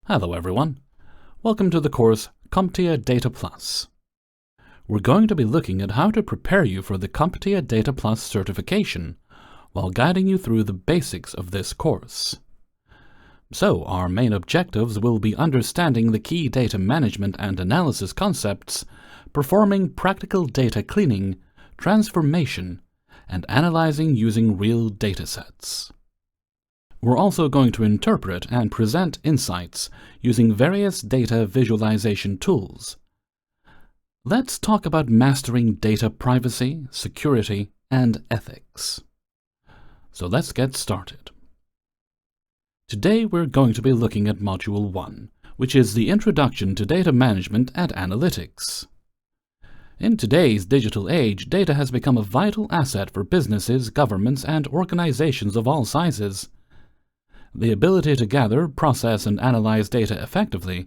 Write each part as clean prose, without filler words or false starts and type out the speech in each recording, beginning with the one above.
Hello everyone. Welcome to the course CompTIA Data Plus. We're going to be looking at how to prepare you for the CompTIA Data Plus certification while guiding you through the basics of this course. So, our main objectives will be understanding the key data management and analysis concepts, performing practical data cleaning, transformation, and analyzing using real datasets. We're also going to interpret and present insights using various data visualization tools. Let's talk about mastering data privacy, security, and ethics. So let's get started. Today we're going to be looking at Module 1, which is the Introduction to Data Management and Analytics. In today's digital age, data has become a vital asset for businesses, governments, and organizations of all sizes. The ability to gather, process, and analyze data effectively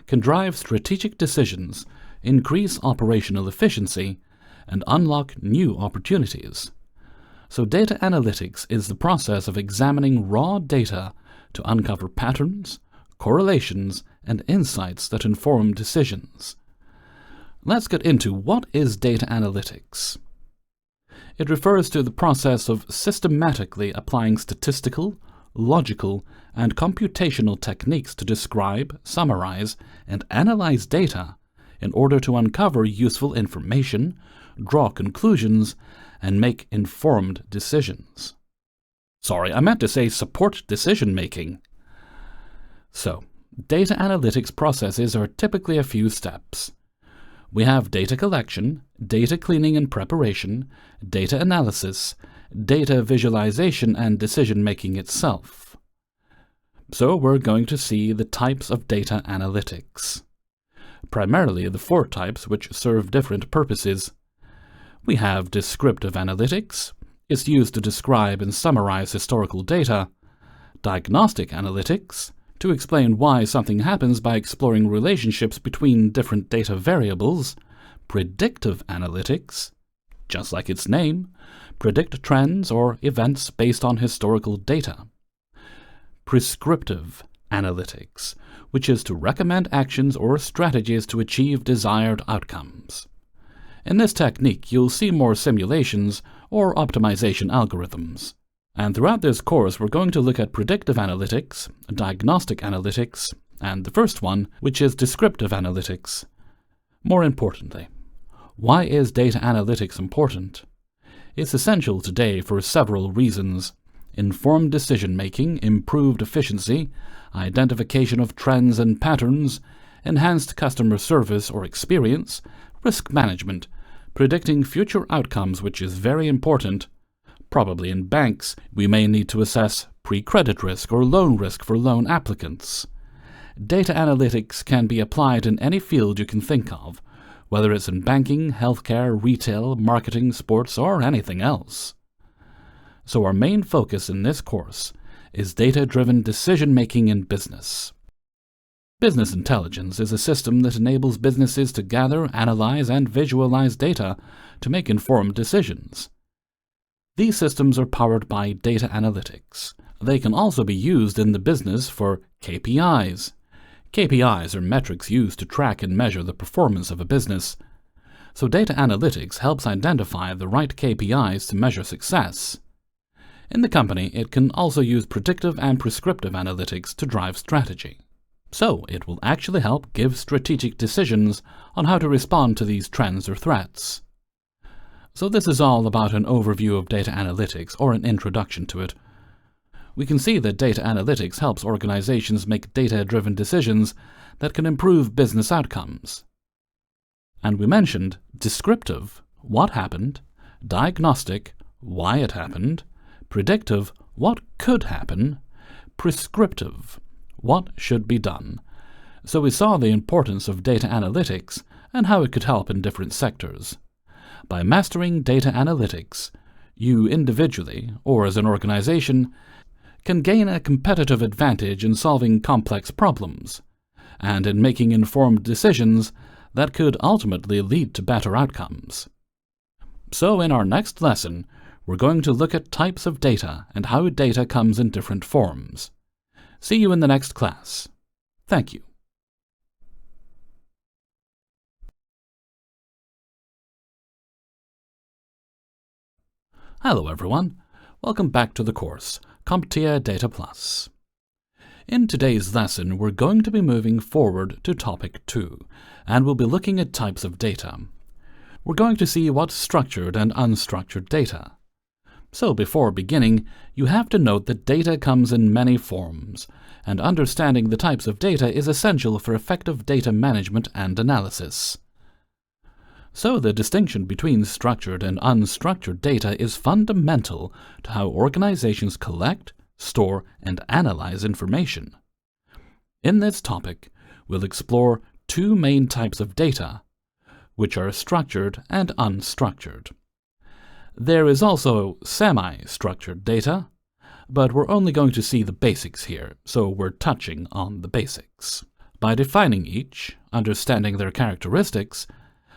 can drive strategic decisions, increase operational efficiency, and unlock new opportunities. So data analytics is the process of examining raw data to uncover patterns, correlations, and insights that inform decisions. Let's get into what is data analytics. It refers to the process of systematically applying statistical, logical, and computational techniques to describe, summarize, and analyze data in order to uncover useful information, draw conclusions, and make informed decisions. Sorry, I meant to say support decision-making. So, data analytics processes are typically a few steps. We have data collection, data cleaning and preparation, data analysis, data visualization, and decision-making itself. So we're going to see the types of data analytics. Primarily the 4 types which serve different purposes. We have descriptive analytics. It's used to describe and summarize historical data. Diagnostic analytics, to explain why something happens by exploring relationships between different data variables. Predictive analytics, just like its name, predict trends or events based on historical data. Prescriptive analytics, which is to recommend actions or strategies to achieve desired outcomes. In this technique, you'll see more simulations or optimization algorithms. And throughout this course, we're going to look at predictive analytics, diagnostic analytics, and the first one, which is descriptive analytics. More importantly, why is data analytics important? It's essential today for several reasons: informed decision-making, improved efficiency, identification of trends and patterns, enhanced customer service or experience, risk management, predicting future outcomes, which is very important. Probably in banks, we may need to assess pre-credit risk or loan risk for loan applicants. Data analytics can be applied in any field you can think of, whether it's in banking, healthcare, retail, marketing, sports, or anything else. So our main focus in this course is data-driven decision-making in business. Business intelligence is a system that enables businesses to gather, analyze, and visualize data to make informed decisions. These systems are powered by data analytics. They can also be used in the business for KPIs. KPIs are metrics used to track and measure the performance of a business. So data analytics helps identify the right KPIs to measure success. In the company, it can also use predictive and prescriptive analytics to drive strategy. So it will actually help give strategic decisions on how to respond to these trends or threats. So this is all about an overview of data analytics, or an introduction to it. We can see that data analytics helps organizations make data-driven decisions that can improve business outcomes. And we mentioned descriptive, what happened, diagnostic, why it happened, predictive, what could happen, prescriptive, what should be done. So we saw the importance of data analytics and how it could help in different sectors. By mastering data analytics, you individually, or as an organization, can gain a competitive advantage in solving complex problems, and in making informed decisions that could ultimately lead to better outcomes. So in our next lesson, we're going to look at types of data and how data comes in different forms. See you in the next class. Thank you. Hello everyone, welcome back to the course, CompTIA Data Plus. In today's lesson, we're going to be moving forward to topic 2, and we'll be looking at types of data. We're going to see what's structured and unstructured data. So before beginning, you have to note that data comes in many forms, and understanding the types of data is essential for effective data management and analysis. So the distinction between structured and unstructured data is fundamental to how organizations collect, store, and analyze information. In this topic, we'll explore two main types of data, which are structured and unstructured. There is also semi-structured data, but we're only going to see the basics here, so we're touching on the basics. By defining each, understanding their characteristics,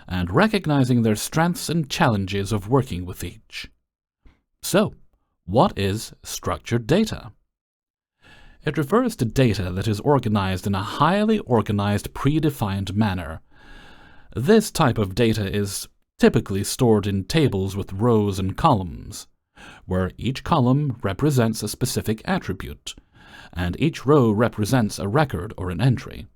and recognizing their strengths and challenges of working with each. So, what is structured data? It refers to data that is organized in a highly organized, predefined manner. This type of data is typically stored in tables with rows and columns, where each column represents a specific attribute, and each row represents a record or an entry.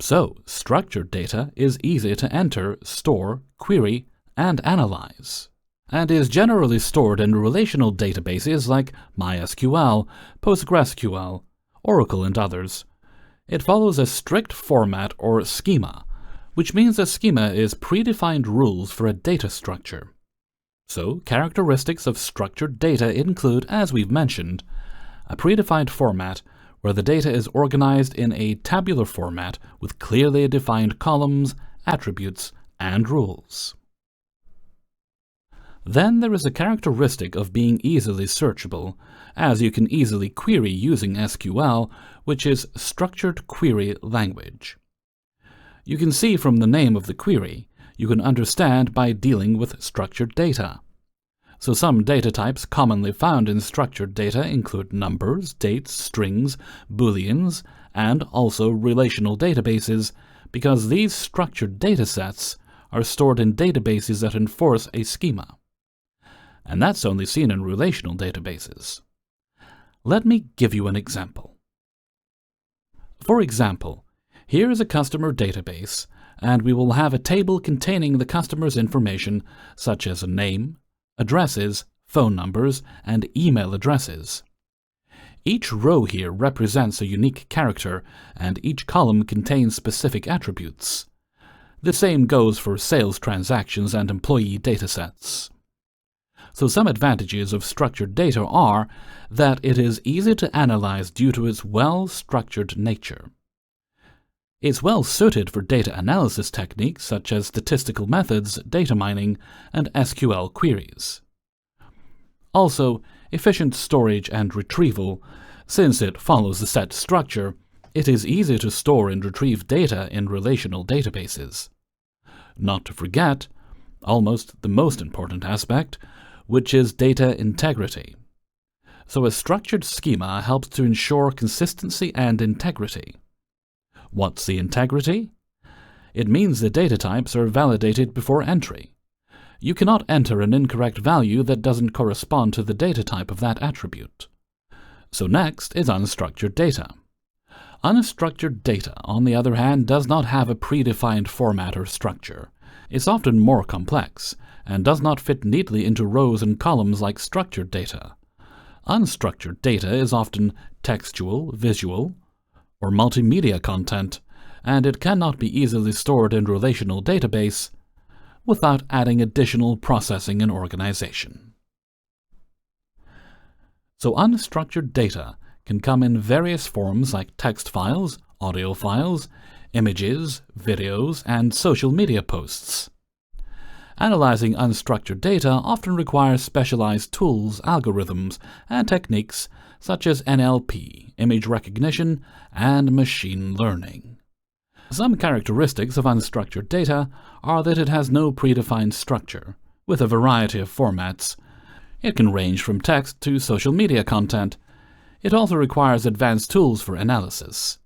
So, structured data is easy to enter, store, query, and analyze, and is generally stored in relational databases like MySQL, PostgreSQL, Oracle, and others. It follows a strict format or schema, which means a schema is predefined rules for a data structure. So, characteristics of structured data include, as we've mentioned, a predefined format where the data is organized in a tabular format with clearly defined columns, attributes, and rules. Then there is a characteristic of being easily searchable, as you can easily query using SQL, which is Structured Query Language. You can see from the name of the query, you can understand by dealing with structured data. So some data types commonly found in structured data include numbers, dates, strings, booleans, and also relational databases, because these structured data sets are stored in databases that enforce a schema. And that's only seen in relational databases. Let me give you an example. For example, here is a customer database, and we will have a table containing the customer's information, such as a name, addresses, phone numbers, and email addresses. Each row here represents a unique character, and each column contains specific attributes. The same goes for sales transactions and employee datasets. So some advantages of structured data are that it is easy to analyze due to its well-structured nature. It's well suited for data analysis techniques such as statistical methods, data mining, and SQL queries. Also, efficient storage and retrieval. Since it follows the set structure, it is easy to store and retrieve data in relational databases. Not to forget, almost the most important aspect, which is data integrity. So a structured schema helps to ensure consistency and integrity. What's the integrity? It means the data types are validated before entry. You cannot enter an incorrect value that doesn't correspond to the data type of that attribute. So next is unstructured data. Unstructured data, on the other hand, does not have a predefined format or structure. It's often more complex, and does not fit neatly into rows and columns like structured data. Unstructured data is often textual, visual, or multimedia content, and it cannot be easily stored in relational database without adding additional processing and organization. So unstructured data can come in various forms like text files, audio files, images, videos, and social media posts. Analyzing unstructured data often requires specialized tools, algorithms, and techniques such as NLP, image recognition, and machine learning. Some characteristics of unstructured data are that it has no predefined structure, with a variety of formats. It can range from text to social media content. It also requires advanced tools for analysis.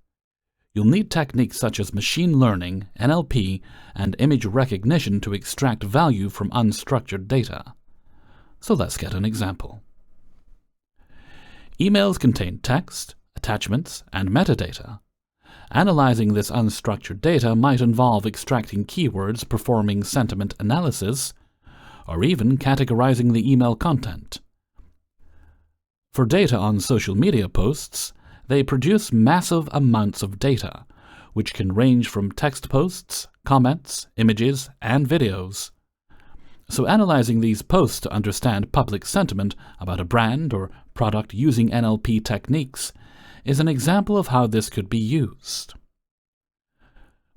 You'll need techniques such as machine learning, NLP, and image recognition to extract value from unstructured data. So let's get an example. Emails contain text, attachments, and metadata. Analyzing this unstructured data might involve extracting keywords, performing sentiment analysis, or even categorizing the email content. For data on social media posts, they produce massive amounts of data, which can range from text posts, comments, images, and videos. So analyzing these posts to understand public sentiment about a brand or product using NLP techniques is an example of how this could be used.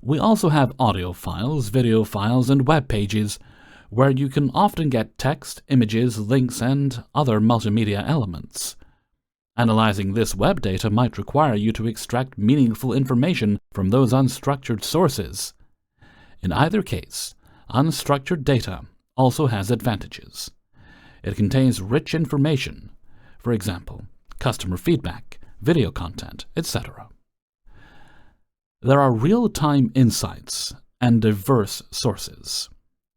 We also have audio files, video files, and web pages, where you can often get text, images, links, and other multimedia elements. Analyzing this web data might require you to extract meaningful information from those unstructured sources. In either case, unstructured data also has advantages. It contains rich information, for example, customer feedback, video content, etc. There are real-time insights and diverse sources.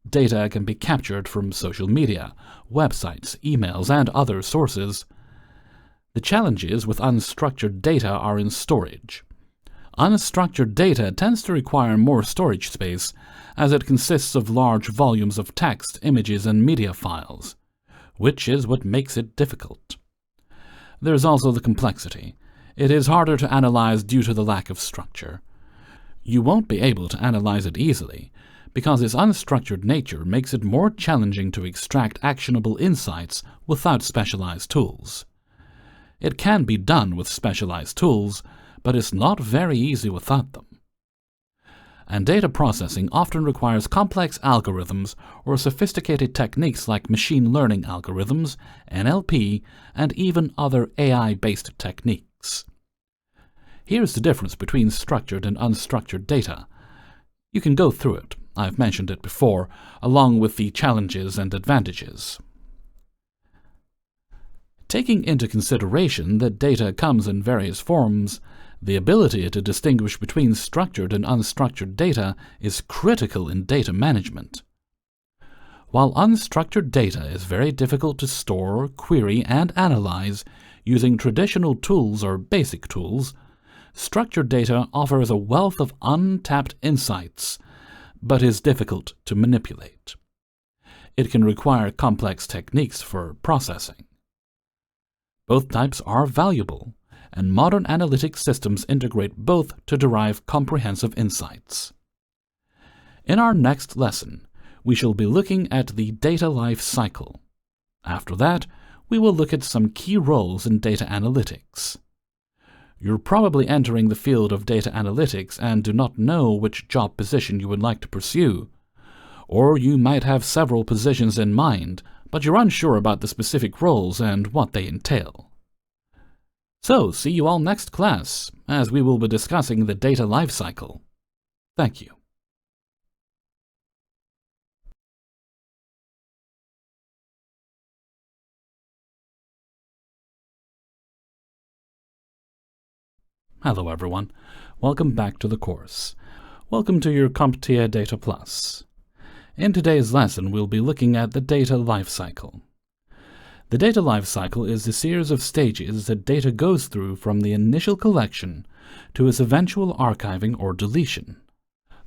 Data can be captured from social media, websites, emails, and other sources. The challenges with unstructured data are in storage. Unstructured data tends to require more storage space, as it consists of large volumes of text, images, and media files, which is what makes it difficult. There is also the complexity. It is harder to analyze due to the lack of structure. You won't be able to analyze it easily, because its unstructured nature makes it more challenging to extract actionable insights without specialized tools. It can be done with specialized tools, but it's not very easy without them. And data processing often requires complex algorithms or sophisticated techniques like machine learning algorithms, NLP, and even other AI-based techniques. Here's the difference between structured and unstructured data. You can go through it. I've mentioned it before, along with the challenges and advantages. Taking into consideration that data comes in various forms, the ability to distinguish between structured and unstructured data is critical in data management. While unstructured data is very difficult to store, query, and analyze using traditional tools or basic tools, structured data offers a wealth of untapped insights, but is difficult to manipulate. It can require complex techniques for processing. Both types are valuable, and modern analytic systems integrate both to derive comprehensive insights. In our next lesson, we shall be looking at the data life cycle. After that, we will look at some key roles in data analytics. You're probably entering the field of data analytics and do not know which job position you would like to pursue. Or you might have several positions in mind, but you're unsure about the specific roles and what they entail. So, see you all next class, as we will be discussing the data lifecycle. Thank you. Hello everyone, welcome back to the course. Welcome to your CompTIA Data Plus. In today's lesson, we'll be looking at the data lifecycle. The data lifecycle is the series of stages that data goes through from the initial collection to its eventual archiving or deletion.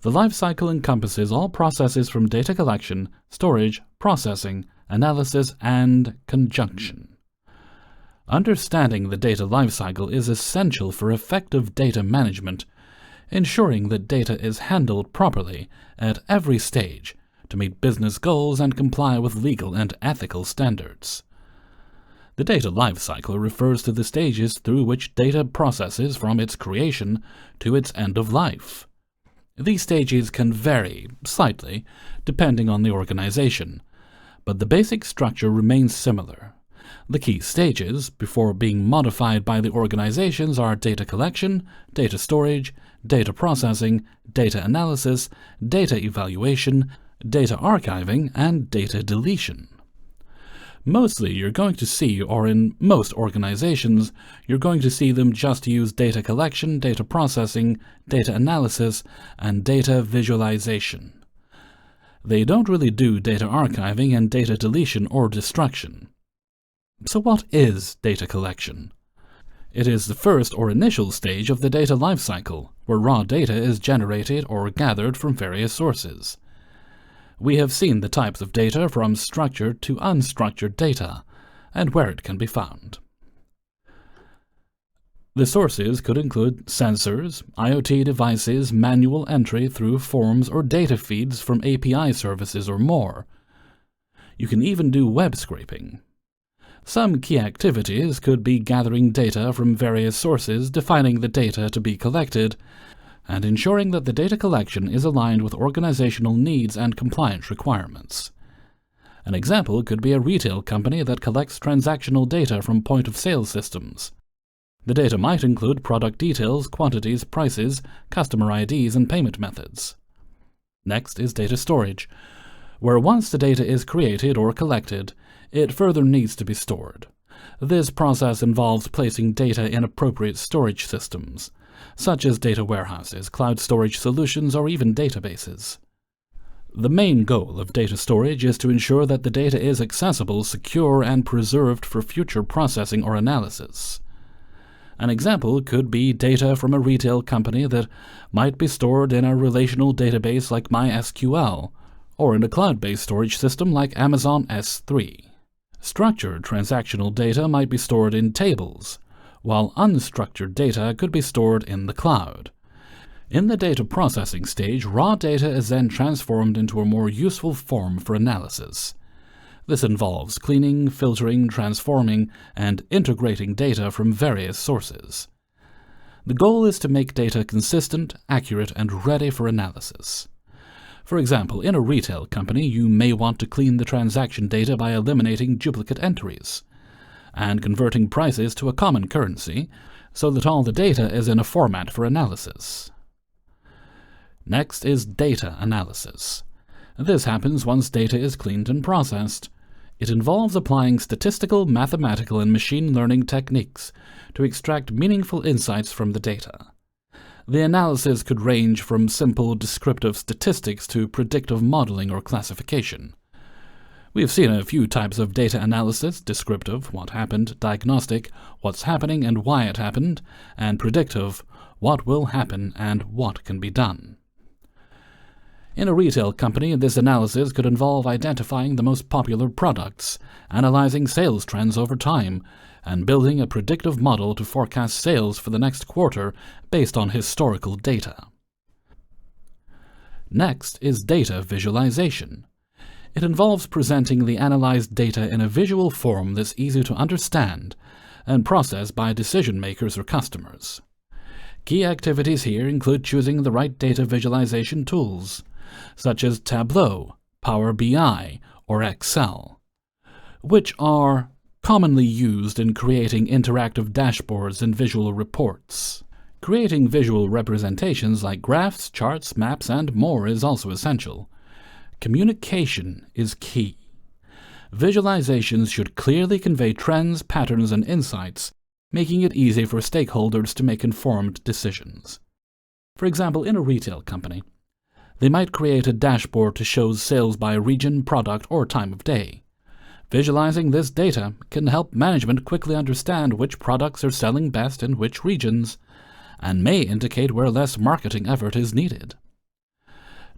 The lifecycle encompasses all processes from data collection, storage, processing, analysis, and conjunction. Understanding the data lifecycle is essential for effective data management, ensuring that data is handled properly at every stage to meet business goals and comply with legal and ethical standards. The data lifecycle refers to the stages through which data processes from its creation to its end of life. These stages can vary slightly depending on the organization, but the basic structure remains similar. The key stages, before being modified by the organizations, are data collection, data storage, data processing, data analysis, data evaluation, data archiving, and data deletion. Mostly you're going to see, or in most organizations, you're going to see them just use data collection, data processing, data analysis, and data visualization. They don't really do data archiving and data deletion or destruction. So what is data collection? It is the first or initial stage of the data lifecycle, where raw data is generated or gathered from various sources. We have seen the types of data from structured to unstructured data, and where it can be found. The sources could include sensors, IoT devices, manual entry through forms or data feeds from API services or more. You can even do web scraping. Some key activities could be gathering data from various sources, defining the data to be collected, and ensuring that the data collection is aligned with organizational needs and compliance requirements. An example could be a retail company that collects transactional data from point-of-sale systems. The data might include product details, quantities, prices, customer IDs, and payment methods. Next is data storage, where once the data is created or collected, it further needs to be stored. This process involves placing data in appropriate storage systems, such as data warehouses, cloud storage solutions, or even databases. The main goal of data storage is to ensure that the data is accessible, secure, and preserved for future processing or analysis. An example could be data from a retail company that might be stored in a relational database like MySQL, or in a cloud-based storage system like Amazon S3. Structured transactional data might be stored in tables, while unstructured data could be stored in the cloud. In the data processing stage, raw data is then transformed into a more useful form for analysis. This involves cleaning, filtering, transforming, and integrating data from various sources. The goal is to make data consistent, accurate, and ready for analysis. For example, in a retail company, you may want to clean the transaction data by eliminating duplicate entries and converting prices to a common currency so that all the data is in a format for analysis. Next is data analysis. This happens once data is cleaned and processed. It involves applying statistical, mathematical, and machine learning techniques to extract meaningful insights from the data. The analysis could range from simple descriptive statistics to predictive modeling or classification. We have seen a few types of data analysis: descriptive, what happened; diagnostic, what's happening and why it happened; and predictive, what will happen and what can be done. In a retail company, this analysis could involve identifying the most popular products, analyzing sales trends over time, and building a predictive model to forecast sales for the next quarter based on historical data. Next is data visualization. It involves presenting the analyzed data in a visual form that's easy to understand and process by decision makers or customers. Key activities here include choosing the right data visualization tools, such as Tableau, Power BI, or Excel, which are commonly used in creating interactive dashboards and visual reports. Creating visual representations like graphs, charts, maps, and more is also essential. Communication is key. Visualizations should clearly convey trends, patterns, and insights, making it easy for stakeholders to make informed decisions. For example, in a retail company, they might create a dashboard to show sales by region, product, or time of day. Visualizing this data can help management quickly understand which products are selling best in which regions, and may indicate where less marketing effort is needed.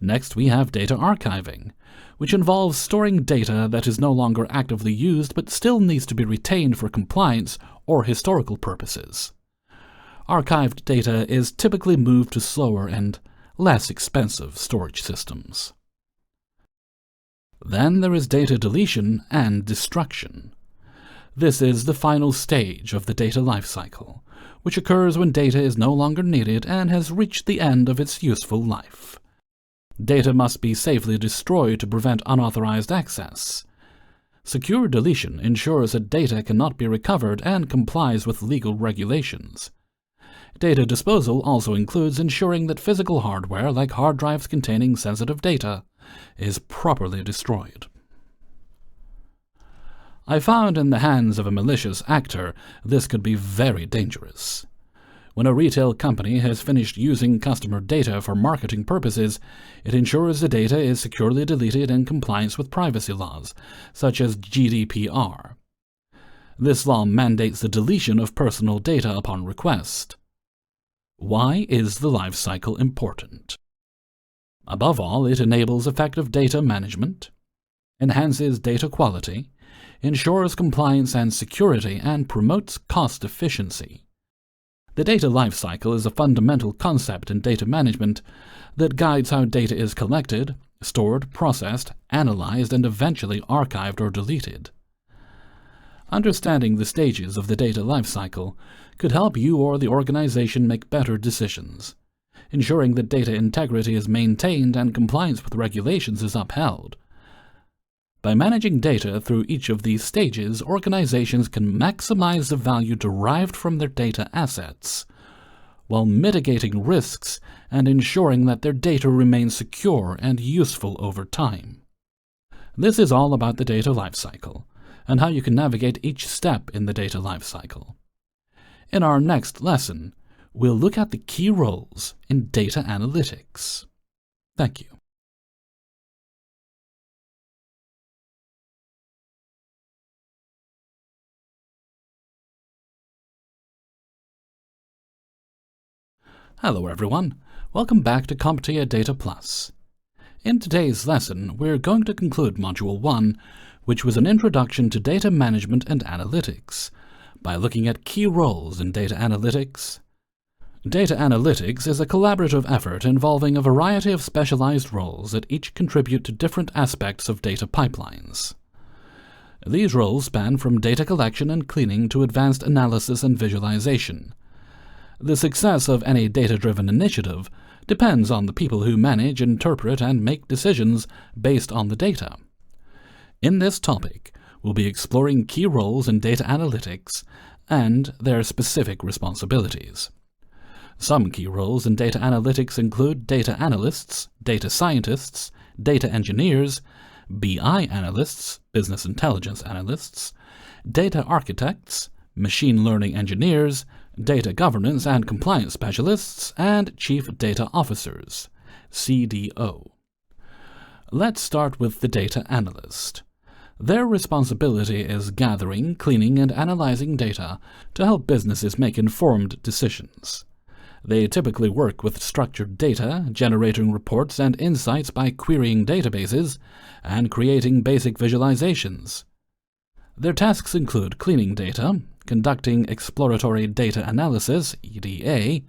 Next, we have data archiving, which involves storing data that is no longer actively used but still needs to be retained for compliance or historical purposes. Archived data is typically moved to slower and less expensive storage systems. Then there is data deletion and destruction. This is the final stage of the data lifecycle, which occurs when data is no longer needed and has reached the end of its useful life. Data must be safely destroyed to prevent unauthorized access. Secure deletion ensures that data cannot be recovered and complies with legal regulations. Data disposal also includes ensuring that physical hardware, like hard drives containing sensitive data, is properly destroyed. I found in the hands of a malicious actor this could be very dangerous. When a retail company has finished using customer data for marketing purposes, it ensures the data is securely deleted in compliance with privacy laws, such as GDPR. This law mandates the deletion of personal data upon request. Why is the lifecycle important? Above all, it enables effective data management, enhances data quality, ensures compliance and security, and promotes cost efficiency. The data lifecycle is a fundamental concept in data management that guides how data is collected, stored, processed, analyzed, and eventually archived or deleted. Understanding the stages of the data lifecycle could help you or the organization make better decisions, ensuring that data integrity is maintained and compliance with regulations is upheld. By managing data through each of these stages, organizations can maximize the value derived from their data assets, while mitigating risks and ensuring that their data remains secure and useful over time. This is all about the data lifecycle, and how you can navigate each step in the data lifecycle. In our next lesson, we'll look at the key roles in data analytics. Thank you. Hello everyone, welcome back to CompTIA Data Plus. In today's lesson, we're going to conclude Module 1, which was an introduction to data management and analytics, by looking at key roles in data analytics. Data analytics is a collaborative effort involving a variety of specialized roles that each contribute to different aspects of data pipelines. These roles span from data collection and cleaning to advanced analysis and visualization. The success of any data-driven initiative depends on the people who manage, interpret, and make decisions based on the data. In this topic, we'll be exploring key roles in data analytics and their specific responsibilities. Some key roles in data analytics include data analysts, data scientists, data engineers, BI analysts, business intelligence analysts, data architects, machine learning engineers, data governance and compliance specialists, and chief data officers, CDO. Let's start with the data analyst. Their responsibility is gathering, cleaning, and analyzing data to help businesses make informed decisions. They typically work with structured data, generating reports and insights by querying databases and creating basic visualizations. Their tasks include cleaning data, conducting exploratory data analysis, EDA,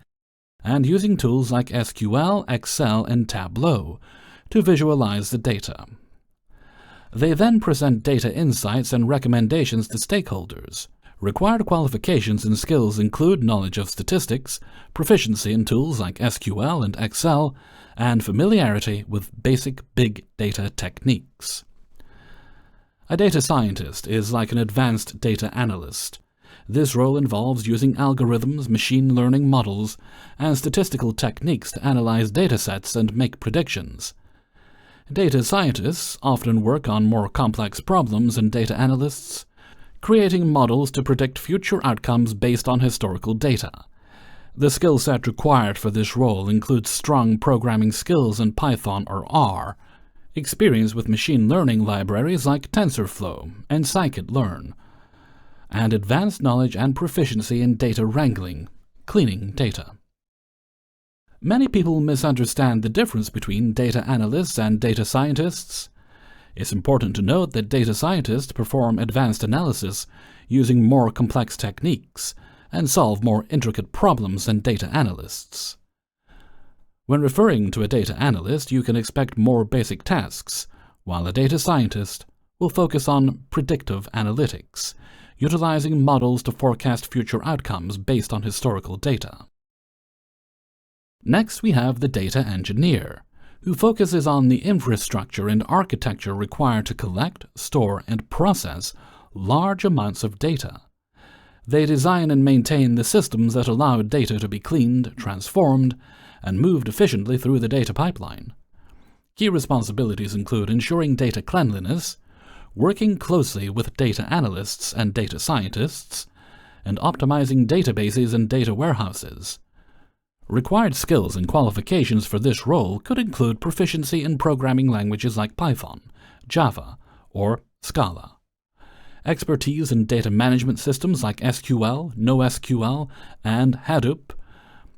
and using tools like SQL, Excel, and Tableau to visualize the data. They then present data insights and recommendations to stakeholders. Required qualifications and skills include knowledge of statistics, proficiency in tools like SQL and Excel, and familiarity with basic big data techniques. A data scientist is like an advanced data analyst. This role involves using algorithms, machine learning models, and statistical techniques to analyze datasets and make predictions. Data scientists often work on more complex problems than data analysts, creating models to predict future outcomes based on historical data. The skill set required for this role includes strong programming skills in Python or R, experience with machine learning libraries like TensorFlow and scikit-learn, and advanced knowledge and proficiency in data wrangling, cleaning data. Many people misunderstand the difference between data analysts and data scientists. It's important to note that data scientists perform advanced analysis using more complex techniques and solve more intricate problems than data analysts. When referring to a data analyst, you can expect more basic tasks, while a data scientist will focus on predictive analytics, utilizing models to forecast future outcomes based on historical data. Next, we have the data engineer, who focuses on the infrastructure and architecture required to collect, store, and process large amounts of data. They design and maintain the systems that allow data to be cleaned, transformed, and moved efficiently through the data pipeline. Key responsibilities include ensuring data cleanliness, working closely with data analysts and data scientists, and optimizing databases and data warehouses. Required skills and qualifications for this role could include proficiency in programming languages like Python, Java, or Scala, expertise in data management systems like SQL, NoSQL, and Hadoop,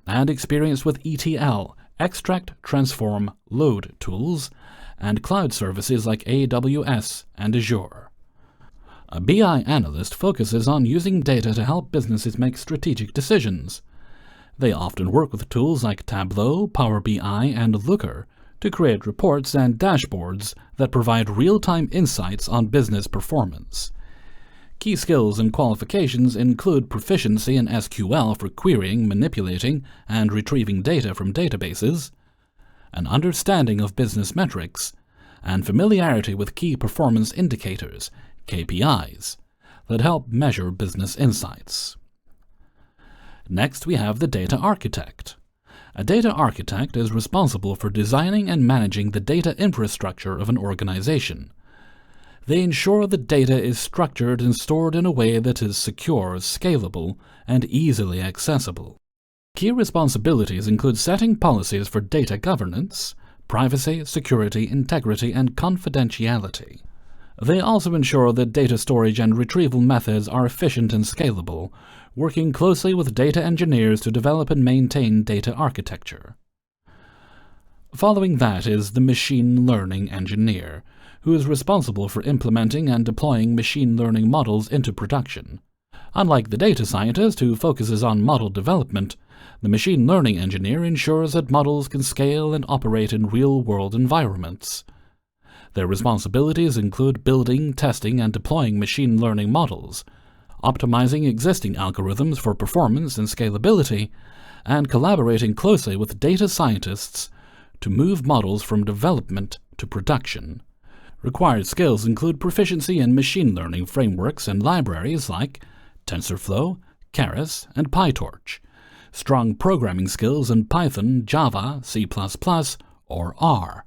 and experience with ETL, extract, transform, load tools, and cloud services like AWS and Azure. A BI analyst focuses on using data to help businesses make strategic decisions. They often work with tools like Tableau, Power BI, and Looker to create reports and dashboards that provide real-time insights on business performance. Key skills and qualifications include proficiency in SQL for querying, manipulating, and retrieving data from databases, an understanding of business metrics, and familiarity with key performance indicators, KPIs, that help measure business insights. Next, we have the data architect. A data architect is responsible for designing and managing the data infrastructure of an organization. They ensure that data is structured and stored in a way that is secure, scalable, and easily accessible. Key responsibilities include setting policies for data governance, privacy, security, integrity, and confidentiality. They also ensure that data storage and retrieval methods are efficient and scalable, working closely with data engineers to develop and maintain data architecture. Following that is the machine learning engineer, who is responsible for implementing and deploying machine learning models into production. Unlike the data scientist, who focuses on model development, the machine learning engineer ensures that models can scale and operate in real-world environments. Their responsibilities include building, testing, and deploying machine learning models, optimizing existing algorithms for performance and scalability, and collaborating closely with data scientists to move models from development to production. Required skills include proficiency in machine learning frameworks and libraries like TensorFlow, Keras, and PyTorch, strong programming skills in Python, Java, C++, or R,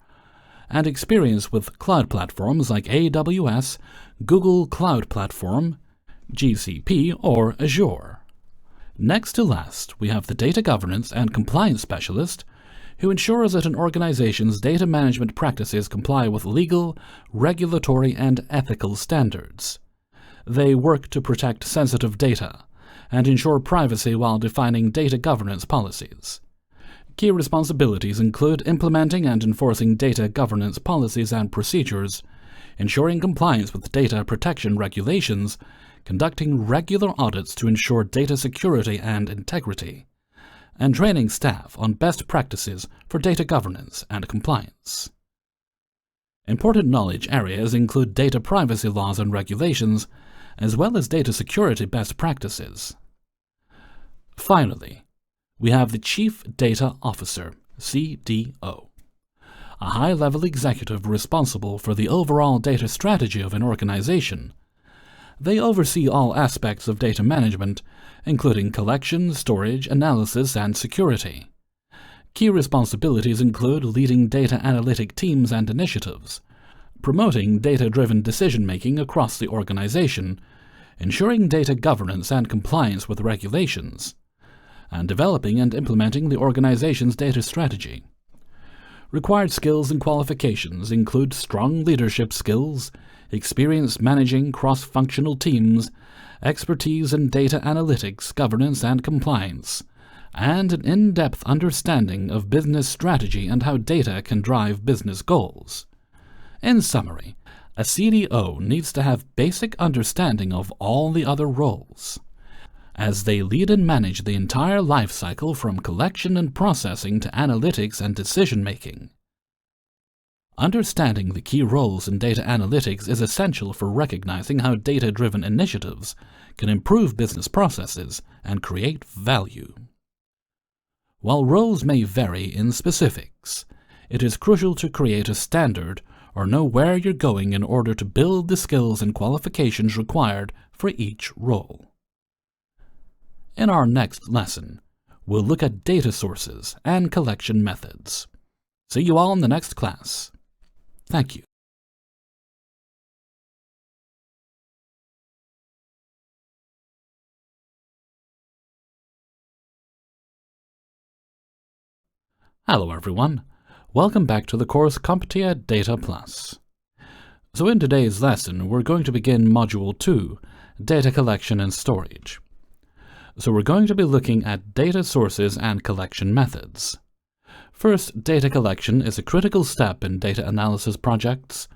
and experience with cloud platforms like AWS, Google Cloud Platform, GCP, or Azure. Next to last, we have the data governance and compliance specialist, who ensures that an organization's data management practices comply with legal, regulatory, and ethical standards. They work to protect sensitive data and ensure privacy while defining data governance policies. Key responsibilities include implementing and enforcing data governance policies and procedures, ensuring compliance with data protection regulations, conducting regular audits to ensure data security and integrity, and training staff on best practices for data governance and compliance. Important knowledge areas include data privacy laws and regulations, as well as data security best practices. Finally, we have the Chief Data Officer, CDO, a high-level executive responsible for the overall data strategy of an organization. They oversee all aspects of data management, including collection, storage, analysis, and security. Key responsibilities include leading data analytic teams and initiatives, promoting data-driven decision-making across the organization, ensuring data governance and compliance with regulations, and developing and implementing the organization's data strategy. Required skills and qualifications include strong leadership skills, experience managing cross-functional teams, expertise in data analytics, governance, and compliance, and an in-depth understanding of business strategy and how data can drive business goals. In summary, a CDO needs to have basic understanding of all the other roles, as they lead and manage the entire life cycle from collection and processing to analytics and decision-making. Understanding the key roles in data analytics is essential for recognizing how data-driven initiatives can improve business processes and create value. While roles may vary in specifics, it is crucial to create a standard or know where you're going in order to build the skills and qualifications required for each role. In our next lesson, we'll look at data sources and collection methods. See you all in the next class. Thank you. Hello everyone, welcome back to the course CompTIA Data Plus. So in today's lesson, we're going to begin Module 2, Data Collection and Storage. So we're going to be looking at data sources and collection methods. First, data collection is a critical step in data analysis projects.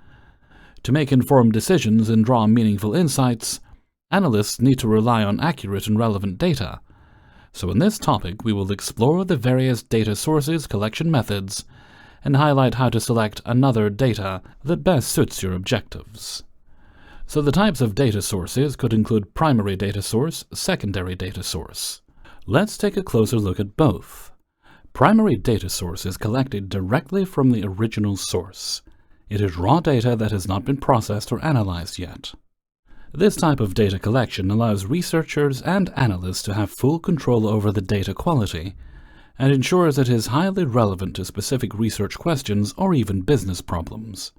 To make informed decisions and draw meaningful insights, analysts need to rely on accurate and relevant data. So in this topic, we will explore the various data sources, collection methods, and highlight how to select another data that best suits your objectives. So the types of data sources could include primary data source, secondary data source. Let's take a closer look at both. Primary data source is collected directly from the original source. It is raw data that has not been processed or analyzed yet. This type of data collection allows researchers and analysts to have full control over the data quality and ensures it is highly relevant to specific research questions or even business problems.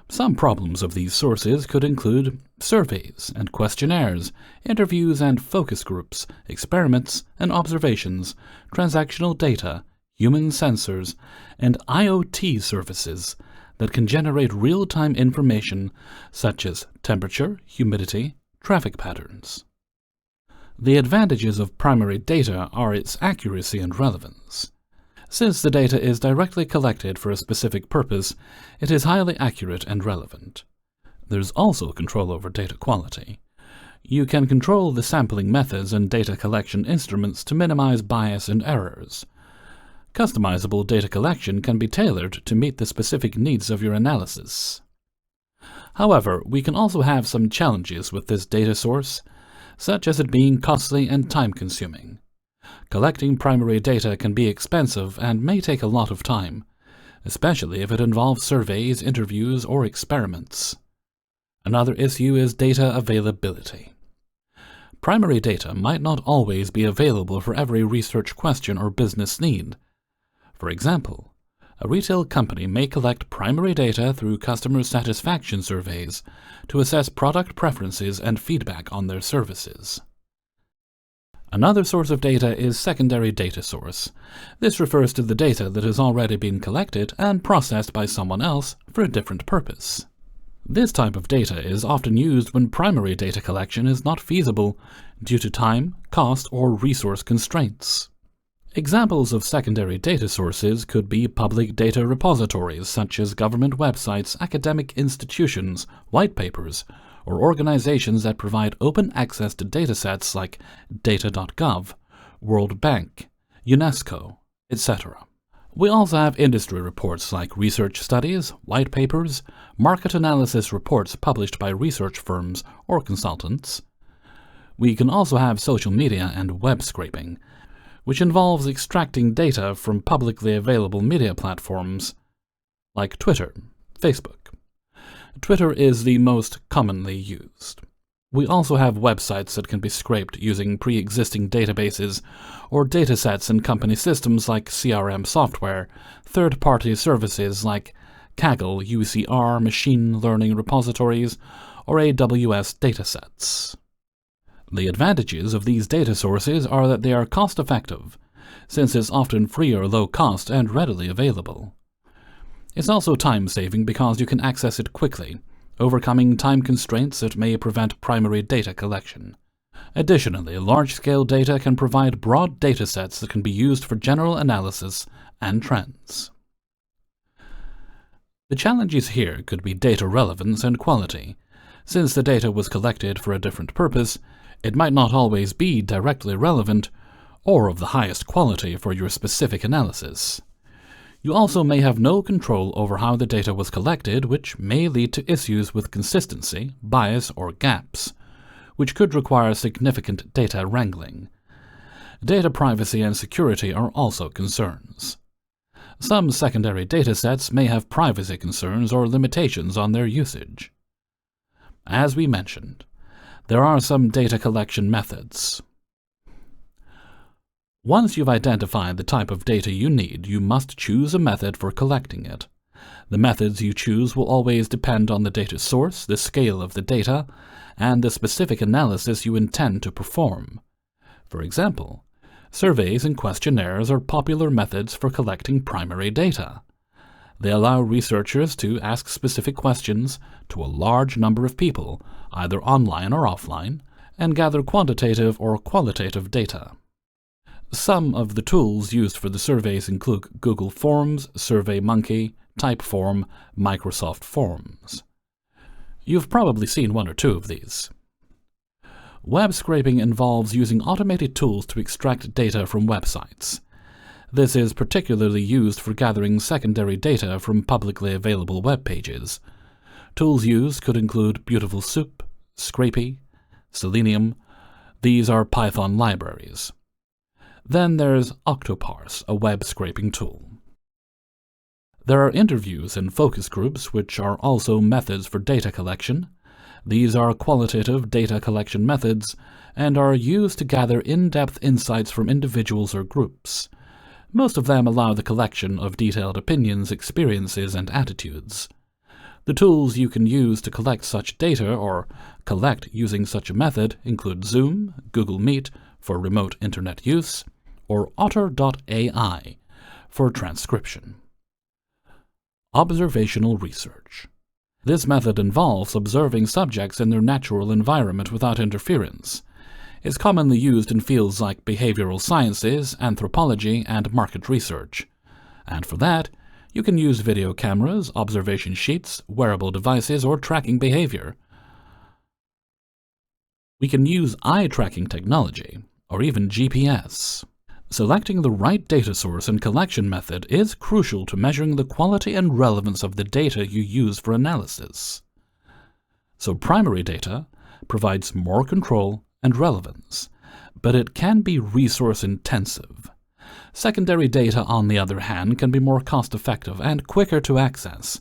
Some problems of these sources could include surveys and questionnaires, interviews and focus groups, experiments and observations, transactional data, human sensors, and IoT services that can generate real-time information such as temperature, humidity, traffic patterns. The advantages of primary data are its accuracy and relevance. Since the data is directly collected for a specific purpose, it is highly accurate and relevant. There's also control over data quality. You can control the sampling methods and data collection instruments to minimize bias and errors. Customizable data collection can be tailored to meet the specific needs of your analysis. However, we can also have some challenges with this data source, such as it being costly and time-consuming. Collecting primary data can be expensive and may take a lot of time, especially if it involves surveys, interviews, or experiments. Another issue is data availability. Primary data might not always be available for every research question or business need. For example, a retail company may collect primary data through customer satisfaction surveys to assess product preferences and feedback on their services. Another source of data is secondary data source. This refers to the data that has already been collected and processed by someone else for a different purpose. This type of data is often used when primary data collection is not feasible due to time, cost, or resource constraints. Examples of secondary data sources could be public data repositories such as government websites, academic institutions, white papers, or organizations that provide open access to datasets like data.gov, World Bank, UNESCO, etc. We also have industry reports like research studies, white papers, market analysis reports published by research firms or consultants. We can also have social media and web scraping, which involves extracting data from publicly available media platforms like Twitter, Facebook. Twitter is the most commonly used. We also have websites that can be scraped using pre-existing databases or datasets in company systems like CRM software, third-party services like Kaggle, UCR, machine learning repositories, or AWS datasets. The advantages of these data sources are that they are cost-effective, since it's often free or low-cost and readily available. It's also time-saving because you can access it quickly, overcoming time constraints that may prevent primary data collection. Additionally, large-scale data can provide broad datasets that can be used for general analysis and trends. The challenges here could be data relevance and quality. Since the data was collected for a different purpose, it might not always be directly relevant or of the highest quality for your specific analysis. You also may have no control over how the data was collected, which may lead to issues with consistency, bias, or gaps, which could require significant data wrangling. Data privacy and security are also concerns. Some secondary datasets may have privacy concerns or limitations on their usage. As we mentioned, there are some data collection methods. Once you've identified the type of data you need, you must choose a method for collecting it. The methods you choose will always depend on the data source, the scale of the data, and the specific analysis you intend to perform. For example, Surveys and questionnaires are popular methods for collecting primary data. They allow researchers to ask specific questions to a large number of people, either online or offline, and gather quantitative or qualitative data. Some of the tools used for the surveys include Google Forms, SurveyMonkey, Typeform, Microsoft Forms. You've probably seen one or two of these. Web scraping involves using automated tools to extract data from websites. This is particularly used for gathering secondary data from publicly available web pages. Tools used could include Beautiful Soup, Scrapy, Selenium. These are Python libraries. Then there's Octoparse, a web scraping tool. There are interviews and focus groups, which are also methods for data collection. These are qualitative data collection methods and are used to gather in-depth insights from individuals or groups. Most of them allow the collection of detailed opinions, experiences, and attitudes. The tools you can use to collect such data or collect using such a method include Zoom, Google Meet for remote internet use, or Otter.ai for transcription. Observational research. This method involves observing subjects in their natural environment without interference. It's commonly used in fields like behavioral sciences, anthropology, and market research. And for that, you can use video cameras, observation sheets, wearable devices, or tracking behavior. We can use eye tracking technology, or even GPS. Selecting the right data source and collection method is crucial to measuring the quality and relevance of the data you use for analysis. So primary data provides more control and relevance, but it can be resource-intensive. Secondary data, on the other hand, can be more cost-effective and quicker to access,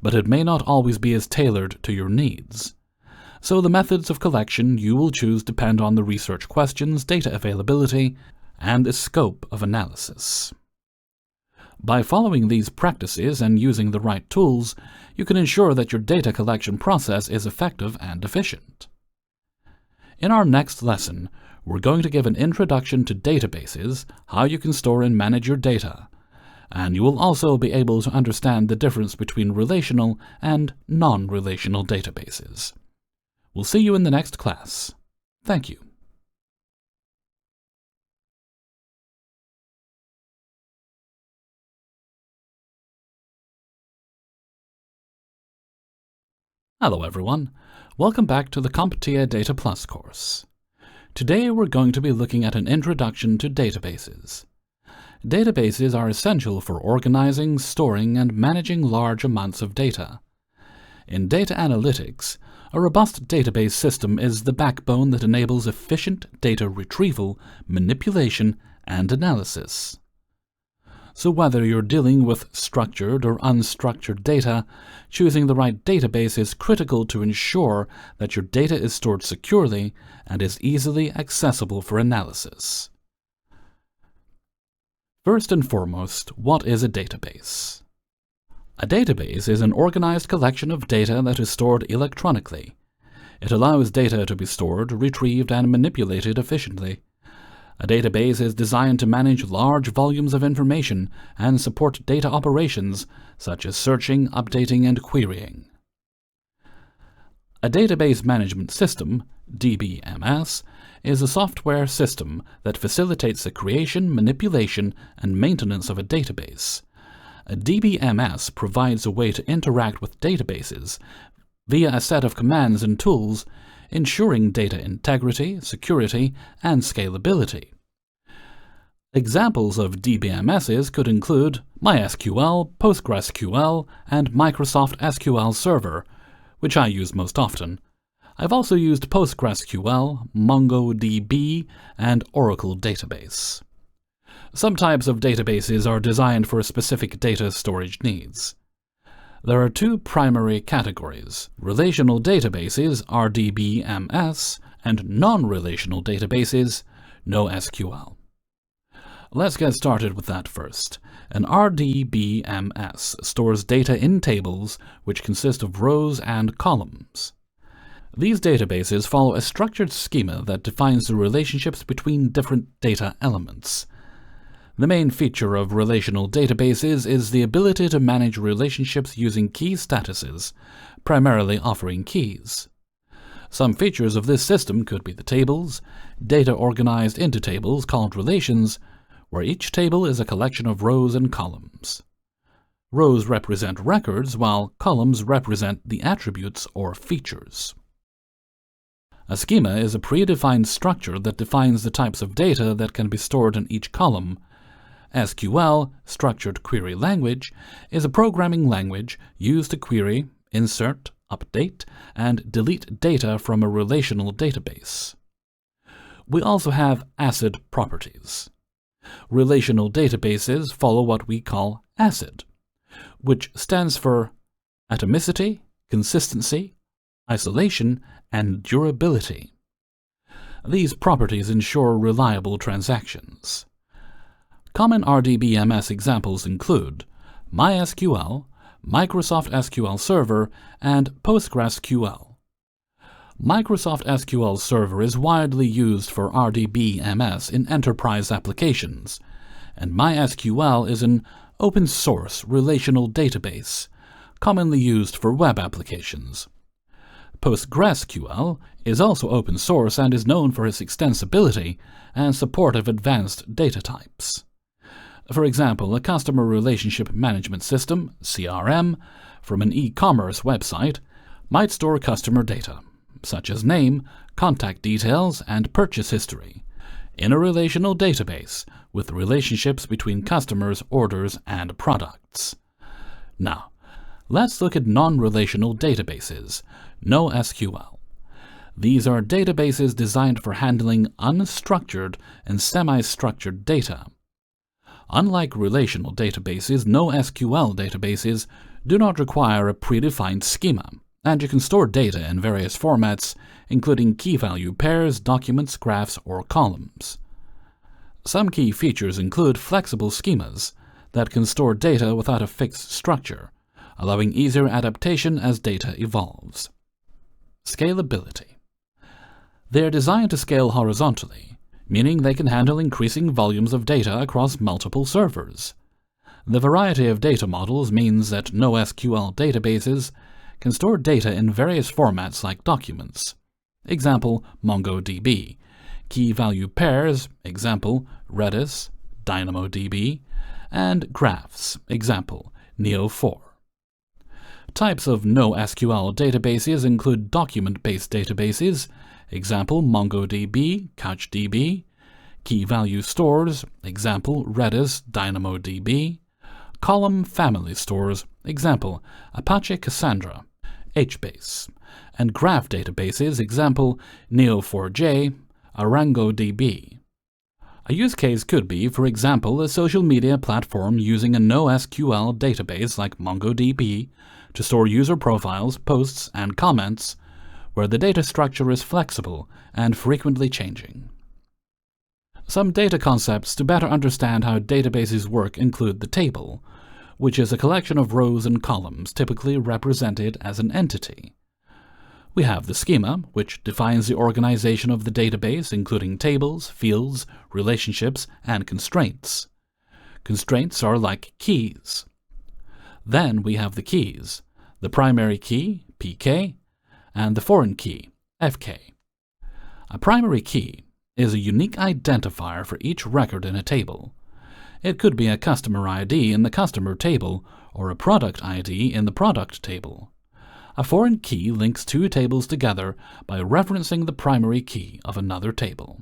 but it may not always be as tailored to your needs. So the methods of collection you will choose depend on the research questions, data availability, and the scope of analysis. By following these practices and using the right tools, you can ensure that your data collection process is effective and efficient. In our next lesson, we're going to give an introduction to databases, how you can store and manage your data, and you will also be able to understand the difference between relational and non-relational databases. We'll see you in the next class. Thank you. Hello everyone, welcome back to the CompTIA Data Plus course. Today we're going to be looking at an introduction to databases. Databases are essential for organizing, storing, and managing large amounts of data. In data analytics, a robust database system is the backbone that enables efficient data retrieval, manipulation, and analysis. So whether you're dealing with structured or unstructured data, choosing the right database is critical to ensure that your data is stored securely and is easily accessible for analysis. First and foremost, what is a database? A database is an organized collection of data that is stored electronically. It allows data to be stored, retrieved, and manipulated efficiently. A database is designed to manage large volumes of information and support data operations such as searching, updating, and querying. A database management system, DBMS, is a software system that facilitates the creation, manipulation, and maintenance of a database. A DBMS provides a way to interact with databases via a set of commands and tools, ensuring data integrity, security, and scalability. Examples of DBMSs could include MySQL, PostgreSQL, and Microsoft SQL Server, which I use most often. I've also used PostgreSQL, MongoDB, and Oracle Database. Some types of databases are designed for specific data storage needs. There are two primary categories: relational databases, RDBMS, and non-relational databases, NoSQL. Let's get started with that first. An RDBMS stores data in tables which consist of rows and columns. These databases follow a structured schema that defines the relationships between different data elements. The main feature of relational databases is the ability to manage relationships using key statuses, primarily offering keys. Some features of this system could be the tables, data organized into tables called relations, where each table is a collection of rows and columns. Rows represent records, while columns represent the attributes or features. A schema is a predefined structure that defines the types of data that can be stored in each column. SQL, Structured Query Language, is a programming language used to query, insert, update, and delete data from a relational database. We also have ACID properties. Relational databases follow what we call ACID, which stands for atomicity, consistency, isolation, and durability. These properties ensure reliable transactions. Common RDBMS examples include MySQL, Microsoft SQL Server, and PostgreSQL. Microsoft SQL Server is widely used for RDBMS in enterprise applications, and MySQL is an open-source relational database, commonly used for web applications. PostgreSQL is also open source and is known for its extensibility and support of advanced data types. For example, a customer relationship management system, CRM, from an e-commerce website might store customer data, such as name, contact details, and purchase history, in a relational database with relationships between customers, orders, and products. Now, let's look at non-relational databases, NoSQL. These are databases designed for handling unstructured and semi-structured data. Unlike relational databases, NoSQL databases do not require a predefined schema, and you can store data in various formats, including key-value pairs, documents, graphs, or columns. Some key features include flexible schemas that can store data without a fixed structure, allowing easier adaptation as data evolves. Scalability. They are designed to scale horizontally, meaning they can handle increasing volumes of data across multiple servers. The variety of data models means that NoSQL databases can store data in various formats like documents, example MongoDB, key-value pairs, example Redis, DynamoDB, and graphs, example Neo4. Types of NoSQL databases include document-based databases, example MongoDB, CouchDB, key-value stores, example Redis, DynamoDB, column family stores, example Apache Cassandra, HBase, and graph databases, example Neo4j, ArangoDB. A use case could be, for example, a social media platform using a NoSQL database like MongoDB to store user profiles, posts, and comments, where the data structure is flexible and frequently changing. Some data concepts to better understand how databases work include the table, which is a collection of rows and columns typically represented as an entity. We have the schema, which defines the organization of the database, including tables, fields, relationships, and constraints. Constraints are like keys. Then we have the keys, the primary key, PK, and the foreign key, FK. A primary key is a unique identifier for each record in a table. It could be a customer ID in the customer table or a product ID in the product table. A foreign key links two tables together by referencing the primary key of another table.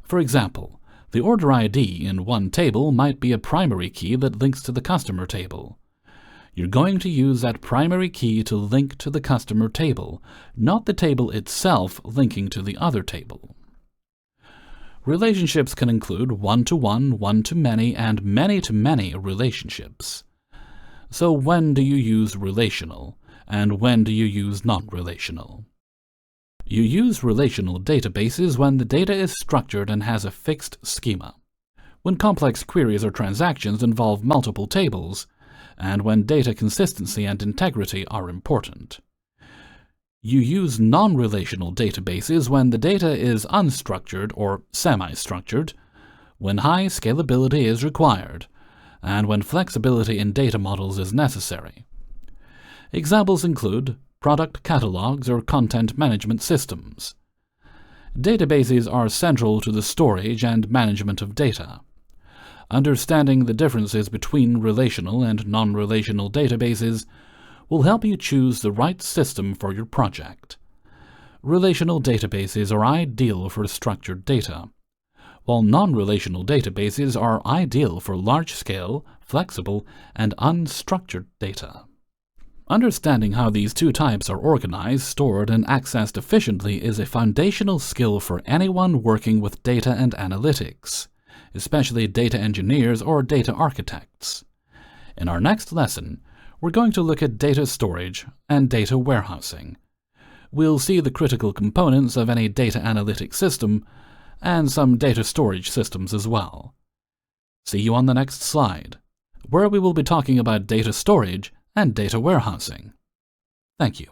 For example, the order ID in one table might be a primary key that links to the customer table. You're going to use that primary key to link to the customer table, not the table itself linking to the other table. Relationships can include one-to-one, one-to-many, and many-to-many relationships. So when do you use relational, and when do you use non-relational? You use relational databases when the data is structured and has a fixed schema, when complex queries or transactions involve multiple tables, and when data consistency and integrity are important. You use non-relational databases when the data is unstructured or semi-structured, when high scalability is required, and when flexibility in data models is necessary. Examples include product catalogs or content management systems. Databases are central to the storage and management of data. Understanding the differences between relational and non-relational databases will help you choose the right system for your project. Relational databases are ideal for structured data, while non-relational databases are ideal for large-scale, flexible, and unstructured data. Understanding how these two types are organized, stored, and accessed efficiently is a foundational skill for anyone working with data and analytics, especially data engineers or data architects. In our next lesson, we're going to look at data storage and data warehousing. We'll see the critical components of any data analytics system and some data storage systems as well. See you on the next slide, where we will be talking about data storage and data warehousing. Thank you.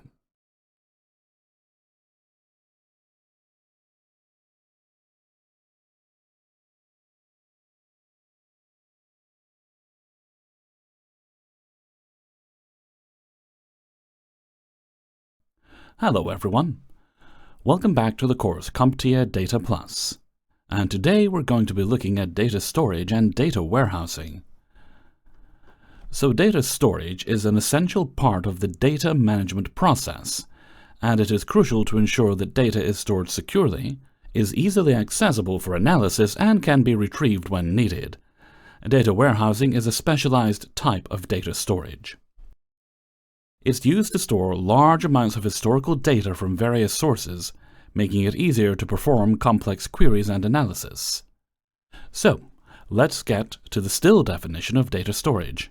Hello everyone. Welcome back to the course CompTIA Data Plus. And today we're going to be looking at data storage and data warehousing. So data storage is an essential part of the data management process, and it is crucial to ensure that data is stored securely, is easily accessible for analysis, and can be retrieved when needed. Data warehousing is a specialized type of data storage. It's used to store large amounts of historical data from various sources, making it easier to perform complex queries and analysis. So, let's get to the still definition of data storage.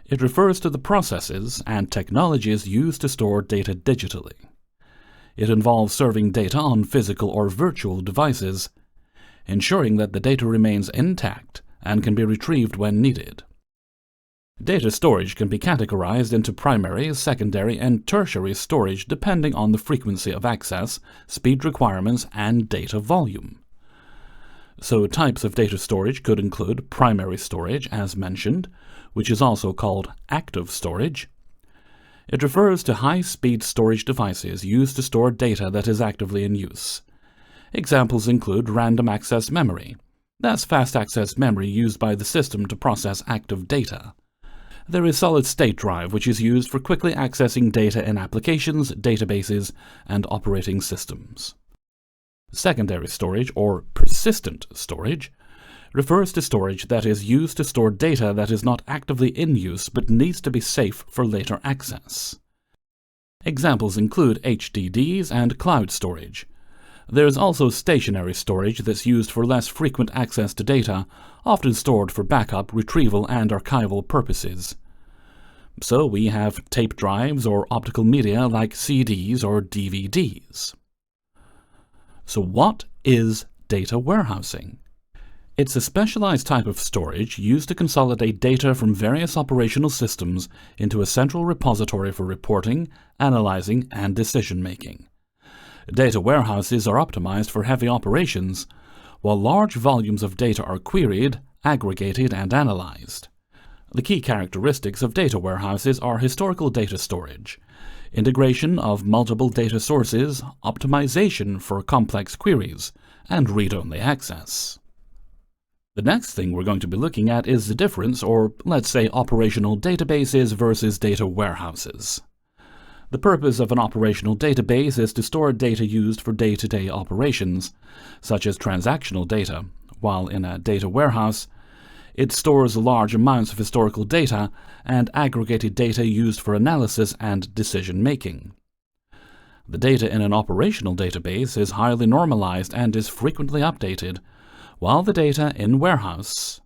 It refers to the processes and technologies used to store data digitally. It involves serving data on physical or virtual devices, ensuring that the data remains intact and can be retrieved when needed. Data storage can be categorized into primary, secondary, and tertiary storage depending on the frequency of access, speed requirements, and data volume. So types of data storage could include primary storage, as mentioned, which is also called active storage. It refers to high-speed storage devices used to store data that is actively in use. Examples include random access memory. That's fast access memory used by the system to process active data. There is solid-state drive, which is used for quickly accessing data in applications, databases, and operating systems. Secondary storage, or persistent storage, refers to storage that is used to store data that is not actively in use but needs to be safe for later access. Examples include HDDs and cloud storage. There is also stationary storage that's used for less frequent access to data, often stored for backup, retrieval, and archival purposes. So we have tape drives or optical media like CDs or DVDs. So what is data warehousing? It's a specialized type of storage used to consolidate data from various operational systems into a central repository for reporting, analyzing, and decision-making. Data warehouses are optimized for heavy operations, while large volumes of data are queried, aggregated, and analyzed. The key characteristics of data warehouses are historical data storage, integration of multiple data sources, optimization for complex queries, and read-only access. The next thing we're going to be looking at is the difference, or let's say operational databases versus data warehouses. The purpose of an operational database is to store data used for day-to-day operations, such as transactional data, while in a data warehouse, it stores large amounts of historical data and aggregated data used for analysis and decision-making. The data in an operational database is highly normalized and is frequently updated, while the data in warehouse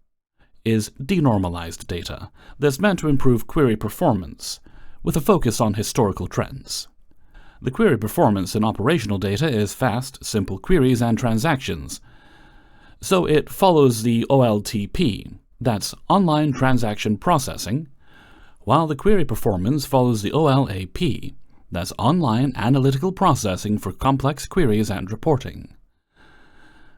is denormalized data that's meant to improve query performance, with a focus on historical trends. The query performance in operational data is fast, simple queries and transactions, so it follows the OLTP, that's Online Transaction Processing, while the query performance follows the OLAP, That's online analytical processing for complex queries and reporting.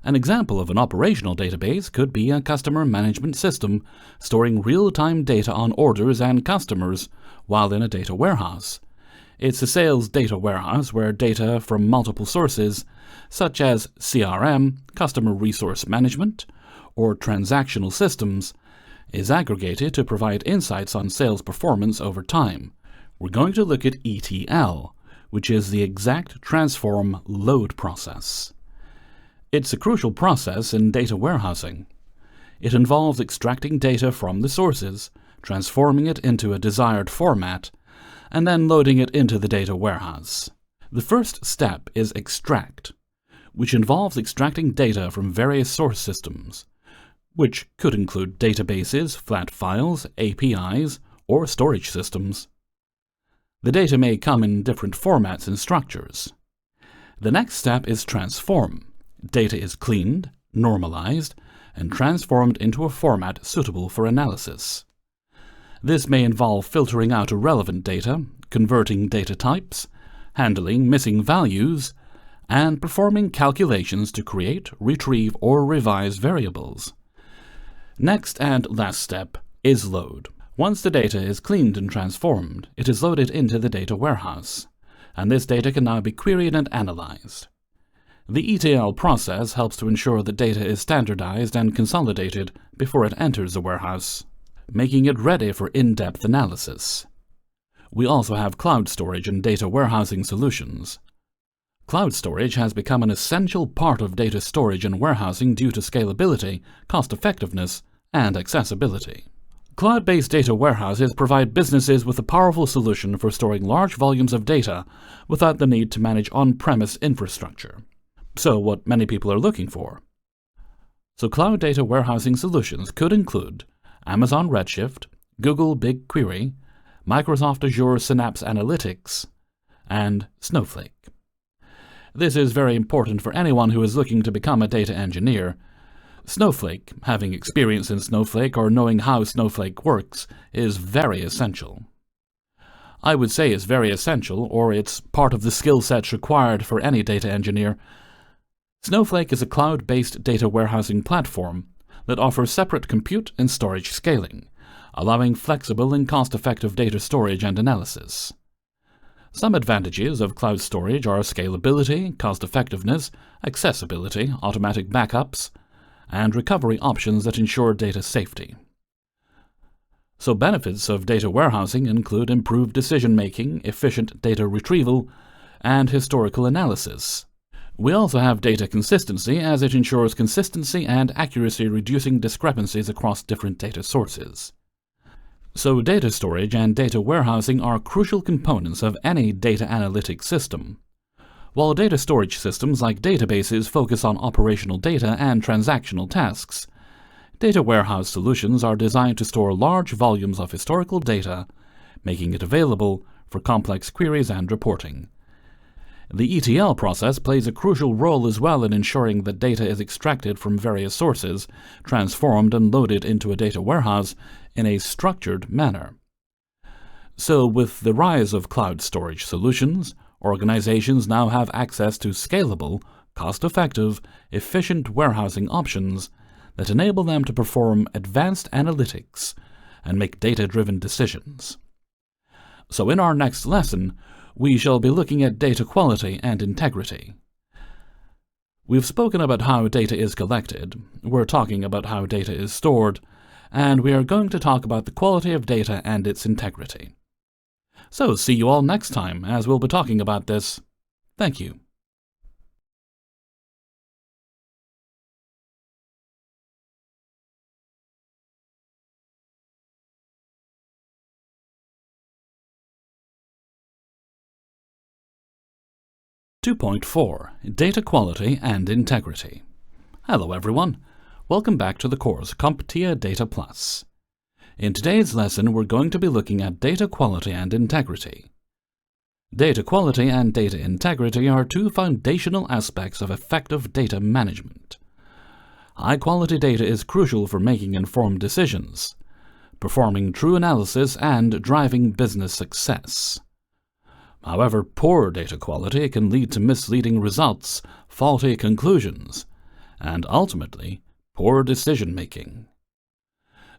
An example of an operational database could be a customer management system storing real-time data on orders and customers while in a data warehouse. It's a sales data warehouse where data from multiple sources, such as CRM, customer resource management, or transactional systems, is aggregated to provide insights on sales performance over time. We're going to look at ETL, which is the exact transform load process. It's a crucial process in data warehousing. It involves extracting data from the sources, transforming it into a desired format, and then loading it into the data warehouse. The first step is extract, which involves extracting data from various source systems, which could include databases, flat files, APIs, or storage systems. The data may come in different formats and structures. The next step is transform. Data is cleaned, normalized, and transformed into a format suitable for analysis. This may involve filtering out irrelevant data, converting data types, handling missing values, and performing calculations to create, retrieve, or revise variables. Next and last step is load. Once the data is cleaned and transformed, it is loaded into the data warehouse, and this data can now be queried and analyzed. The ETL process helps to ensure that data is standardized and consolidated before it enters the warehouse, making it ready for in-depth analysis. We also have cloud storage and data warehousing solutions. Cloud storage has become an essential part of data storage and warehousing due to scalability, cost-effectiveness, and accessibility. Cloud-based data warehouses provide businesses with a powerful solution for storing large volumes of data without the need to manage on-premise infrastructure. So what many people are looking for. So cloud data warehousing solutions could include Amazon Redshift, Google BigQuery, Microsoft Azure Synapse Analytics, and Snowflake. This is very important for anyone who is looking to become a data engineer. Snowflake, having experience in Snowflake or knowing how Snowflake works, is very essential. I would say it's very essential, or it's part of the skill sets required for any data engineer. Snowflake is a cloud-based data warehousing platform that offers separate compute and storage scaling, allowing flexible and cost-effective data storage and analysis. Some advantages of cloud storage are scalability, cost-effectiveness, accessibility, automatic backups, and recovery options that ensure data safety. So benefits of data warehousing include improved decision-making, efficient data retrieval, and historical analysis. We also have data consistency, as it ensures consistency and accuracy, reducing discrepancies across different data sources. So data storage and data warehousing are crucial components of any data analytics system. While data storage systems like databases focus on operational data and transactional tasks, data warehouse solutions are designed to store large volumes of historical data, making it available for complex queries and reporting. The ETL process plays a crucial role as well in ensuring that data is extracted from various sources, transformed and loaded into a data warehouse in a structured manner. So with the rise of cloud storage solutions, organizations now have access to scalable, cost-effective, efficient warehousing options that enable them to perform advanced analytics and make data-driven decisions. So in our next lesson, we shall be looking at data quality and integrity. We've spoken about how data is collected, we're talking about how data is stored, and we are going to talk about the quality of data and its integrity. So see you all next time, as we'll be talking about this. Thank you. (2.4) Data Quality and Integrity. Hello everyone, welcome back to the course CompTIA Data Plus. In today's lesson we're going to be looking at data quality and integrity. Data quality and data integrity are two foundational aspects of effective data management. High-quality data is crucial for making informed decisions, performing true analysis, and driving business success. However, poor data quality can lead to misleading results, faulty conclusions, and ultimately, poor decision-making.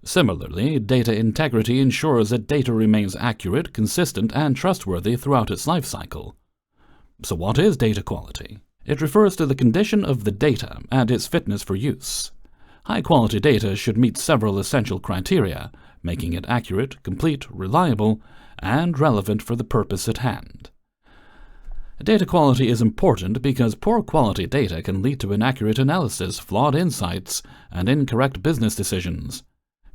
Similarly, data integrity ensures that data remains accurate, consistent, and trustworthy throughout its life cycle. So what is data quality? It refers to the condition of the data and its fitness for use. High-quality data should meet several essential criteria, making it accurate, complete, reliable, and relevant for the purpose at hand. Data quality is important because poor quality data can lead to inaccurate analysis, flawed insights, and incorrect business decisions.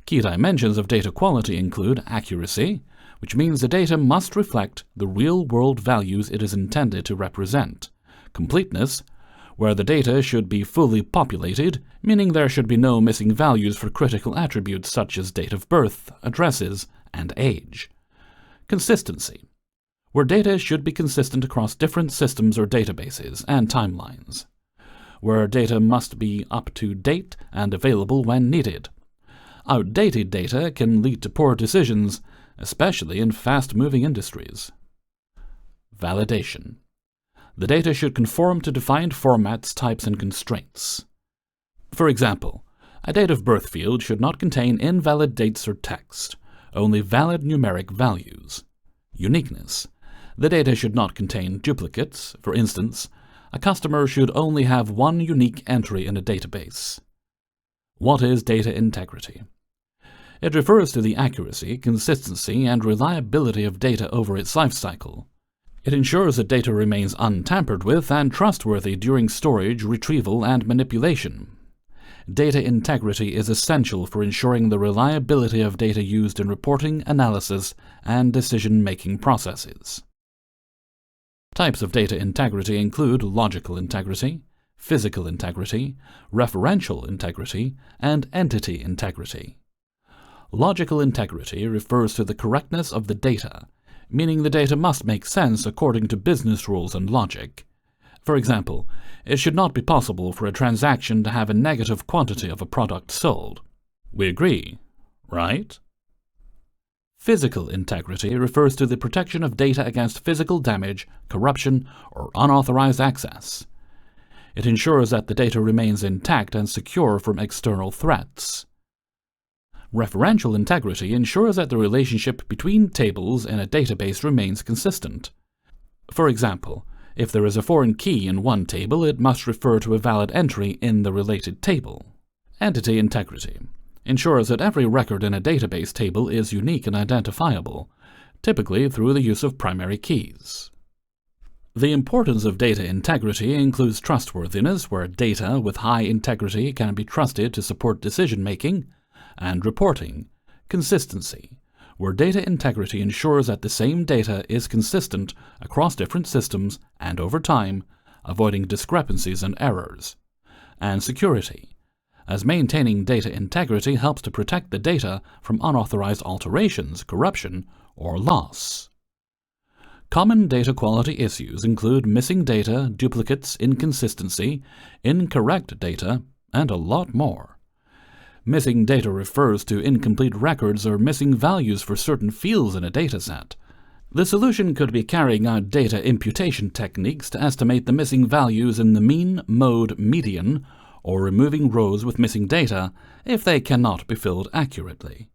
Key dimensions of data quality include accuracy, which means the data must reflect the real-world values it is intended to represent. Completeness, where the data should be fully populated, meaning there should be no missing values for critical attributes such as date of birth, addresses, and age. Consistency, where data should be consistent across different systems or databases and timelines, where data must be up to date and available when needed. Outdated data can lead to poor decisions, especially in fast-moving industries. Validation. The data should conform to defined formats, types, and constraints. For example, a date of birth field should not contain invalid dates or text, only valid numeric values. Uniqueness. The data should not contain duplicates. For instance, a customer should only have one unique entry in a database. What is data integrity? It refers to the accuracy, consistency, and reliability of data over its life cycle. It ensures that data remains untampered with and trustworthy during storage, retrieval, and manipulation. Data integrity is essential for ensuring the reliability of data used in reporting, analysis, and decision-making processes. Types of data integrity include logical integrity, physical integrity, referential integrity, and entity integrity. Logical integrity refers to the correctness of the data, meaning the data must make sense according to business rules and logic. For example, it should not be possible for a transaction to have a negative quantity of a product sold. We agree, right? Physical integrity refers to the protection of data against physical damage, corruption, or unauthorized access. It ensures that the data remains intact and secure from external threats. Referential integrity ensures that the relationship between tables in a database remains consistent. For example, if there is a foreign key in one table, it must refer to a valid entry in the related table. Entity integrity ensures that every record in a database table is unique and identifiable, typically through the use of primary keys. The importance of data integrity includes trustworthiness, where data with high integrity can be trusted to support decision-making, and reporting. Consistency, where data integrity ensures that the same data is consistent across different systems and over time, avoiding discrepancies and errors. And security, as maintaining data integrity helps to protect the data from unauthorized alterations, corruption, or loss. Common data quality issues include missing data, duplicates, inconsistency, incorrect data, and a lot more. Missing data refers to incomplete records or missing values for certain fields in a dataset. The solution could be carrying out data imputation techniques to estimate the missing values in the mean, mode, median, or removing rows with missing data if they cannot be filled accurately.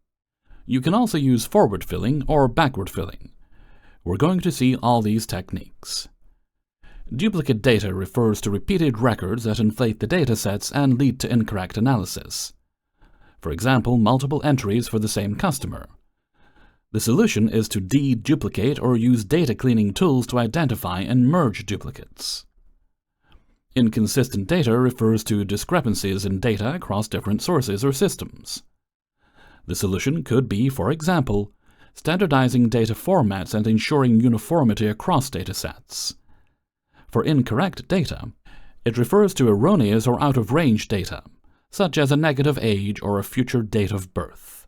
You can also use forward filling or backward filling. We're going to see all these techniques. Duplicate data refers to repeated records that inflate the datasets and lead to incorrect analysis. For example, multiple entries for the same customer. The solution is to deduplicate or use data cleaning tools to identify and merge duplicates. Inconsistent data refers to discrepancies in data across different sources or systems. The solution could be, for example, standardizing data formats and ensuring uniformity across datasets. For incorrect data, it refers to erroneous or out-of-range data, such as a negative age or a future date of birth.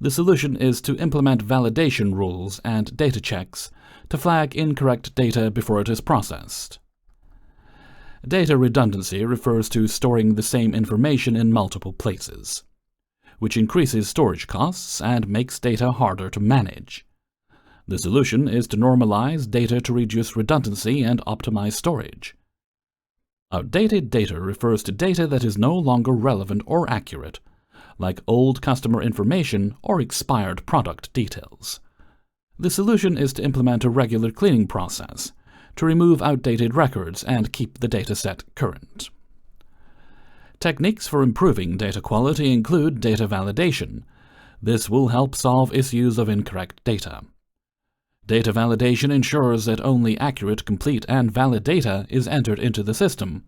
The solution is to implement validation rules and data checks to flag incorrect data before it is processed. Data redundancy refers to storing the same information in multiple places, which increases storage costs and makes data harder to manage. The solution is to normalize data to reduce redundancy and optimize storage. Outdated data refers to data that is no longer relevant or accurate, like old customer information or expired product details. The solution is to implement a regular cleaning process to remove outdated records and keep the dataset current. Techniques for improving data quality include data validation. This will help solve issues of incorrect data. Data validation ensures that only accurate, complete, and valid data is entered into the system.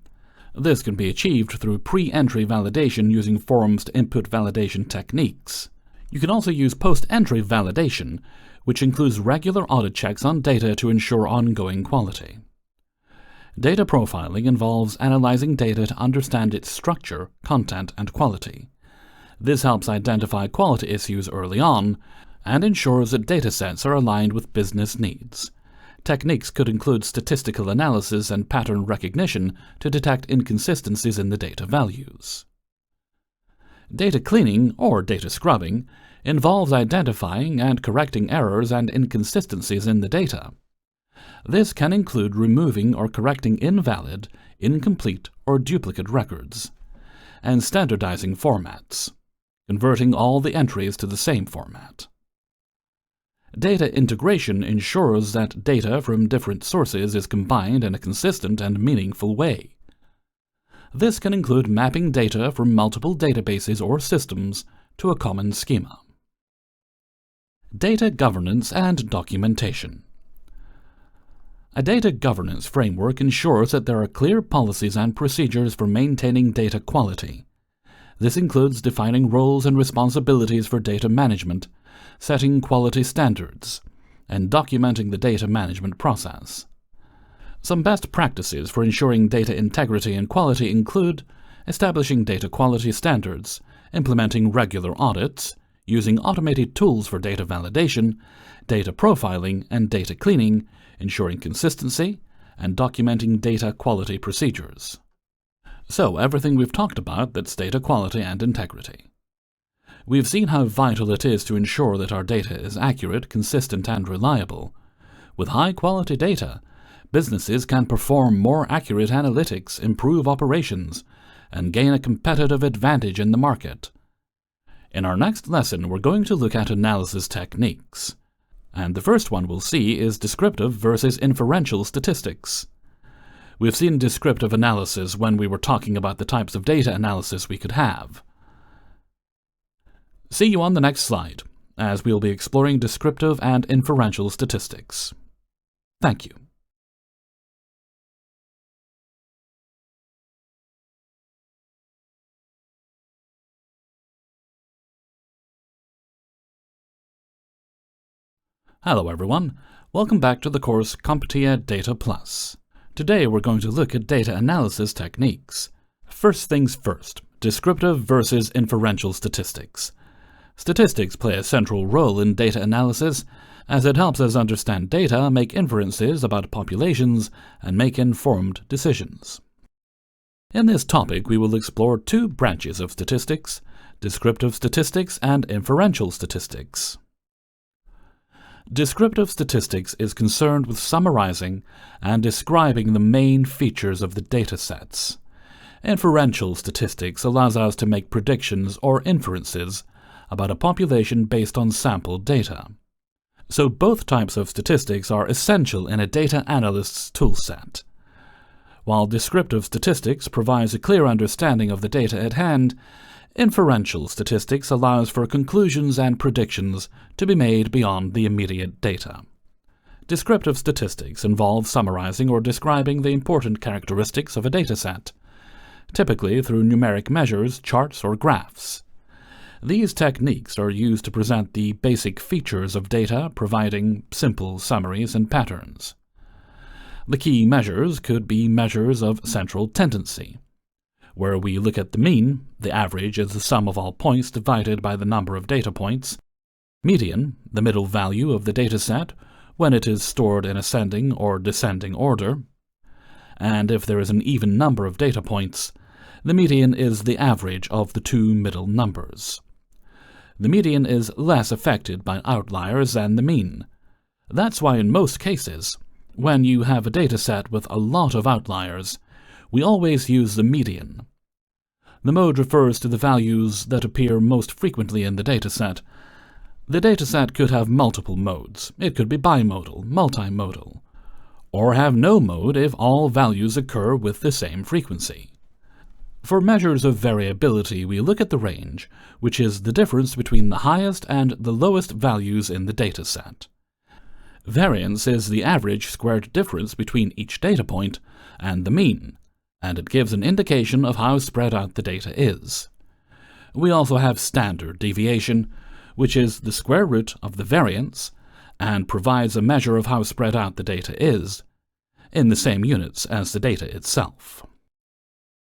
This can be achieved through pre-entry validation using forms to input validation techniques. You can also use post-entry validation, which includes regular audit checks on data to ensure ongoing quality. Data profiling involves analyzing data to understand its structure, content, and quality. This helps identify quality issues early on and ensures that datasets are aligned with business needs. Techniques could include statistical analysis and pattern recognition to detect inconsistencies in the data values. Data cleaning, or data scrubbing, involves identifying and correcting errors and inconsistencies in the data. This can include removing or correcting invalid, incomplete, or duplicate records, and standardizing formats, converting all the entries to the same format. Data integration ensures that data from different sources is combined in a consistent and meaningful way. This can include mapping data from multiple databases or systems to a common schema. Data governance and documentation. A data governance framework ensures that there are clear policies and procedures for maintaining data quality. This includes defining roles and responsibilities for data management, setting quality standards, and documenting the data management process. Some best practices for ensuring data integrity and quality include establishing data quality standards, implementing regular audits, using automated tools for data validation, data profiling, and data cleaning, ensuring consistency, and documenting data quality procedures. So, everything we've talked about that's data quality and integrity. We've seen how vital it is to ensure that our data is accurate, consistent, and reliable. With high-quality data, businesses can perform more accurate analytics, improve operations, and gain a competitive advantage in the market. In our next lesson, we're going to look at analysis techniques. And the first one we'll see is descriptive versus inferential statistics. We've seen descriptive analysis when we were talking about the types of data analysis we could have. See you on the next slide, as we'll be exploring descriptive and inferential statistics. Thank you. Hello everyone, welcome back to the course CompTIA Data Plus. Today we're going to look at data analysis techniques. First things first, descriptive versus inferential statistics. Statistics play a central role in data analysis as it helps us understand data, make inferences about populations, and make informed decisions. In this topic, we will explore two branches of statistics, descriptive statistics and inferential statistics. Descriptive statistics is concerned with summarizing and describing the main features of the datasets. Inferential statistics allows us to make predictions or inferences about a population based on sample data. So both types of statistics are essential in a data analyst's toolset. While descriptive statistics provides a clear understanding of the data at hand, inferential statistics allows for conclusions and predictions to be made beyond the immediate data. Descriptive statistics involve summarizing or describing the important characteristics of a dataset, typically through numeric measures, charts, or graphs. These techniques are used to present the basic features of data, providing simple summaries and patterns. The key measures could be measures of central tendency, where we look at the mean. The average is the sum of all points divided by the number of data points. Median, the middle value of the dataset when it is stored in ascending or descending order. And if there is an even number of data points, the median is the average of the two middle numbers. The median is less affected by outliers than the mean. That's why in most cases, when you have a dataset with a lot of outliers, we always use the median. The mode refers to the values that appear most frequently in the dataset. The dataset could have multiple modes. It could be bimodal, multimodal, or have no mode if all values occur with the same frequency. For measures of variability, we look at the range, which is the difference between the highest and the lowest values in the dataset. Variance is the average squared difference between each data point and the mean, and it gives an indication of how spread out the data is. We also have standard deviation, which is the square root of the variance, and provides a measure of how spread out the data is, in the same units as the data itself.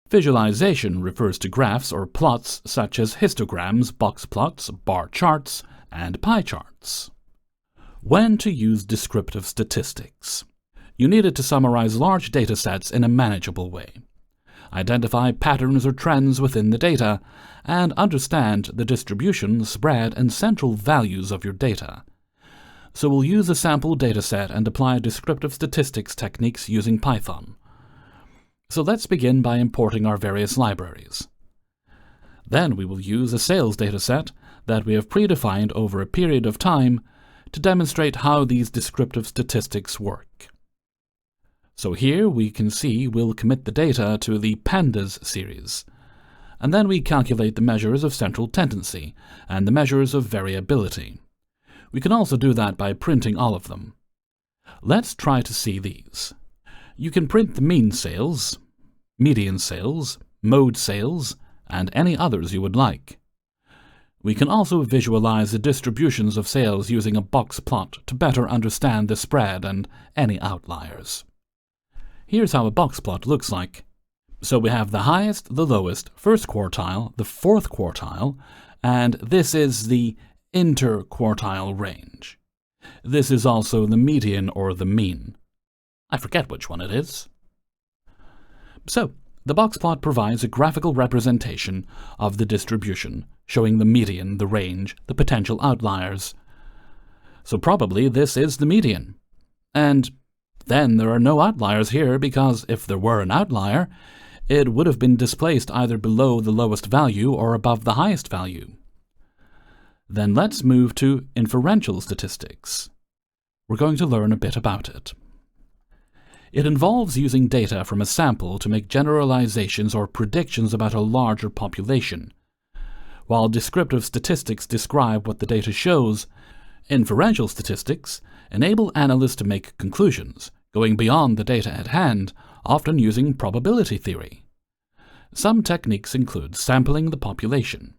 Visualization refers to graphs or plots such as histograms, box plots, bar charts, and pie charts. When to use descriptive statistics? You need it to summarize large datasets in a manageable way, identify patterns or trends within the data, and understand the distribution, spread, and central values of your data. So we'll use a sample dataset and apply descriptive statistics techniques using Python. So let's begin by importing our various libraries. Then we will use a sales dataset that we have predefined over a period of time to demonstrate how these descriptive statistics work. So here we can see we'll commit the data to the pandas series, and then we calculate the measures of central tendency and the measures of variability. We can also do that by printing all of them. Let's try to see these. You can print the mean sales, median sales, mode sales, and any others you would like. We can also visualize the distributions of sales using a box plot to better understand the spread and any outliers. Here's how a box plot looks like. So we have the highest, the lowest, first quartile, the fourth quartile, and this is the interquartile range. This is also the median or the mean. I forget which one it is. So, the box plot provides a graphical representation of the distribution, showing the median, the range, the potential outliers. So probably this is the median. And then there are no outliers here because if there were an outlier, it would have been displaced either below the lowest value or above the highest value. Then let's move to inferential statistics. We're going to learn a bit about it. It involves using data from a sample to make generalizations or predictions about a larger population. While descriptive statistics describe what the data shows, inferential statistics enable analysts to make conclusions, going beyond the data at hand, often using probability theory. Some techniques include sampling the population.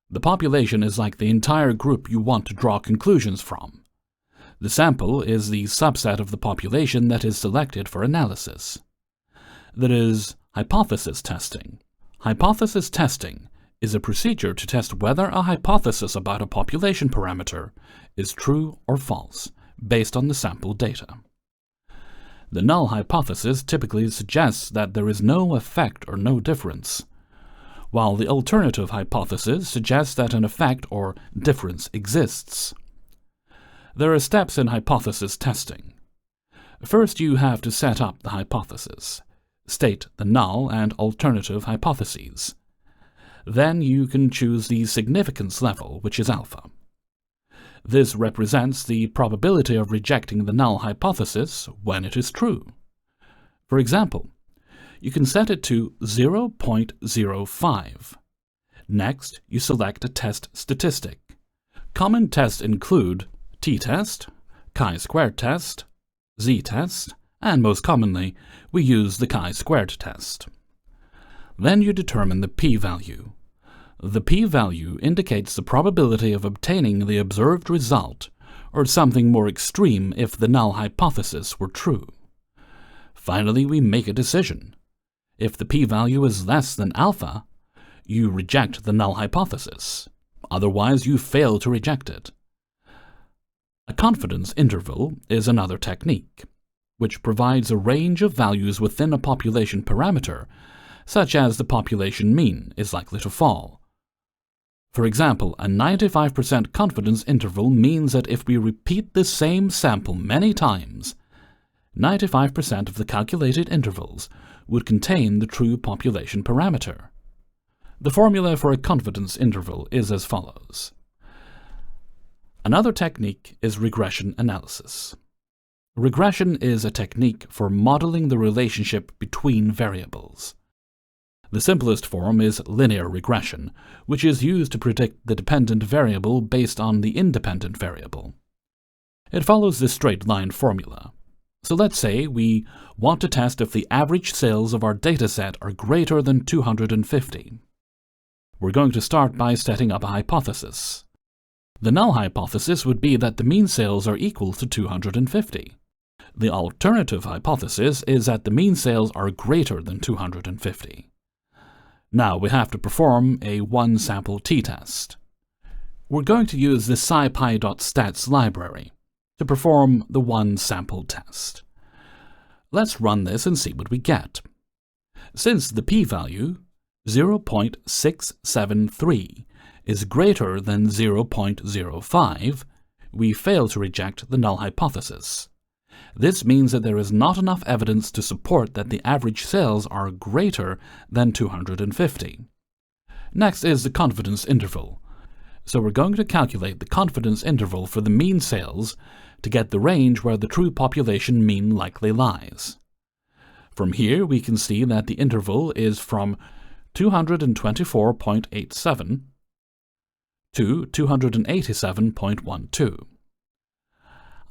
The population is like the entire group you want to draw conclusions from. The sample is the subset of the population that is selected for analysis. There is hypothesis testing. Hypothesis testing is a procedure to test whether a hypothesis about a population parameter is true or false, based on the sample data. The null hypothesis typically suggests that there is no effect or no difference, while the alternative hypothesis suggests that an effect or difference exists. There are steps in hypothesis testing. First, you have to set up the hypothesis, state the null and alternative hypotheses. Then you can choose the significance level, which is alpha. This represents the probability of rejecting the null hypothesis when it is true. For example, you can set it to 0.05. Next, you select a test statistic. Common tests include t-test, chi-squared test, z-test, and most commonly, we use the chi-squared test. Then you determine the p-value. The p-value indicates the probability of obtaining the observed result, or something more extreme if the null hypothesis were true. Finally, we make a decision. If the p-value is less than alpha, you reject the null hypothesis. Otherwise, you fail to reject it. A confidence interval is another technique, which provides a range of values within a population parameter, such as the population mean is likely to fall, For example, a 95% confidence interval means that if we repeat the same sample many times, 95% of the calculated intervals would contain the true population parameter. The formula for a confidence interval is as follows. Another technique is regression analysis. Regression is a technique for modeling the relationship between variables. The simplest form is linear regression, which is used to predict the dependent variable based on the independent variable. It follows this straight-line formula. So let's say we want to test if the average sales of our dataset are greater than 250. We're going to start by setting up a hypothesis. The null hypothesis would be that the mean sales are equal to 250. The alternative hypothesis is that the mean sales are greater than 250. Now we have to perform a one-sample t-test. We're going to use the scipy.stats library to perform the one-sample test. Let's run this and see what we get. Since the p-value, 0.673, is greater than 0.05, we fail to reject the null hypothesis. This means that there is not enough evidence to support that the average sales are greater than 250. Next is the confidence interval. So we're going to calculate the confidence interval for the mean sales to get the range where the true population mean likely lies. From here we can see that the interval is from 224.87 to 287.12.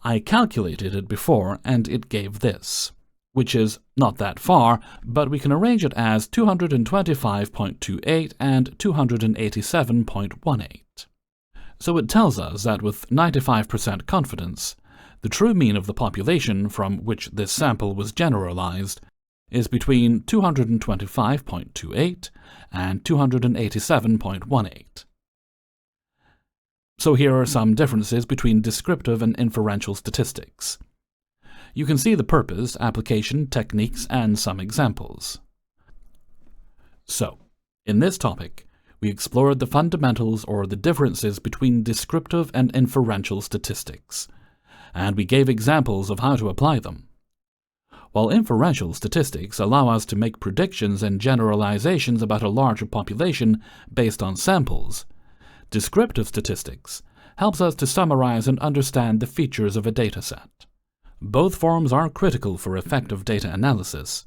I calculated it before and it gave this, which is not that far, but we can arrange it as 225.28 and 287.18. So it tells us that with 95% confidence, the true mean of the population from which this sample was generalized is between 225.28 and 287.18. So here are some differences between descriptive and inferential statistics. You can see the purpose, application, techniques, and some examples. So, in this topic, we explored the fundamentals or the differences between descriptive and inferential statistics, and we gave examples of how to apply them. While inferential statistics allow us to make predictions and generalizations about a larger population based on samples, descriptive statistics helps us to summarize and understand the features of a dataset. Both forms are critical for effective data analysis,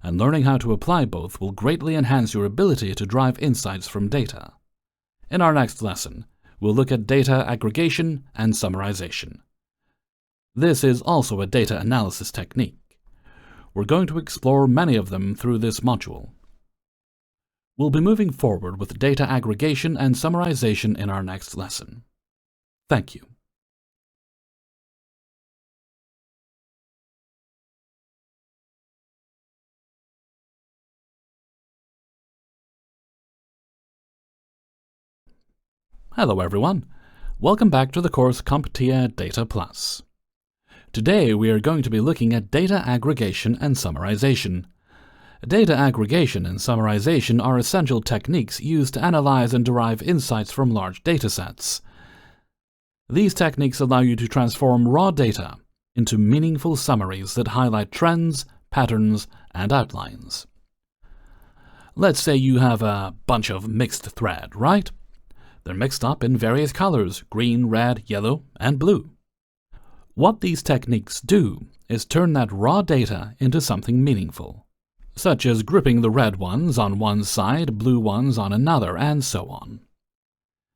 and learning how to apply both will greatly enhance your ability to drive insights from data. In our next lesson, we'll look at data aggregation and summarization. This is also a data analysis technique. We're going to explore many of them through this module. We'll be moving forward with data aggregation and summarization in our next lesson. Thank you. Hello everyone. Welcome back to the course CompTIA Data Plus. Today we are going to be looking at data aggregation and summarization. Data aggregation and summarization are essential techniques used to analyze and derive insights from large datasets. These techniques allow you to transform raw data into meaningful summaries that highlight trends, patterns, and outlines. Let's say you have a bunch of mixed thread, right? They're mixed up in various colors: green, red, yellow, and blue. What these techniques do is turn that raw data into something meaningful, such as grouping the red ones on one side, blue ones on another, and so on.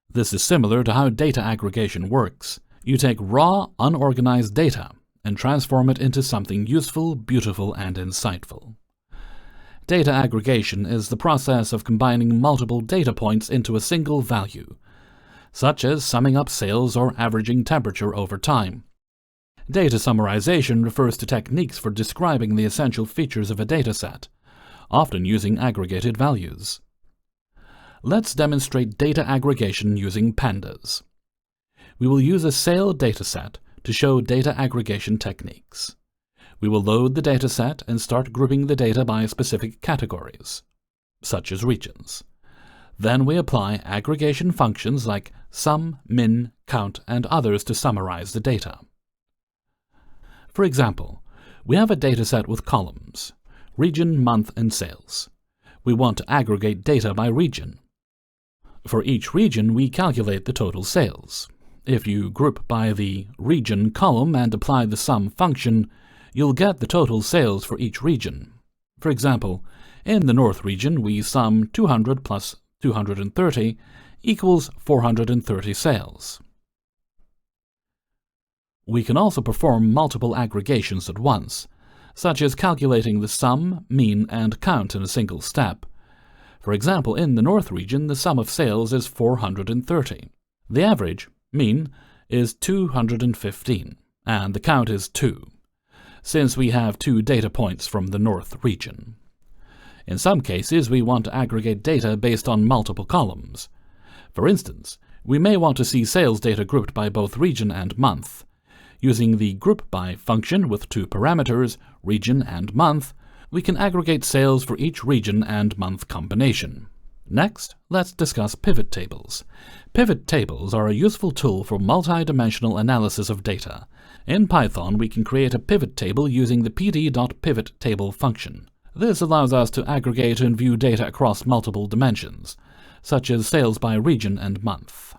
This is similar to how data aggregation works. You take raw, unorganized data and transform it into something useful, beautiful, and insightful. Data aggregation is the process of combining multiple data points into a single value, such as summing up sales or averaging temperature over time. Data summarization refers to techniques for describing the essential features of a dataset, often using aggregated values. Let's demonstrate data aggregation using pandas. We will use a sale dataset to show data aggregation techniques. We will load the dataset and start grouping the data by specific categories, such as regions. Then we apply aggregation functions like sum, min, count, and others to summarize the data. For example, we have a dataset with columns: region, month, and sales. We want to aggregate data by region. For each region, we calculate the total sales. If you group by the region column and apply the sum function, you'll get the total sales for each region. For example, in the North region, we sum 200 plus 230 equals 430 sales. We can also perform multiple aggregations at once, such as calculating the sum, mean, and count in a single step. For example, in the North region, the sum of sales is 430. The average, mean, is 215, and the count is 2, since we have 2 data points from the North region. In some cases, we want to aggregate data based on multiple columns. For instance, we may want to see sales data grouped by both region and month. Using the group_by function with 2 parameters, region and month, we can aggregate sales for each region and month combination. Next, let's discuss pivot tables. Pivot tables are a useful tool for multi-dimensional analysis of data. In Python, we can create a pivot table using the pd.pivottable function. This allows us to aggregate and view data across multiple dimensions, such as sales by region and month.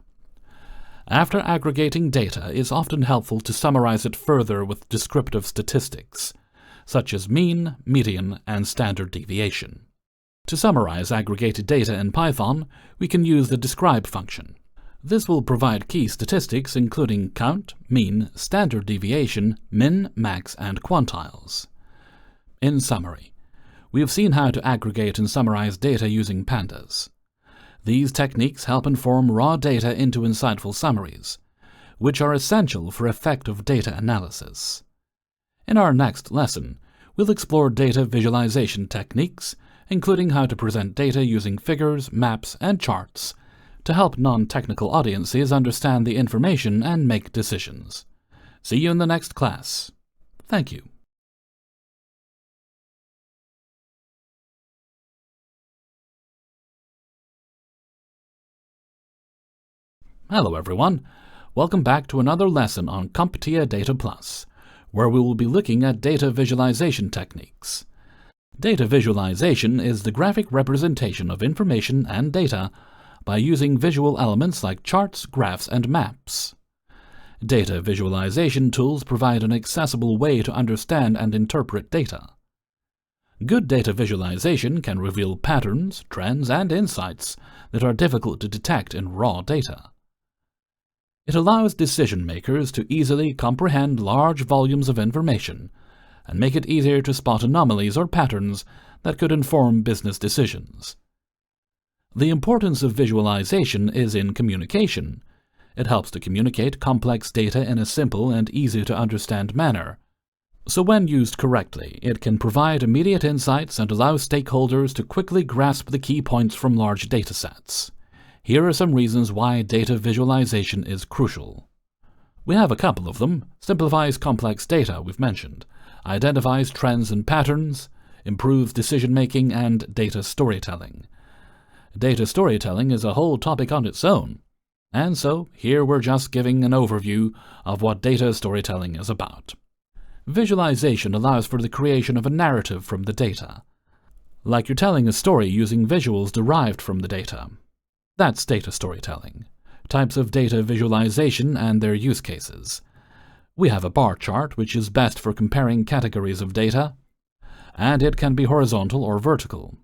After aggregating data, it's often helpful to summarize it further with descriptive statistics, such as mean, median, and standard deviation. To summarize aggregated data in Python, we can use the describe function. This will provide key statistics including count, mean, standard deviation, min, max, and quantiles. In summary, we have seen how to aggregate and summarize data using pandas. These techniques help inform raw data into insightful summaries, which are essential for effective data analysis. In our next lesson, we'll explore data visualization techniques, including how to present data using figures, maps, and charts to help non-technical audiences understand the information and make decisions. See you in the next class. Thank you. Hello everyone, welcome back to another lesson on CompTIA Data Plus, where we will be looking at data visualization techniques. Data visualization is the graphic representation of information and data by using visual elements like charts, graphs, and maps. Data visualization tools provide an accessible way to understand and interpret data. Good data visualization can reveal patterns, trends, and insights that are difficult to detect in raw data. It allows decision-makers to easily comprehend large volumes of information and make it easier to spot anomalies or patterns that could inform business decisions. The importance of visualization is in communication. It helps to communicate complex data in a simple and easy-to-understand manner. So when used correctly, it can provide immediate insights and allow stakeholders to quickly grasp the key points from large datasets. Here are some reasons why data visualization is crucial. We have a couple of them: simplifies complex data, we've mentioned, identifies trends and patterns, improves decision-making, and data storytelling. Data storytelling is a whole topic on its own, and so here we're just giving an overview of what data storytelling is about. Visualization allows for the creation of a narrative from the data, like you're telling a story using visuals derived from the data. That's data storytelling. Types of data visualization and their use cases. We have a bar chart, which is best for comparing categories of data, and it can be horizontal or vertical.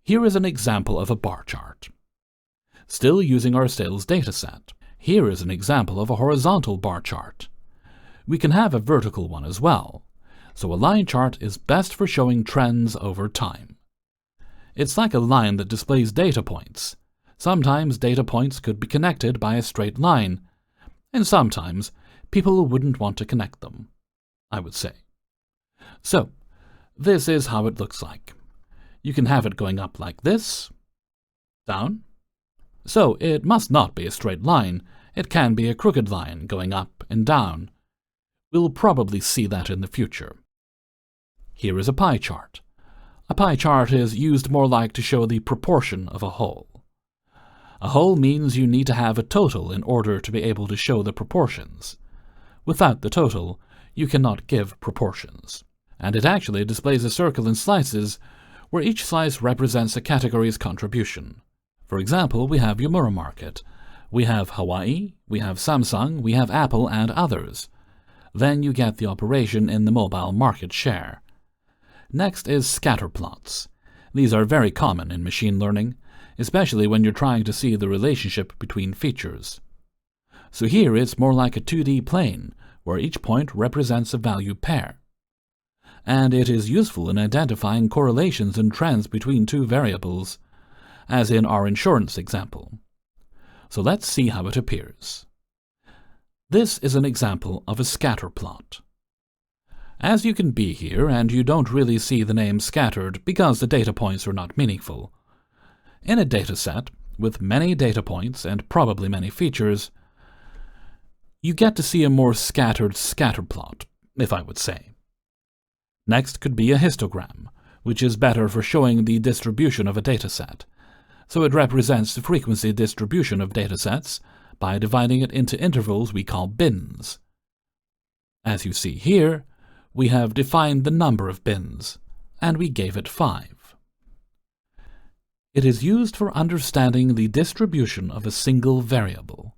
Here is an example of a bar chart. Still using our sales dataset, here is an example of a horizontal bar chart. We can have a vertical one as well, so a line chart is best for showing trends over time. It's like a line that displays data points. Sometimes data points could be connected by a straight line, and sometimes people wouldn't want to connect them, I would say. So, this is how it looks like. You can have it going up like this, down. So it must not be a straight line. It can be a crooked line going up and down. We'll probably see that in the future. Here is a pie chart. A pie chart is used more like to show the proportion of a whole. A whole means you need to have a total in order to be able to show the proportions. Without the total, you cannot give proportions. And it actually displays a circle in slices where each slice represents a category's contribution. For example, we have Yomura Market, we have Hawaii, we have Samsung, we have Apple, and others. Then you get the operation in the mobile market share. Next is scatter plots. These are very common in machine learning, especially when you're trying to see the relationship between features. So here it's more like a 2D plane, where each point represents a value pair. And it is useful in identifying correlations and trends between two variables, as in our insurance example. So let's see how it appears. This is an example of a scatter plot. As you can see here, and you don't really see the name scattered because the data points are not meaningful. In a dataset with many data points and probably many features, you get to see a more scattered scatter plot, if I would say. Next could be a histogram, which is better for showing the distribution of a dataset. So it represents the frequency distribution of datasets by dividing it into intervals we call bins. As you see here, we have defined the number of bins, and we gave it 5. It is used for understanding the distribution of a single variable.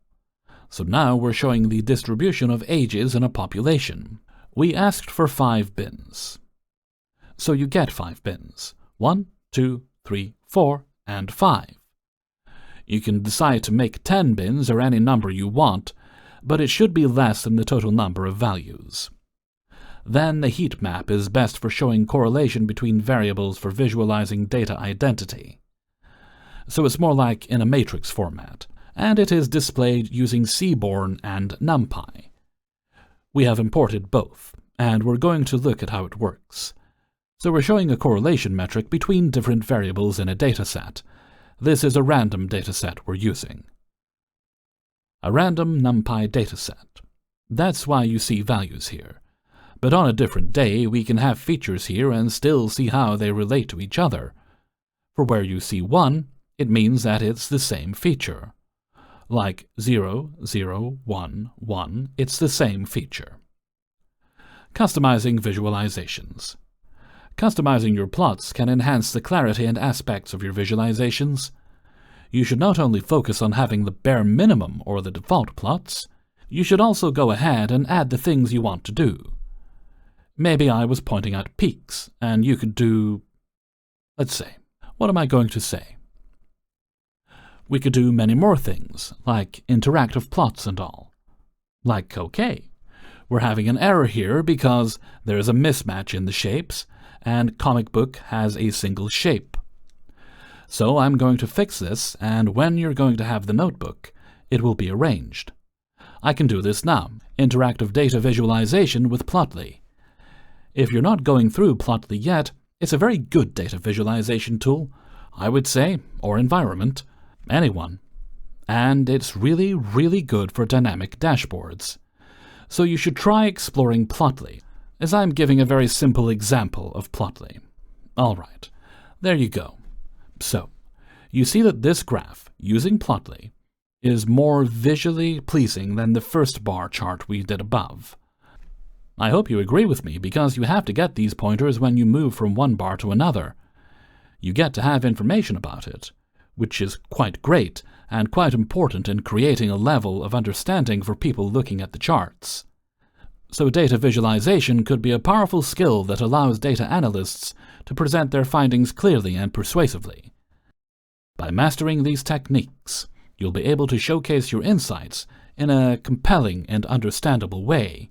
So now we're showing the distribution of ages in a population. We asked for 5 bins. So you get 5 bins. 1, 2, 3, 4, and 5. You can decide to make 10 bins or any number you want, but it should be less than the total number of values. Then the heat map is best for showing correlation between variables for visualizing data identity. So it's more like in a matrix format, and it is displayed using Seaborn and NumPy. We have imported both, and we're going to look at how it works. So we're showing a correlation metric between different variables in a dataset. This is a random dataset we're using. A random NumPy dataset. That's why you see values here. But on a different day, we can have features here and still see how they relate to each other. For where you see 1, it means that it's the same feature. Like 0, 0, 1, 1, it's the same feature. Customizing visualizations. Customizing your plots can enhance the clarity and aspects of your visualizations. You should not only focus on having the bare minimum or the default plots, you should also go ahead and add the things you want to do. Maybe I was pointing out peaks, and you could do, let's say, what am I going to say? We could do many more things, like interactive plots and all. Like, okay, we're having an error here because there is a mismatch in the shapes, and comic book has a single shape. So I'm going to fix this, and when you're going to have the notebook, it will be arranged. I can do this now, interactive data visualization with Plotly. If you're not going through Plotly yet, it's a very good data visualization tool, I would say, or environment, anyone. And it's really, really good for dynamic dashboards. So you should try exploring Plotly, as I'm giving a very simple example of Plotly. Alright, there you go. So, you see that this graph, using Plotly, is more visually pleasing than the first bar chart we did above. I hope you agree with me, because you have to get these pointers when you move from one bar to another. You get to have information about it, which is quite great and quite important in creating a level of understanding for people looking at the charts. So data visualization could be a powerful skill that allows data analysts to present their findings clearly and persuasively. By mastering these techniques, you'll be able to showcase your insights in a compelling and understandable way.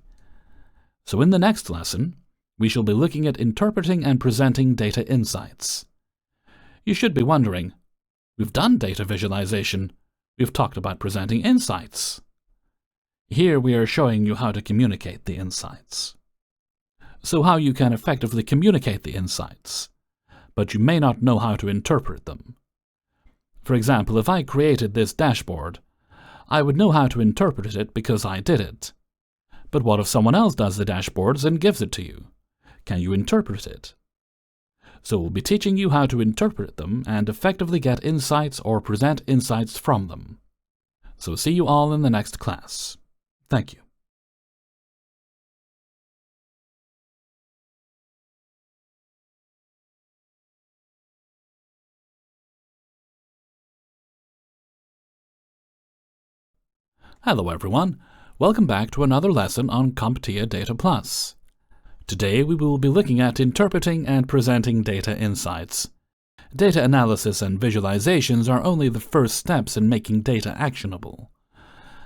So in the next lesson, we shall be looking at interpreting and presenting data insights. You should be wondering, we've done data visualization, we've talked about presenting insights. Here we are showing you how to communicate the insights. So how you can effectively communicate the insights, but you may not know how to interpret them. For example, if I created this dashboard, I would know how to interpret it because I did it. But what if someone else does the dashboards and gives it to you? Can you interpret it? so we'll be teaching you how to interpret them and effectively get insights or present insights from them. So see you all in the next class. Thank you. Hello everyone, welcome back to another lesson on CompTIA Data Plus. Today we will be looking at interpreting and presenting data insights. Data analysis and visualizations are only the first steps in making data actionable.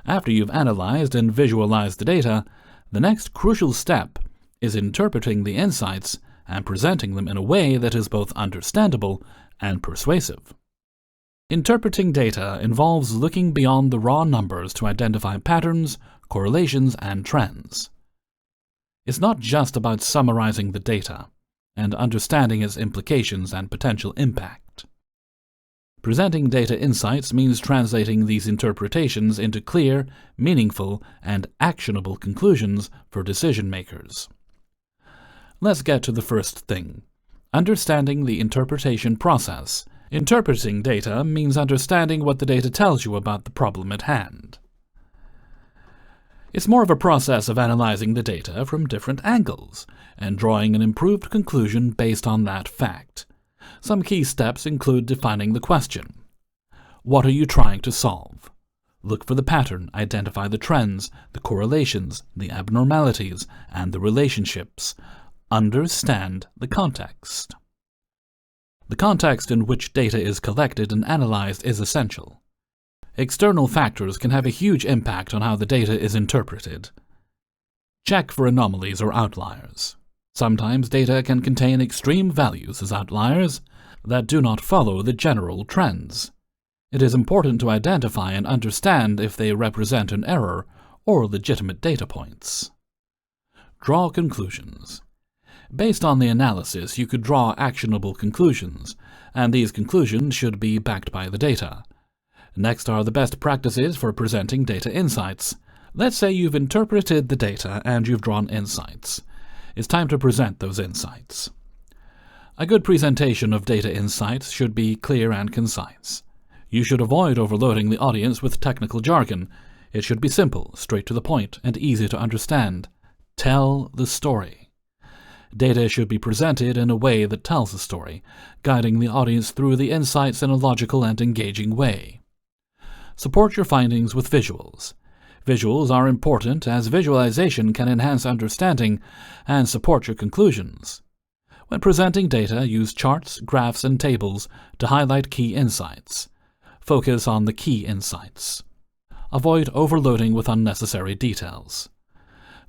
After you've analyzed and visualized the data, the next crucial step is interpreting the insights and presenting them in a way that is both understandable and persuasive. Interpreting data involves looking beyond the raw numbers to identify patterns, correlations, and trends. It's not just about summarizing the data and understanding its implications and potential impact. Presenting data insights means translating these interpretations into clear, meaningful, and actionable conclusions for decision makers. Let's get to the first thing: understanding the interpretation process. Interpreting data means understanding what the data tells you about the problem at hand. It's more of a process of analyzing the data from different angles and drawing an improved conclusion based on that fact. Some key steps include defining the question. What are you trying to solve? Look for the pattern, identify the trends, the correlations, the abnormalities, and the relationships. Understand the context. The context in which data is collected and analyzed is essential. External factors can have a huge impact on how the data is interpreted. Check for anomalies or outliers. Sometimes data can contain extreme values as outliers that do not follow the general trends. It is important to identify and understand if they represent an error or legitimate data points. Draw conclusions. Based on the analysis, you could draw actionable conclusions, and these conclusions should be backed by the data. Next are the best practices for presenting data insights. Let's say you've interpreted the data and you've drawn insights. It's time to present those insights. A good presentation of data insights should be clear and concise. You should avoid overloading the audience with technical jargon. It should be simple, straight to the point, and easy to understand. Tell the story. Data should be presented in a way that tells the story, guiding the audience through the insights in a logical and engaging way. Support your findings with visuals. Visuals are important as visualization can enhance understanding and support your conclusions. When presenting data, use charts, graphs, and tables to highlight key insights. Focus on the key insights. Avoid overloading with unnecessary details.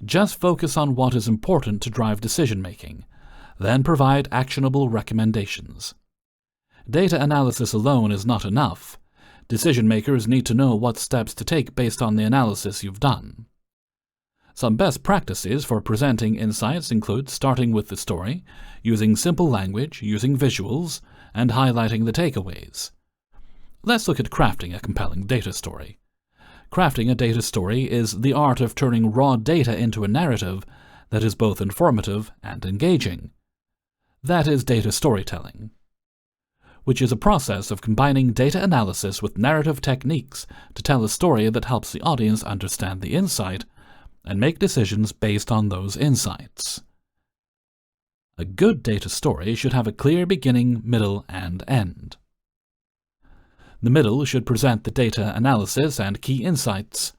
Just focus on what is important to drive decision-making, then provide actionable recommendations. Data analysis alone is not enough. Decision-makers need to know what steps to take based on the analysis you've done. Some best practices for presenting insights include starting with the story, using simple language, using visuals, and highlighting the takeaways. Let's look at crafting a compelling data story. Crafting a data story is the art of turning raw data into a narrative that is both informative and engaging. That is data storytelling, which is a process of combining data analysis with narrative techniques to tell a story that helps the audience understand the insight and make decisions based on those insights. A good data story should have a clear beginning, middle, and end. The middle should present the data analysis and key insights,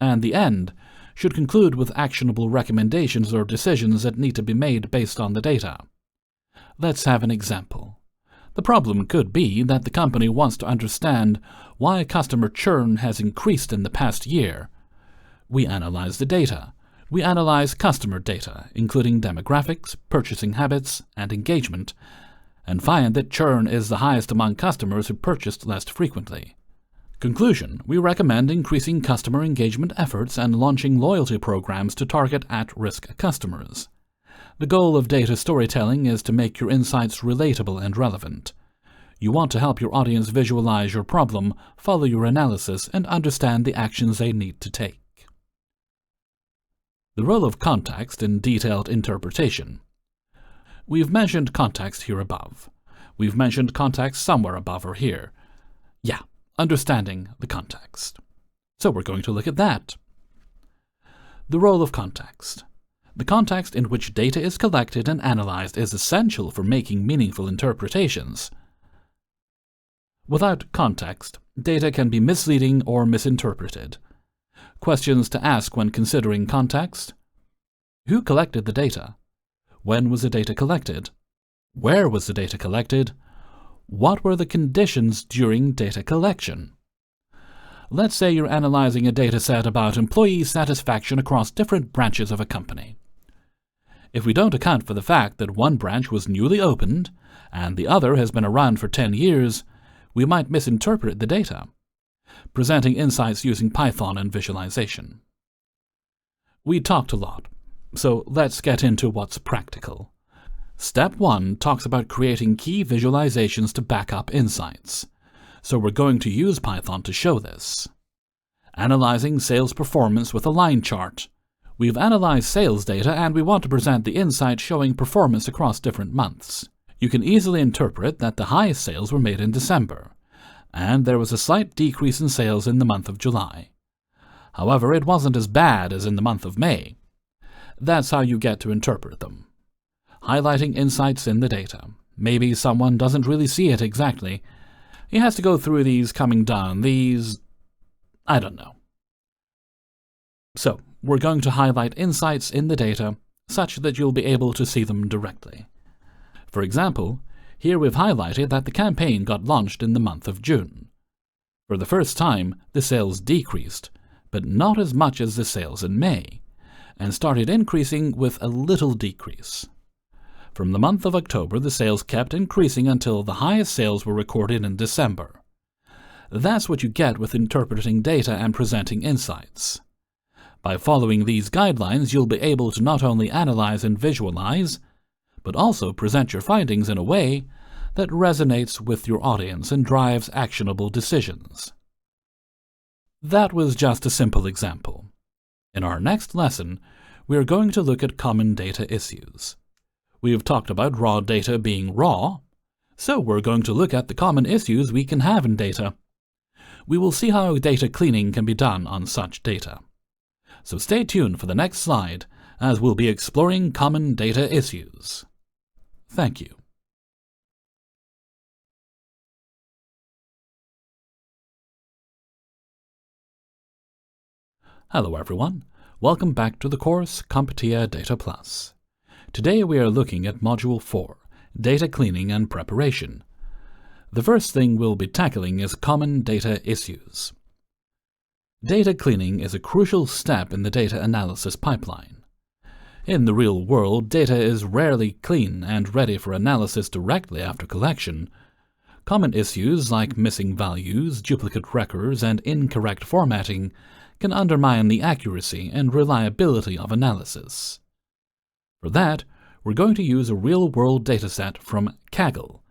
and the end should conclude with actionable recommendations or decisions that need to be made based on the data. Let's have an example. The problem could be that the company wants to understand why customer churn has increased in the past year. We analyze the data. We analyze customer data, including demographics, purchasing habits, and engagement, and find that churn is the highest among customers who purchased less frequently. Conclusion: we recommend increasing customer engagement efforts and launching loyalty programs to target at-risk customers. The goal of data storytelling is to make your insights relatable and relevant. You want to help your audience visualize your problem, follow your analysis, and understand the actions they need to take. The role of context in detailed interpretation. We've mentioned context here above. We've mentioned context somewhere above or here. Yeah, understanding the context. So we're going to look at that. The role of context. The context in which data is collected and analyzed is essential for making meaningful interpretations. Without context, data can be misleading or misinterpreted. Questions to ask when considering context: who collected the data? When was the data collected? Where was the data collected? What were the conditions during data collection? Let's say you're analyzing a data set about employee satisfaction across different branches of a company. If we don't account for the fact that one branch was newly opened and the other has been around for 10 years, we might misinterpret the data, presenting insights using Python and visualization. We talked a lot, so let's get into what's practical. Step 1 talks about creating key visualizations to back up insights. So we're going to use Python to show this. Analyzing sales performance with a line chart. We've analyzed sales data and we want to present the insight showing performance across different months. You can easily interpret that the highest sales were made in December, and there was a slight decrease in sales in the month of July. However, it wasn't as bad as in the month of May. That's how you get to interpret them. Highlighting insights in the data. Maybe someone doesn't really see it exactly. He has to go through these coming down, I don't know. So, we're going to highlight insights in the data such that you'll be able to see them directly. For example, here we've highlighted that the campaign got launched in the month of June. For the first time, the sales decreased, but not as much as the sales in May, and started increasing with a little decrease. From the month of October, the sales kept increasing until the highest sales were recorded in December. That's what you get with interpreting data and presenting insights. By following these guidelines, you'll be able to not only analyze and visualize, but also present your findings in a way that resonates with your audience and drives actionable decisions. That was just a simple example. In our next lesson, we are going to look at common data issues. We have talked about raw data being raw, so we're going to look at the common issues we can have in data. We will see how data cleaning can be done on such data. So stay tuned for the next slide, as we'll be exploring common data issues. Thank you. Hello everyone, welcome back to the course CompTIA Data Plus. Today we are looking at Module 4, Data Cleaning and Preparation. The first thing we'll be tackling is common data issues. Data cleaning is a crucial step in the data analysis pipeline. In the real world, data is rarely clean and ready for analysis directly after collection. Common issues like missing values, duplicate records, and incorrect formatting can undermine the accuracy and reliability of analysis. For that, we're going to use a real-world dataset from Kaggle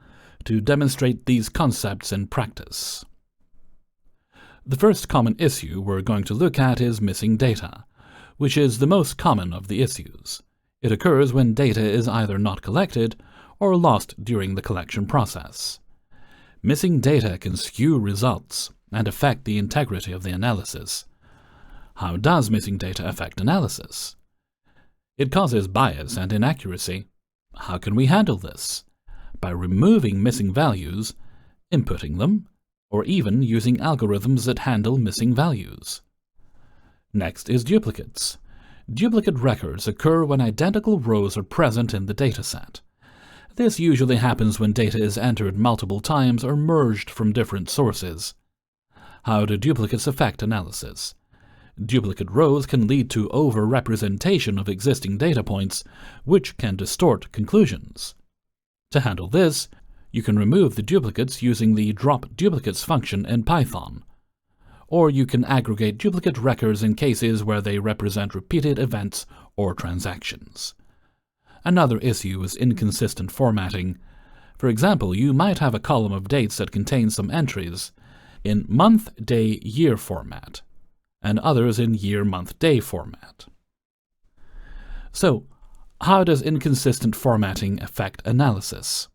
to demonstrate these concepts in practice. The first common issue we're going to look at is missing data, which is the most common of the issues. It occurs when data is either not collected or lost during the collection process. Missing data can skew results and affect the integrity of the analysis. How does missing data affect analysis? It causes bias and inaccuracy. How can we handle this? By removing missing values, inputting them, or even using algorithms that handle missing values. Next is duplicates. Duplicate records occur when identical rows are present in the dataset. This usually happens when data is entered multiple times or merged from different sources. How do duplicates affect analysis? Duplicate rows can lead to over-representation of existing data points, which can distort conclusions. To handle this, you can remove the duplicates using the drop duplicates function in Python. Or you can aggregate duplicate records in cases where they represent repeated events or transactions. Another issue is inconsistent formatting. For example, you might have a column of dates that contains some entries in month, day, year format, and others in year, month, day format. So, How does inconsistent formatting affect analysis?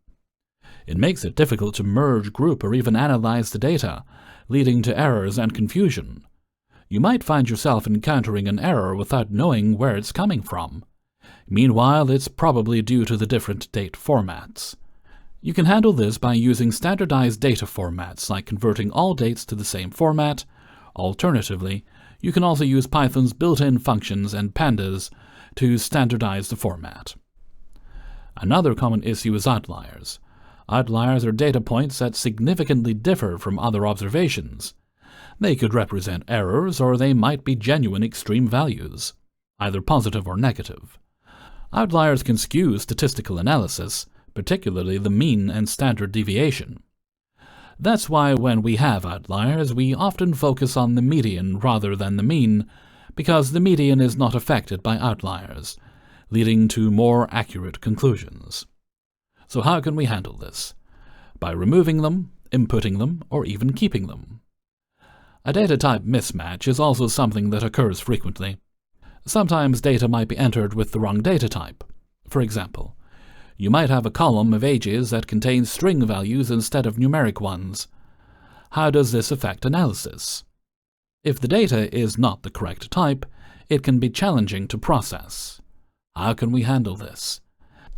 It makes it difficult to merge, group, or even analyze the data, leading to errors and confusion. You might find yourself encountering an error without knowing where it's coming from. Meanwhile, it's probably due to the different date formats. You can handle this by using standardized data formats, like converting all dates to the same format. Alternatively, you can also use Python's built-in functions and pandas to standardize the format. Another common issue is outliers. Outliers are data points that significantly differ from other observations. They could represent errors, or they might be genuine extreme values, either positive or negative. Outliers can skew statistical analysis, particularly the mean and standard deviation. That's why when we have outliers, we often focus on the median rather than the mean, because the median is not affected by outliers, leading to more accurate conclusions. So how can we handle this? By removing them, inputting them, or even keeping them. A data type mismatch is also something that occurs frequently. Sometimes data might be entered with the wrong data type. For example, you might have a column of ages that contains string values instead of numeric ones. How does this affect analysis? If the data is not the correct type, it can be challenging to process. How can we handle this?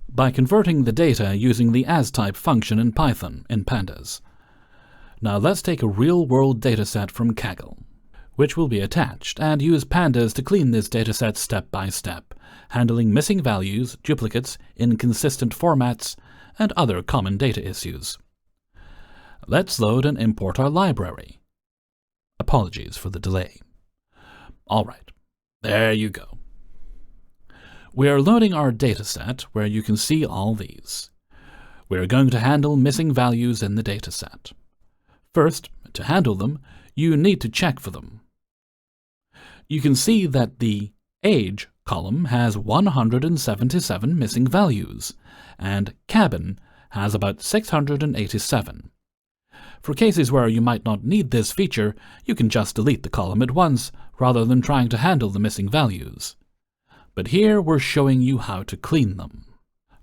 By converting the data using the asType function in Python in pandas. Now let's take a real-world dataset from Kaggle, which will be attached, and use pandas to clean this dataset step by step, handling missing values, duplicates, inconsistent formats, and other common data issues. Let's load and import our library. Apologies for the delay. Alright, there you go. We are loading our dataset where you can see all these. We are going to handle missing values in the dataset. First, to handle them, you need to check for them. You can see that the age column has 177 missing values, and cabin has about 687. For cases where you might not need this feature, you can just delete the column at once, rather than trying to handle the missing values. But here we're showing you how to clean them.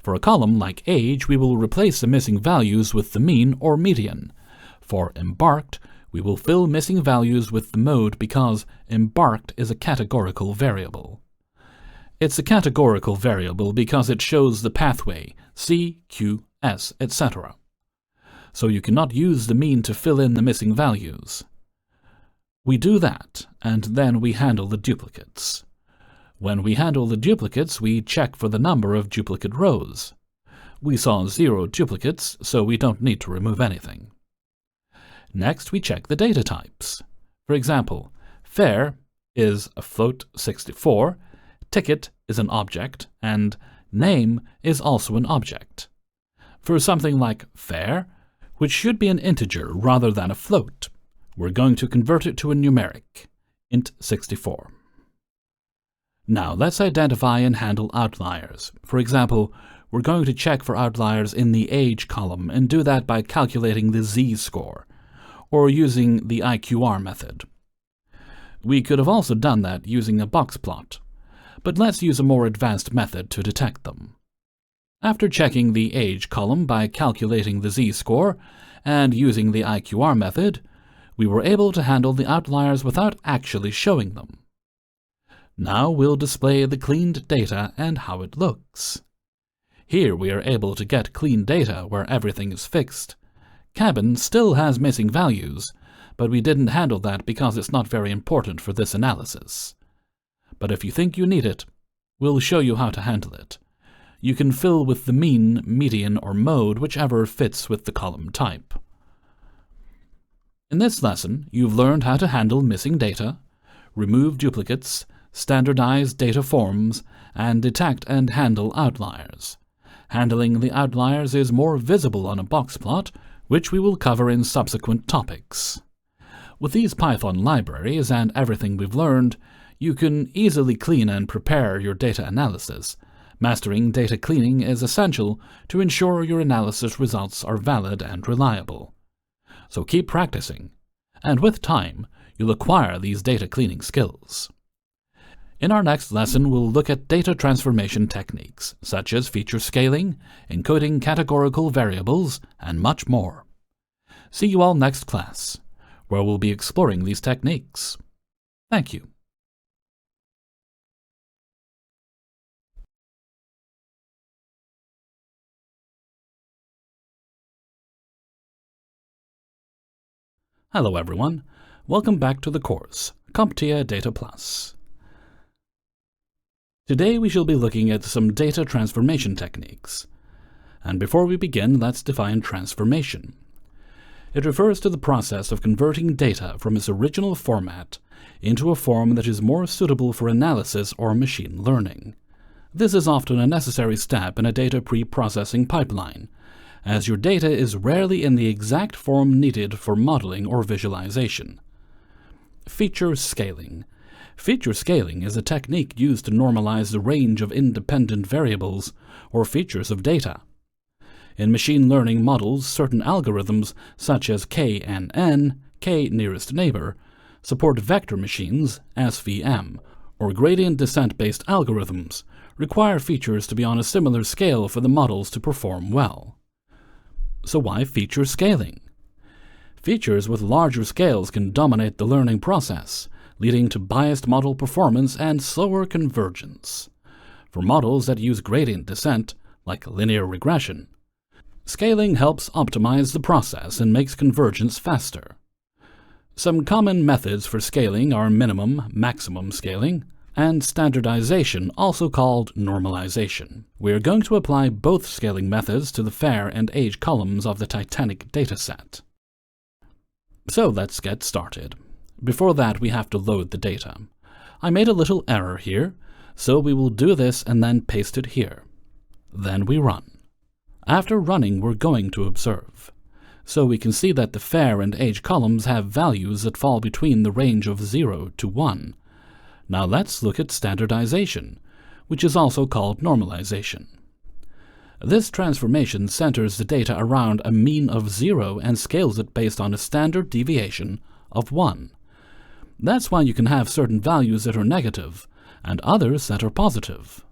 For a column like age, we will replace the missing values with the mean or median. For embarked, we will fill missing values with the mode because embarked is a categorical variable. It's a categorical variable because it shows the pathway, C, Q, S, etc. So you cannot use the mean to fill in the missing values. We do that, and then we handle the duplicates. When we handle the duplicates, we check for the number of duplicate rows. We saw 0 duplicates, so we don't need to remove anything. Next, we check the data types. For example, fare is a float 64, ticket is an object, and name is also an object. For something like fare, which should be an integer rather than a float, we're going to convert it to a numeric, int 64. Now let's identify and handle outliers. For example, we're going to check for outliers in the age column and do that by calculating the z-score, or using the IQR method. We could have also done that using a box plot, but let's use a more advanced method to detect them. After checking the age column by calculating the z-score and using the IQR method, we were able to handle the outliers without actually showing them. Now we'll display the cleaned data and how it looks. Here we are able to get clean data where everything is fixed. Cabin still has missing values, but we didn't handle that because it's not very important for this analysis. But if you think you need it, we'll show you how to handle it. You can fill with the mean, median, or mode, whichever fits with the column type. In this lesson, you've learned how to handle missing data, remove duplicates, standardize data forms, and detect and handle outliers. Handling the outliers is more visible on a box plot, which we will cover in subsequent topics. With these Python libraries and everything we've learned, you can easily clean and prepare your data analysis. Mastering data cleaning is essential to ensure your analysis results are valid and reliable. So keep practicing, and with time, you'll acquire these data cleaning skills. In our next lesson, we'll look at data transformation techniques, such as feature scaling, encoding categorical variables, and much more. See you all next class, where we'll be exploring these techniques. Thank you. Hello everyone, welcome back to the course, CompTIA Data Plus. Today we shall be looking at some data transformation techniques. And before we begin, let's define transformation. It refers to the process of converting data from its original format into a form that is more suitable for analysis or machine learning. This is often a necessary step in a data pre-processing pipeline, as your data is rarely in the exact form needed for modeling or visualization. Feature scaling. Feature scaling is a technique used to normalize the range of independent variables or features of data. In machine learning models, certain algorithms, such as KNN, K nearest neighbor, support vector machines, SVM, or gradient descent-based algorithms, require features to be on a similar scale for the models to perform well. So why feature scaling? Features with larger scales can dominate the learning process, leading to biased model performance and slower convergence. For models that use gradient descent, like linear regression, scaling helps optimize the process and makes convergence faster. Some common methods for scaling are minimum, maximum scaling, and standardization, also called normalization. We are going to apply both scaling methods to the fair and age columns of the Titanic dataset. So let's get started. Before that, we have to load the data. I made a little error here, so we will do this and then paste it here. Then we run. After running, we're going to observe. So we can see that the fair and age columns have values that fall between the range of 0 to 1. Now let's look at standardization, which is also called normalization. This transformation centers the data around a mean of 0 and scales it based on a standard deviation of 1. That's why you can have certain values that are negative and others that are positive.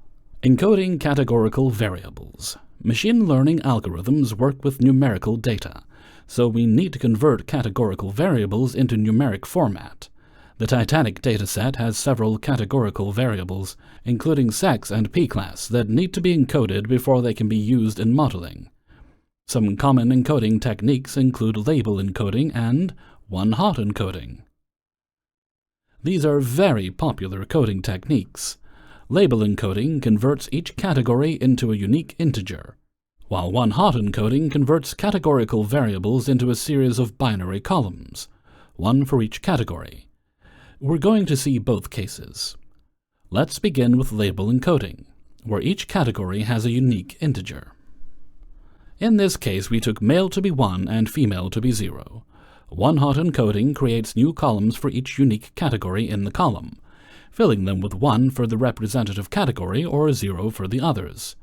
Encoding categorical variables. Machine learning algorithms work with numerical data, so we need to convert categorical variables into numeric format. The Titanic dataset has several categorical variables, including sex and p-class, that need to be encoded before they can be used in modeling. Some common encoding techniques include label encoding and one-hot encoding. These are very popular coding techniques. Label encoding converts each category into a unique integer, while one-hot encoding converts categorical variables into a series of binary columns, one for each category. We're going to see both cases. Let's begin with label encoding, where each category has a unique integer. In this case, we took male to be 1 and female to be 0. One-hot encoding creates new columns for each unique category in the column, filling them with 1 for the representative category or 0 for the others.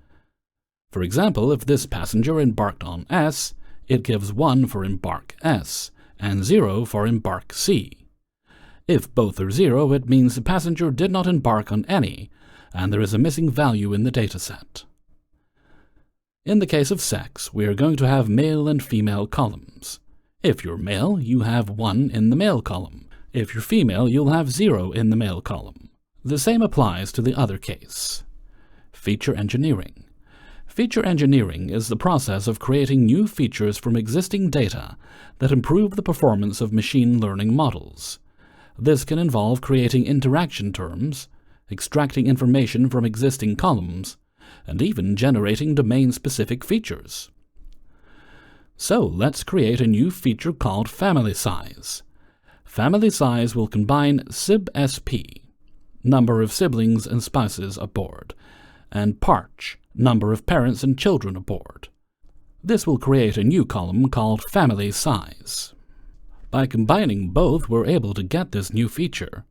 For example, if this passenger embarked on S, it gives 1 for embark S and 0 for embark C. If both are 0, it means the passenger did not embark on any, and there is a missing value in the dataset. In the case of sex, we are going to have male and female columns. If you're male, you have 1 in the male column. If you're female, you'll have 0 in the male column. The same applies to the other case. Feature engineering. Feature engineering is the process of creating new features from existing data that improve the performance of machine learning models. This can involve creating interaction terms, extracting information from existing columns, and even generating domain-specific features. So let's create a new feature called family size. Family size will combine SIB-SP, number of siblings and spouses aboard, and PARCH, number of parents and children aboard. This will create a new column called family size. By combining both, we're able to get this new feature.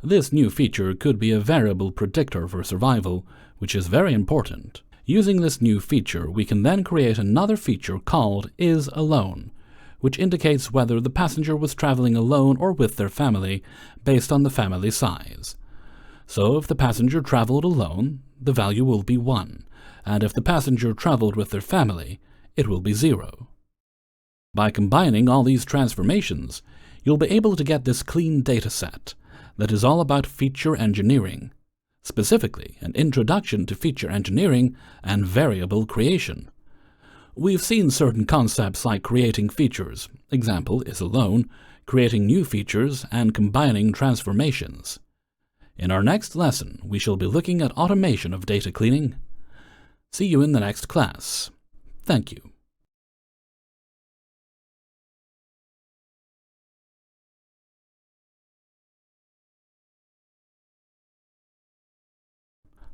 This new feature could be a variable predictor for survival, which is very important. Using this new feature, we can then create another feature called isAlone, which indicates whether the passenger was traveling alone or with their family based on the family size. So if the passenger traveled alone, the value will be 1, and if the passenger traveled with their family, it will be 0. By combining all these transformations, you'll be able to get this clean dataset that is all about feature engineering, specifically an introduction to feature engineering and variable creation. We've seen certain concepts like creating features, example is alone, creating new features, and combining transformations. In our next lesson, we shall be looking at automation of data cleaning. See you in the next class. Thank you.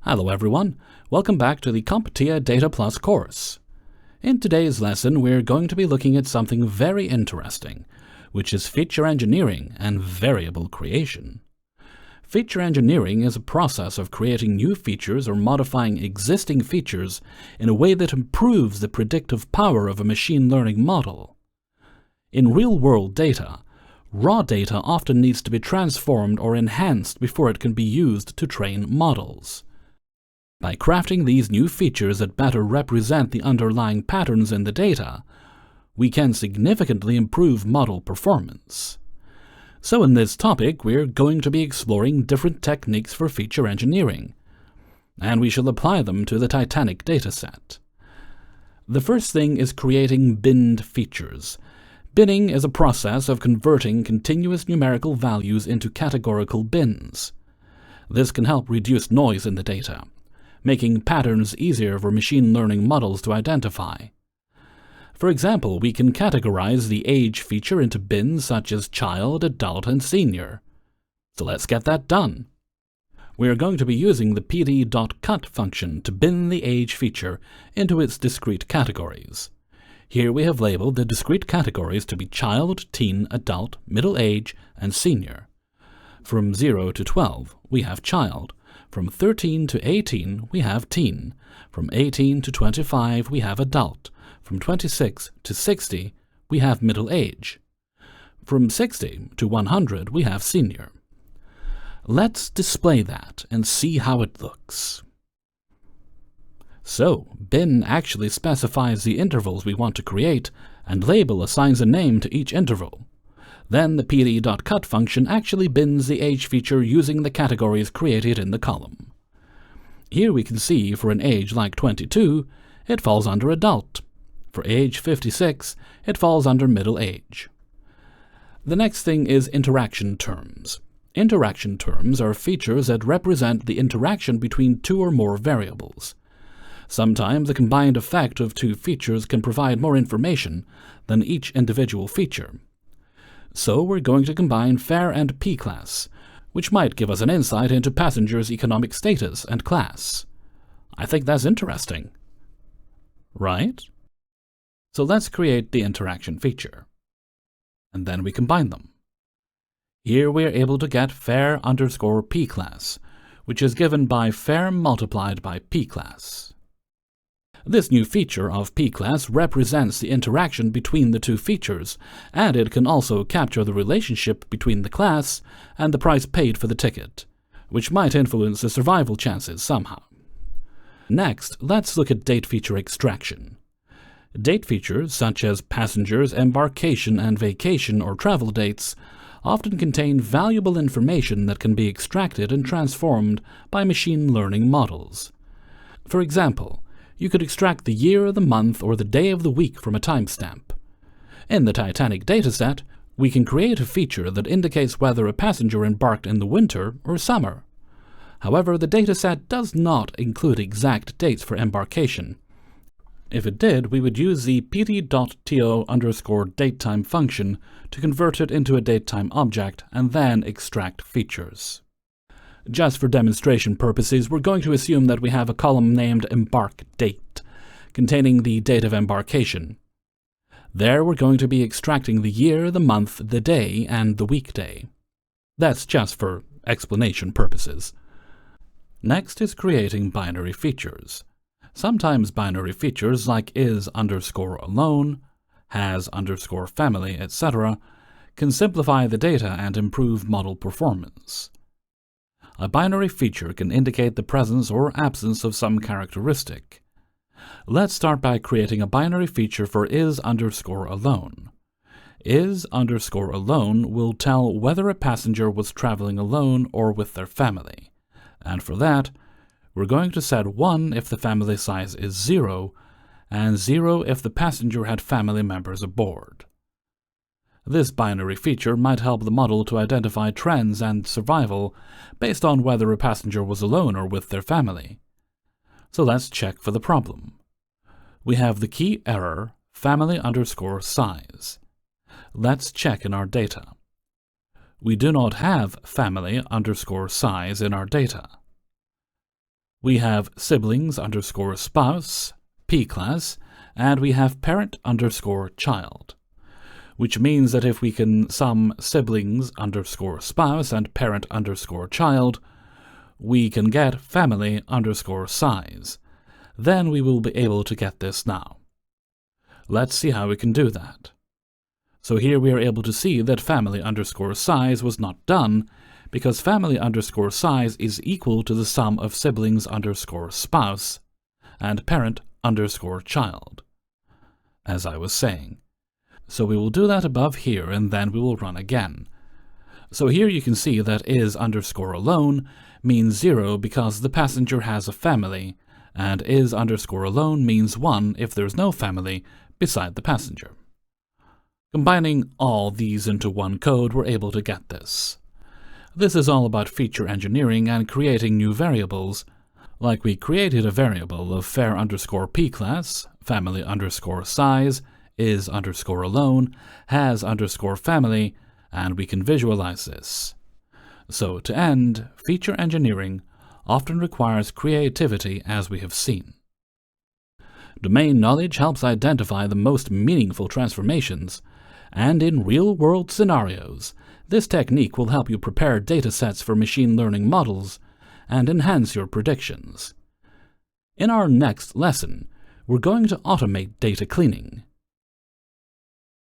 Hello everyone, welcome back to the CompTIA Data Plus course. In today's lesson, we're going to be looking at something very interesting, which is feature engineering and variable creation. Feature engineering is a process of creating new features or modifying existing features in a way that improves the predictive power of a machine learning model. In real-world data, raw data often needs to be transformed or enhanced before it can be used to train models. By crafting these new features that better represent the underlying patterns in the data, we can significantly improve model performance. So in this topic, we're going to be exploring different techniques for feature engineering, and we shall apply them to the Titanic dataset. The first thing is creating binned features. Binning is a process of converting continuous numerical values into categorical bins. This can help reduce noise in the data, making patterns easier for machine learning models to identify. For example, we can categorize the age feature into bins such as child, adult, and senior. So let's get that done. We are going to be using the pd.cut function to bin the age feature into its discrete categories. Here we have labeled the discrete categories to be child, teen, adult, middle age, and senior. From 0 to 12, we have child. From 13 to 18, we have teen. From 18 to 25, we have adult. From 26 to 60, we have middle age. From 60 to 100, we have senior. Let's display that and see how it looks. So, bin actually specifies the intervals we want to create, and label assigns a name to each interval. Then the pd.cut function actually bins the age feature using the categories created in the column. Here we can see for an age like 22, it falls under adult. For age 56, it falls under middle age. The next thing is interaction terms. Interaction terms are features that represent the interaction between two or more variables. Sometimes the combined effect of two features can provide more information than each individual feature. So we're going to combine fare and P-class, which might give us an insight into passengers' economic status and class. I think that's interesting. Right? So let's create the interaction feature. And then we combine them. Here we are able to get fare underscore P-class, which is given by fare multiplied by P-class. This new feature of P-class represents the interaction between the two features, and it can also capture the relationship between the class and the price paid for the ticket, which might influence the survival chances somehow. Next, let's look at date feature extraction. Date features, such as passengers, embarkation, and vacation or travel dates, often contain valuable information that can be extracted and transformed by machine learning models. For example, you could extract the year, the month, or the day of the week from a timestamp. In the Titanic dataset, we can create a feature that indicates whether a passenger embarked in the winter or summer. However, the dataset does not include exact dates for embarkation. If it did, we would use the pd.to_datetime function to convert it into a datetime object and then extract features. Just for demonstration purposes, we're going to assume that we have a column named Embark Date, containing the date of embarkation. There we're going to be extracting the year, the month, the day, and the weekday. That's just for explanation purposes. Next is creating binary features. Sometimes binary features like is_alone, has_family, etc. can simplify the data and improve model performance. A binary feature can indicate the presence or absence of some characteristic. Let's start by creating a binary feature for is_alone. Is_alone will tell whether a passenger was traveling alone or with their family. And for that, we're going to set 1 if the family size is 0, and 0 if the passenger had family members aboard. This binary feature might help the model to identify trends and survival based on whether a passenger was alone or with their family. So let's check for the problem. We have the key error family_size. Let's check in our data. We do not have family_size in our data. We have siblings_spouse, P-class, and we have parent_child, which means that if we can sum siblings_spouse and parent_child, we can get family_size. Then we will be able to get this now. Let's see how we can do that. So here we are able to see that family_size was not done because family_size is equal to the sum of siblings_spouse and parent_child, as I was saying. So we will do that above here, and then we will run again. So here you can see that is_alone means 0 because the passenger has a family, and is_alone means 1 if there's no family beside the passenger. Combining all these into one code, we're able to get this. This is all about feature engineering and creating new variables, like we created a variable of fare_p-class, family_size, is_alone, has_family, and we can visualize this. So to end, feature engineering often requires creativity, as we have seen. Domain knowledge helps identify the most meaningful transformations, and in real-world scenarios, this technique will help you prepare datasets for machine learning models and enhance your predictions. In our next lesson, we're going to automate data cleaning.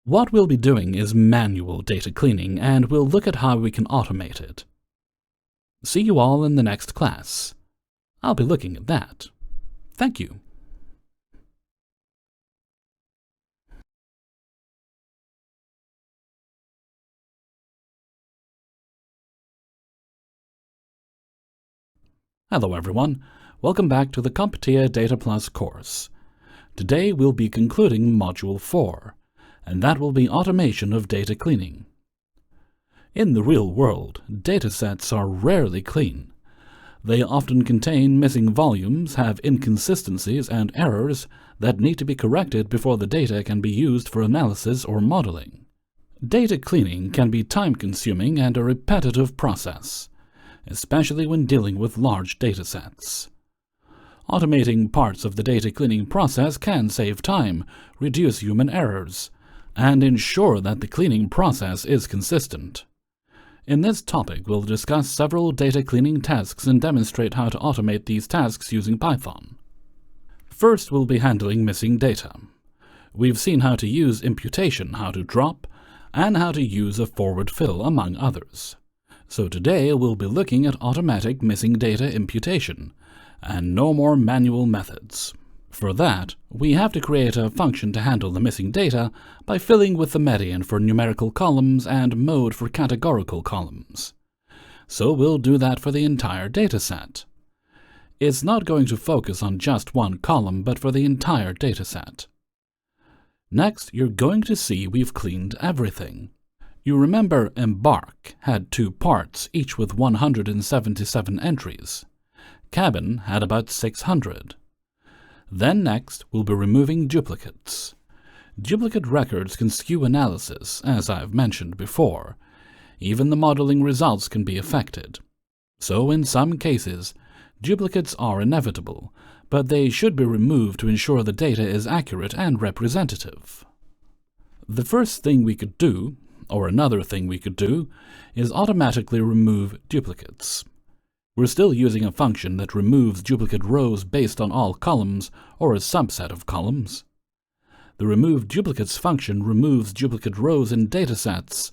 What we'll be doing is manual data cleaning, and we'll look at how we can automate it. See you all in the next class. I'll be looking at that. Thank you. Hello everyone, welcome back to the CompTIA Data Plus course. Today we'll be concluding Module 4, and that will be automation of data cleaning. In the real world, datasets are rarely clean. They often contain missing volumes, have inconsistencies and errors that need to be corrected before the data can be used for analysis or modeling. Data cleaning can be time-consuming and a repetitive process, especially when dealing with large datasets. Automating parts of the data cleaning process can save time, reduce human errors, and ensure that the cleaning process is consistent. In this topic, we'll discuss several data cleaning tasks and demonstrate how to automate these tasks using Python. First, we'll be handling missing data. We've seen how to use imputation, how to drop, and how to use a forward fill, among others. So today we'll be looking at automatic missing data imputation, and no more manual methods. For that, we have to create a function to handle the missing data by filling with the median for numerical columns and mode for categorical columns. So we'll do that for the entire dataset. It's not going to focus on just one column, but for the entire dataset. Next, you're going to see we've cleaned everything. You remember Embark had 2 parts, each with 177 entries. Cabin had about 600. Then next, we'll be removing duplicates. Duplicate records can skew analysis, as I've mentioned before. Even the modeling results can be affected. So in some cases, duplicates are inevitable, but they should be removed to ensure the data is accurate and representative. The first thing we could do, or another thing we could do, is automatically remove duplicates. We're still using a function that removes duplicate rows based on all columns or a subset of columns. The remove duplicates function removes duplicate rows in datasets,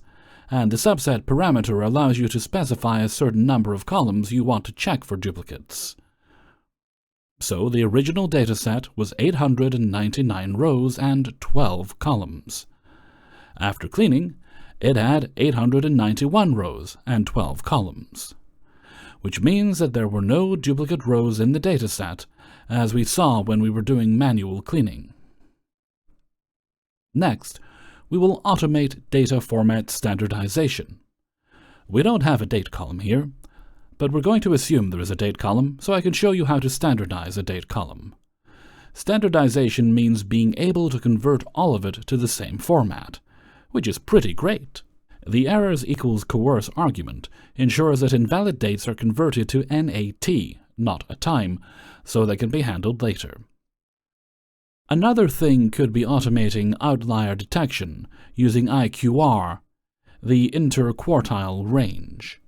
and the subset parameter allows you to specify a certain number of columns you want to check for duplicates. So the original dataset was 899 rows and 12 columns. After cleaning, it had 891 rows and 12 columns, which means that there were no duplicate rows in the dataset, as we saw when we were doing manual cleaning. Next, we will automate data format standardization. We don't have a date column here, but we're going to assume there is a date column so I can show you how to standardize a date column. Standardization means being able to convert all of it to the same format, which is pretty great. The errors equals coerce argument ensures that invalid dates are converted to NAT, not a time, so they can be handled later. Another thing could be automating outlier detection using IQR, the interquartile range.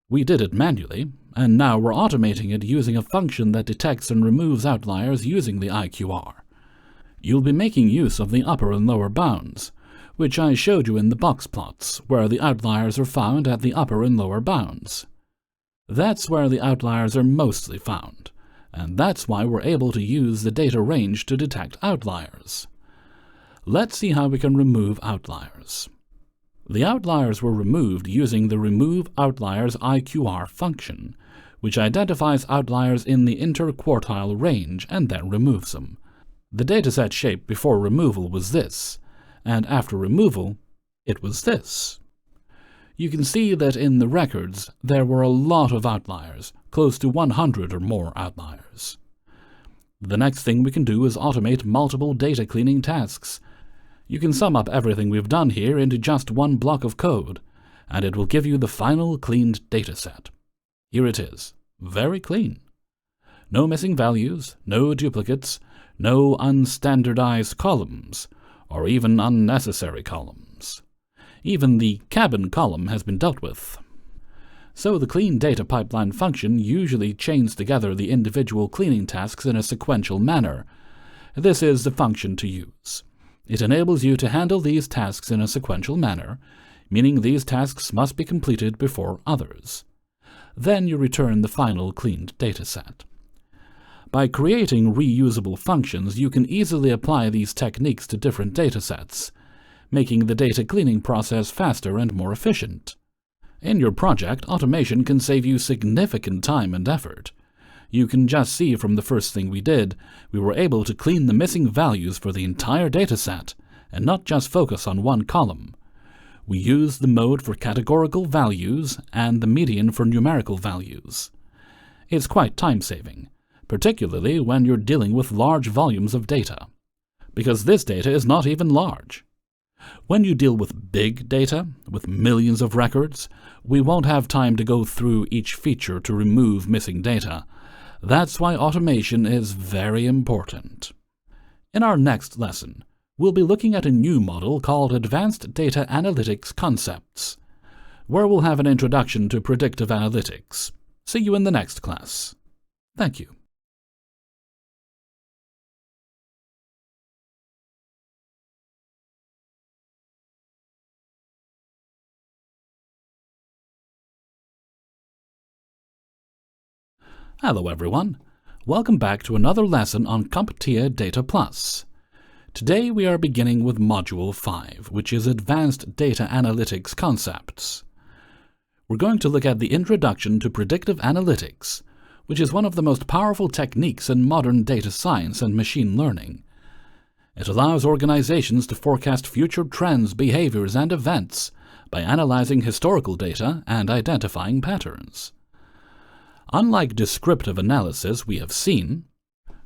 We did it manually, and now we're automating it using a function that detects and removes outliers using the IQR. You'll be making use of the upper and lower bounds, which I showed you in the box plots, where the outliers are found at the upper and lower bounds. That's where the outliers are mostly found, and that's why we're able to use the data range to detect outliers. Let's see how we can remove outliers. The outliers were removed using the Remove Outliers IQR function, which identifies outliers in the interquartile range and then removes them. The dataset shape before removal was this, and after removal, it was this. You can see that in the records there were a lot of outliers, close to 100 or more outliers. The next thing we can do is automate multiple data cleaning tasks. You can sum up everything we've done here into just one block of code, and it will give you the final cleaned dataset. Here it is, very clean. No missing values, no duplicates, no unstandardized columns, or even unnecessary columns. Even the cabin column has been dealt with. So the clean data pipeline function usually chains together the individual cleaning tasks in a sequential manner. This is the function to use. It enables you to handle these tasks in a sequential manner, meaning these tasks must be completed before others. Then you return the final cleaned dataset. By creating reusable functions, you can easily apply these techniques to different datasets, making the data cleaning process faster and more efficient. In your project, automation can save you significant time and effort. You can just see from the first thing we did, we were able to clean the missing values for the entire dataset, and not just focus on one column. We used the mode for categorical values and the median for numerical values. It's quite time-saving, particularly when you're dealing with large volumes of data, because this data is not even large. When you deal with big data, with millions of records, we won't have time to go through each feature to remove missing data. That's why automation is very important. In our next lesson, we'll be looking at a new model called Advanced Data Analytics Concepts, where we'll have an introduction to predictive analytics. See you in the next class. Thank you. Hello everyone, welcome back to another lesson on CompTIA Data Plus. Today we are beginning with Module 5, which is Advanced Data Analytics Concepts. We're going to look at the Introduction to Predictive Analytics, which is one of the most powerful techniques in modern data science and machine learning. It allows organizations to forecast future trends, behaviors, and events by analyzing historical data and identifying patterns. Unlike descriptive analysis we have seen,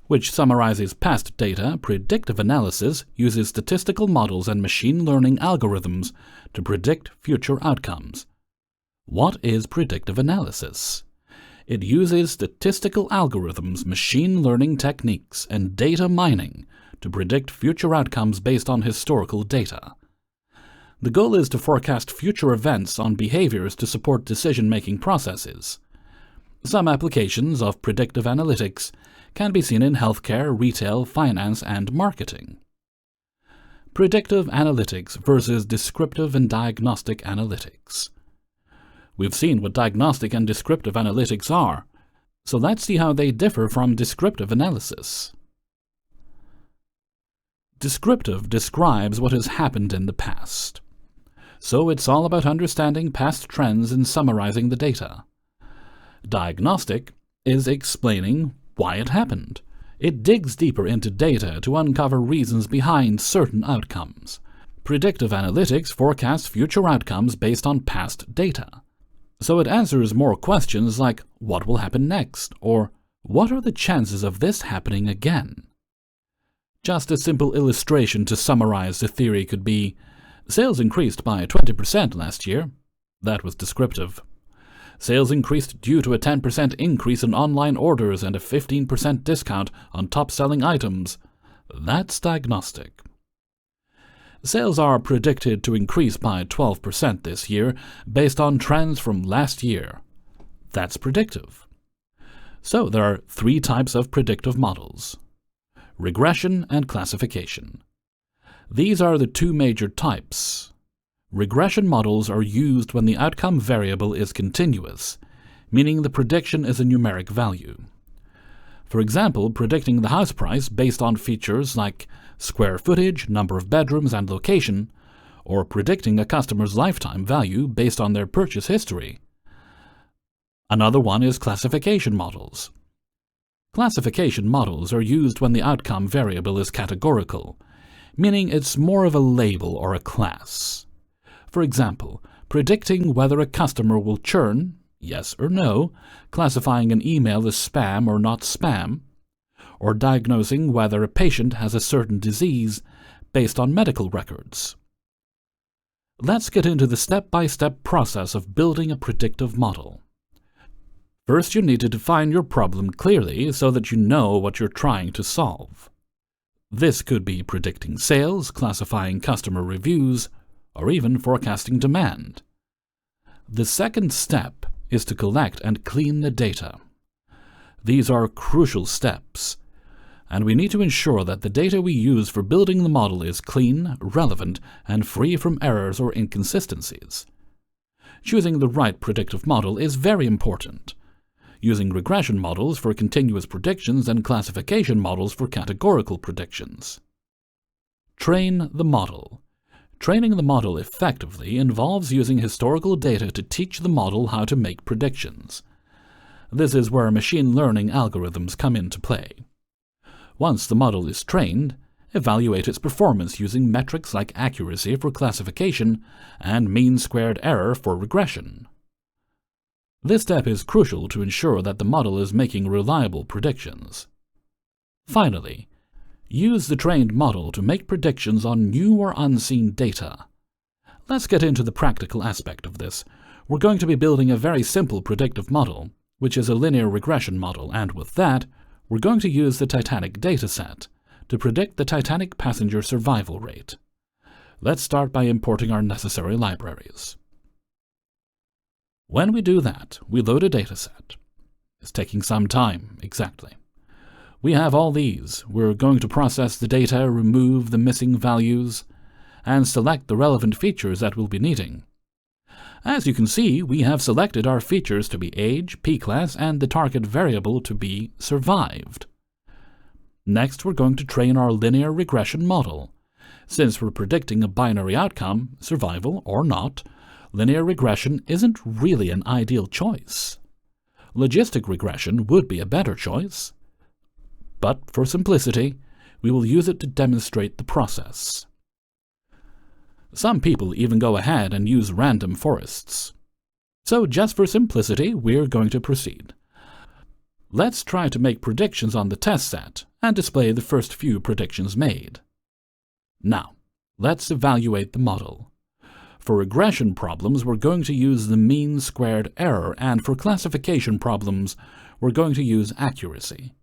which summarizes past data, predictive analysis uses statistical models and machine learning algorithms to predict future outcomes. What is predictive analysis? It uses statistical algorithms, machine learning techniques, and data mining to predict future outcomes based on historical data. The goal is to forecast future events on behaviors to support decision-making processes. Some applications of predictive analytics can be seen in healthcare, retail, finance, and marketing. Predictive analytics versus descriptive and diagnostic analytics. We've seen what diagnostic and descriptive analytics are, so let's see how they differ from descriptive analysis. Descriptive describes what has happened in the past. So it's all about understanding past trends and summarizing the data. Diagnostic is explaining why it happened. It digs deeper into data to uncover reasons behind certain outcomes. Predictive analytics forecasts future outcomes based on past data. So it answers more questions like, what will happen next? Or, what are the chances of this happening again? Just a simple illustration to summarize the theory could be, sales increased by 20% last year. That was descriptive. Sales increased due to a 10% increase in online orders and a 15% discount on top-selling items. That's diagnostic. Sales are predicted to increase by 12% this year based on trends from last year. That's predictive. So there are three types of predictive models: regression and classification. These are the two major types. Regression models are used when the outcome variable is continuous, meaning the prediction is a numeric value. For example, predicting the house price based on features like square footage, number of bedrooms, and location, or predicting a customer's lifetime value based on their purchase history. Another one is classification models. Classification models are used when the outcome variable is categorical, meaning it's more of a label or a class. For example, predicting whether a customer will churn, yes or no, classifying an email as spam or not spam, or diagnosing whether a patient has a certain disease based on medical records. Let's get into the step-by-step process of building a predictive model. First, you need to define your problem clearly so that you know what you're trying to solve. This could be predicting sales, classifying customer reviews, or even forecasting demand. The second step is to collect and clean the data. These are crucial steps, and we need to ensure that the data we use for building the model is clean, relevant, and free from errors or inconsistencies. Choosing the right predictive model is very important. Using regression models for continuous predictions and classification models for categorical predictions. Train the model. Training the model effectively involves using historical data to teach the model how to make predictions. This is where machine learning algorithms come into play. Once the model is trained, evaluate its performance using metrics like accuracy for classification and mean squared error for regression. This step is crucial to ensure that the model is making reliable predictions. Finally, use the trained model to make predictions on new or unseen data. Let's get into the practical aspect of this. We're going to be building a very simple predictive model, which is a linear regression model, and with that, we're going to use the Titanic dataset to predict the Titanic passenger survival rate. Let's start by importing our necessary libraries. When we do that, we load a dataset. It's taking some time, exactly. We have all these. We're going to process the data, remove the missing values, and select the relevant features that we'll be needing. As you can see, we have selected our features to be age, p-class, and the target variable to be survived. Next, we're going to train our linear regression model. Since we're predicting a binary outcome, survival or not, linear regression isn't really an ideal choice. Logistic regression would be a better choice. But for simplicity, we will use it to demonstrate the process. Some people even go ahead and use random forests. So just for simplicity, we're going to proceed. Let's try to make predictions on the test set and display the first few predictions made. Now, let's evaluate the model. For regression problems, we're going to use the mean squared error, and for classification problems, we're going to use accuracy.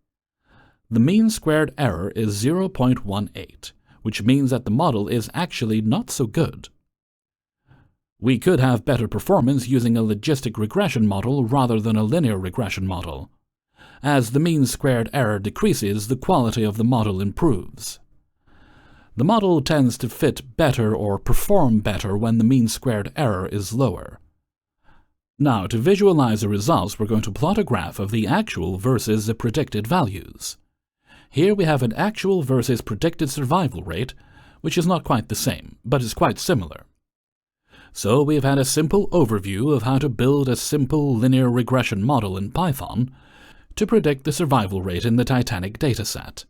The mean squared error is 0.18, which means that the model is actually not so good. We could have better performance using a logistic regression model rather than a linear regression model. As the mean squared error decreases, the quality of the model improves. The model tends to fit better or perform better when the mean squared error is lower. Now, to visualize the results, we're going to plot a graph of the actual versus the predicted values. Here we have an actual versus predicted survival rate, which is not quite the same, but is quite similar. So we've had a simple overview of how to build a simple linear regression model in Python to predict the survival rate in the Titanic dataset.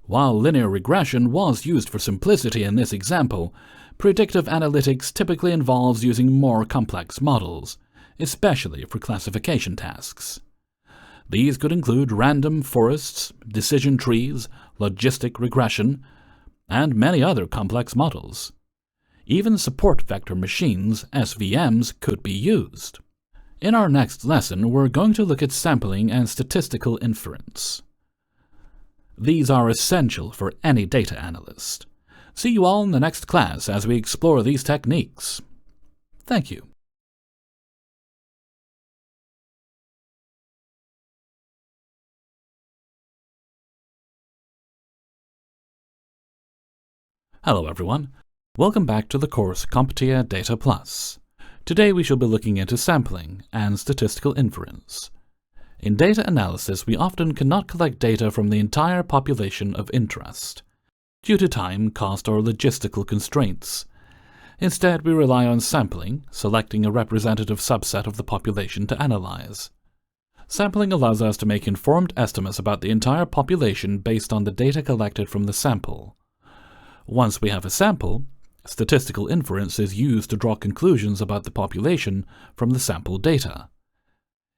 While linear regression was used for simplicity in this example, predictive analytics typically involves using more complex models, especially for classification tasks. These could include random forests, decision trees, logistic regression, and many other complex models. Even support vector machines, SVMs, could be used. In our next lesson, we're going to look at sampling and statistical inference. These are essential for any data analyst. See you all in the next class as we explore these techniques. Thank you. Hello everyone. Welcome back to the course CompTIA Data Plus. Today we shall be looking into sampling and statistical inference. In data analysis, we often cannot collect data from the entire population of interest, due to time, cost, or logistical constraints. Instead, we rely on sampling, selecting a representative subset of the population to analyze. Sampling allows us to make informed estimates about the entire population based on the data collected from the sample. Once we have a sample, statistical inference is used to draw conclusions about the population from the sample data.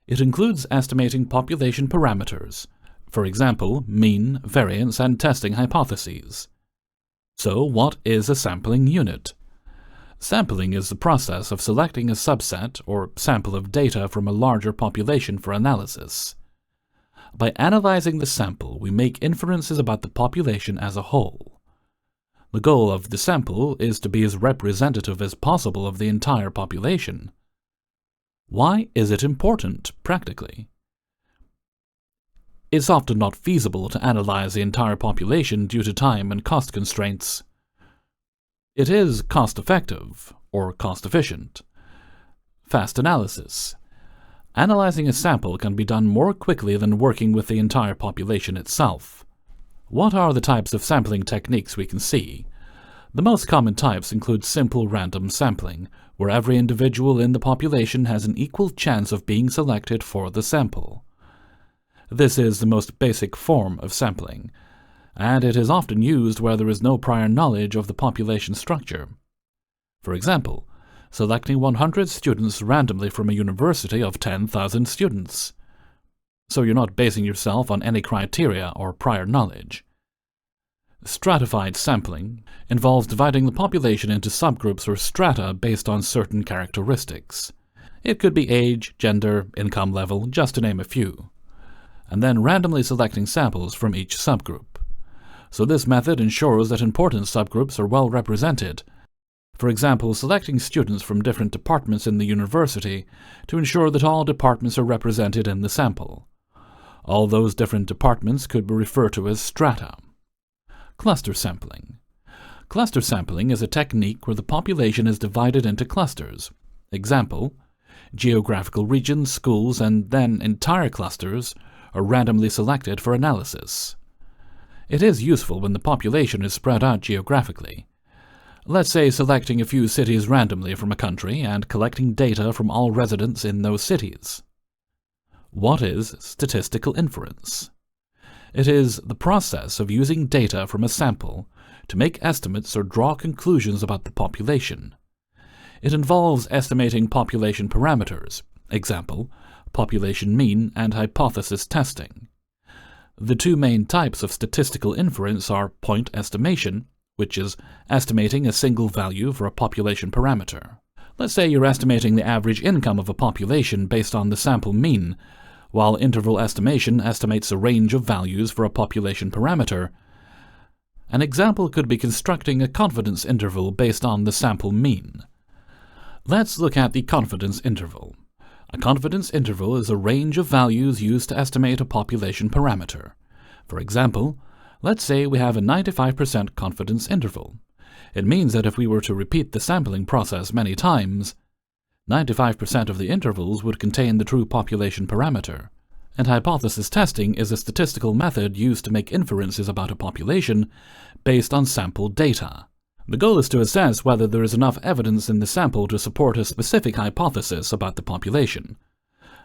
It includes estimating population parameters, for example, mean, variance, and testing hypotheses. So, what is a sampling unit? Sampling is the process of selecting a subset or sample of data from a larger population for analysis. By analyzing the sample, we make inferences about the population as a whole. The goal of the sample is to be as representative as possible of the entire population. Why is it important, practically? It's often not feasible to analyze the entire population due to time and cost constraints. It is cost-effective, or cost-efficient. Fast analysis. Analyzing a sample can be done more quickly than working with the entire population itself. What are the types of sampling techniques we can see? The most common types include simple random sampling, where every individual in the population has an equal chance of being selected for the sample. This is the most basic form of sampling, and it is often used where there is no prior knowledge of the population structure. For example, selecting 100 students randomly from a university of 10,000 students. So you're not basing yourself on any criteria or prior knowledge. Stratified sampling involves dividing the population into subgroups or strata based on certain characteristics. It could be age, gender, income level, just to name a few, and then randomly selecting samples from each subgroup. So this method ensures that important subgroups are well represented. For example, selecting students from different departments in the university to ensure that all departments are represented in the sample. All those different departments could be referred to as strata. Cluster sampling. Cluster sampling is a technique where the population is divided into clusters. Example, geographical regions, schools, and then entire clusters are randomly selected for analysis. It is useful when the population is spread out geographically. Let's say selecting a few cities randomly from a country and collecting data from all residents in those cities. What is statistical inference? It is the process of using data from a sample to make estimates or draw conclusions about the population. It involves estimating population parameters, example, population mean and hypothesis testing. The two main types of statistical inference are point estimation, which is estimating a single value for a population parameter. Let's say you're estimating the average income of a population based on the sample mean, while interval estimation estimates a range of values for a population parameter. An example could be constructing a confidence interval based on the sample mean. Let's look at the confidence interval. A confidence interval is a range of values used to estimate a population parameter. For example, Let's say we have a 95% confidence interval. It means that if we were to repeat the sampling process many times, 95% of the intervals would contain the true population parameter. And hypothesis testing is a statistical method used to make inferences about a population based on sampled data. The goal is to assess whether there is enough evidence in the sample to support a specific hypothesis about the population.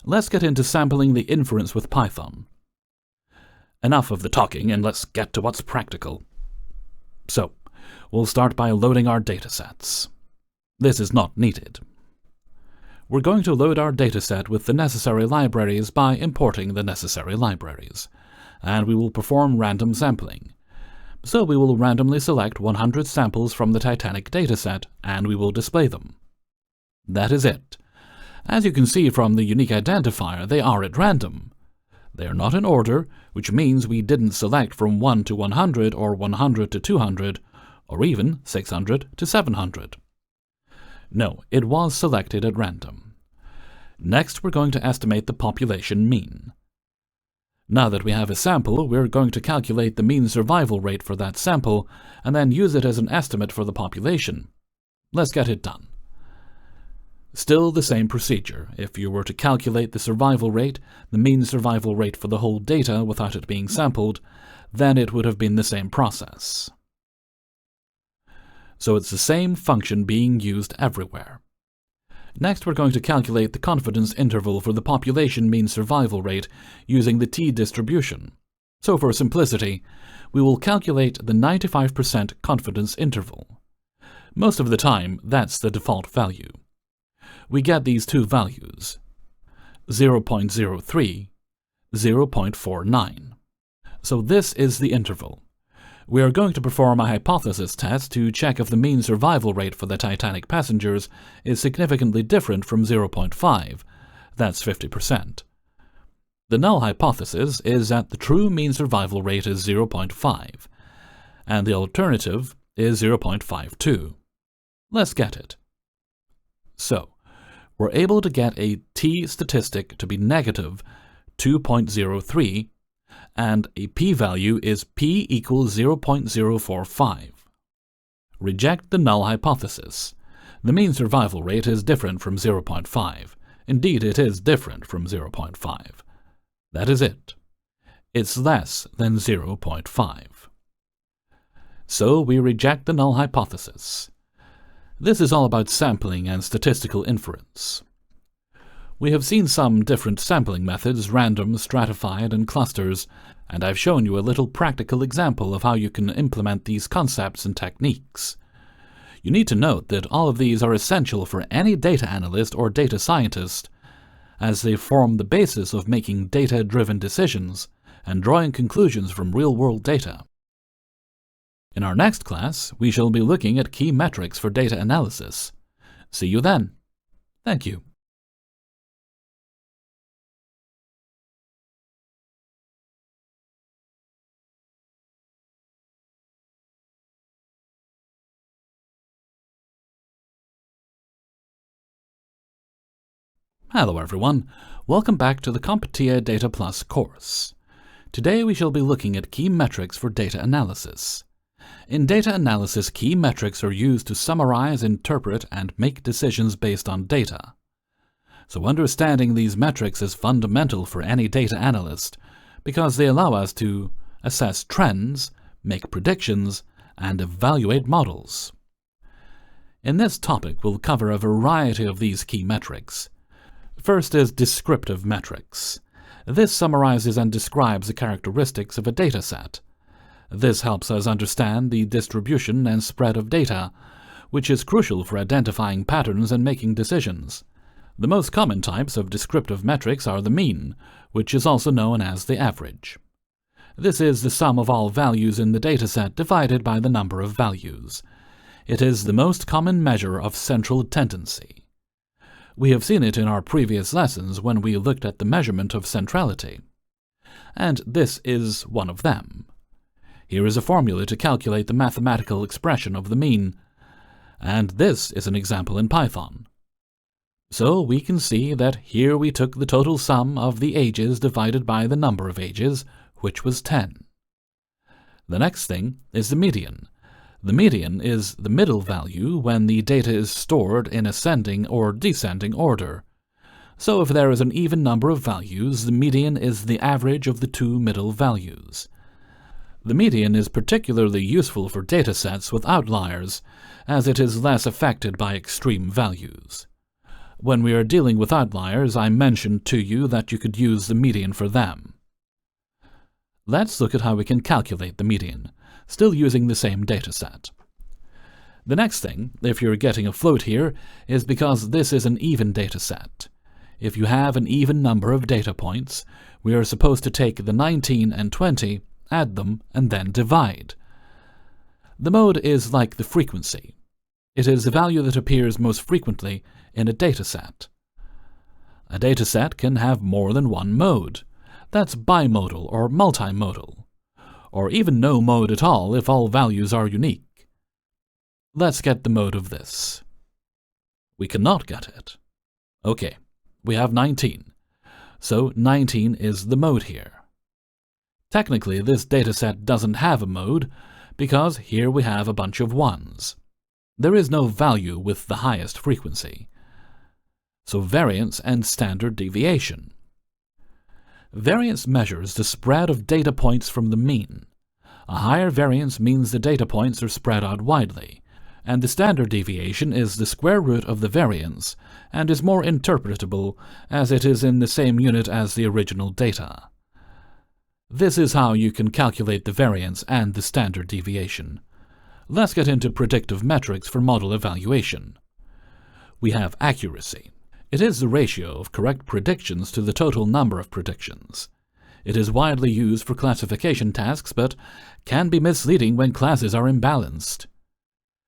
Let's get into sampling the inference with Python. Enough of the talking, and let's get to what's practical. So, we'll start by loading our datasets. This is not needed. We're going to load our dataset with the necessary libraries by importing the necessary libraries, and we will perform random sampling. So we will randomly select 100 samples from the Titanic dataset, and we will display them. That is it. As you can see from the unique identifier, they are at random. They are not in order, which means we didn't select from 1 to 100 or 100 to 200, or even 600 to 700. No, it was selected at random. Next, we're going to estimate the population mean. Now that we have a sample, we're going to calculate the mean survival rate for that sample and then use it as an estimate for the population. Let's get it done. Still the same procedure. If you were to calculate the survival rate, the mean survival rate for the whole data without it being sampled, then it would have been the same process. So it's the same function being used everywhere. Next, we're going to calculate the confidence interval for the population mean survival rate using the t-distribution. So for simplicity, we will calculate the 95% confidence interval. Most of the time, that's the default value. We get these two values, 0.03, 0.49. So this is the interval. We are going to perform a hypothesis test to check if the mean survival rate for the Titanic passengers is significantly different from 0.5. That's 50%. The null hypothesis is that the true mean survival rate is 0.5, and the alternative is 0.52. Let's get it. So, we're able to get a t-statistic to be negative 2.03, and a p-value is p equals 0.045. Reject the null hypothesis. The mean survival rate is different from 0.5. Indeed, it is different from 0.5. That is it. It's less than 0.5. So we reject the null hypothesis. This is all about sampling and statistical inference. We have seen some different sampling methods, random, stratified, and clusters, and I've shown you a little practical example of how you can implement these concepts and techniques. You need to note that all of these are essential for any data analyst or data scientist, as they form the basis of making data-driven decisions and drawing conclusions from real-world data. In our next class, we shall be looking at key metrics for data analysis. See you then. Thank you. Hello everyone, welcome back to the CompTIA Data Plus course. Today we shall be looking at key metrics for data analysis. In data analysis, key metrics are used to summarize, interpret, and make decisions based on data. So understanding these metrics is fundamental for any data analyst because they allow us to assess trends, make predictions, and evaluate models. In this topic, we'll cover a variety of these key metrics. First is descriptive metrics. This summarizes and describes the characteristics of a dataset. This helps us understand the distribution and spread of data, which is crucial for identifying patterns and making decisions. The most common types of descriptive metrics are the mean, which is also known as the average. This is the sum of all values in the dataset divided by the number of values. It is the most common measure of central tendency. We have seen it in our previous lessons when we looked at the measurement of centrality. And this is one of them. Here is a formula to calculate the mathematical expression of the mean, and this is an example in Python. So we can see that here we took the total sum of the ages divided by the number of ages, which was 10. The next thing is the median. The median is the middle value when the data is stored in ascending or descending order. So if there is an even number of values, the median is the average of the two middle values. The median is particularly useful for datasets with outliers, as it is less affected by extreme values. When we are dealing with outliers, I mentioned to you that you could use the median for them. Let's look at how we can calculate the median, still using the same dataset. The next thing, if you're getting a float here, is because this is an even dataset. If you have an even number of data points, we are supposed to take the 19 and 20, add them, and then divide. The mode is like the frequency. It is the value that appears most frequently in a dataset. A dataset can have more than one mode. That's bimodal or multimodal, or even no mode at all if all values are unique. Let's get the mode of this. We cannot get it. Okay, we have 19, so 19 is the mode here. Technically, this dataset doesn't have a mode, because here we have a bunch of 1s. There is no value with the highest frequency. So variance and standard deviation. Variance measures the spread of data points from the mean. A higher variance means the data points are spread out widely, and the standard deviation is the square root of the variance and is more interpretable as it is in the same unit as the original data. This is how you can calculate the variance and the standard deviation. Let's get into predictive metrics for model evaluation. We have accuracy. It is the ratio of correct predictions to the total number of predictions. It is widely used for classification tasks, but can be misleading when classes are imbalanced.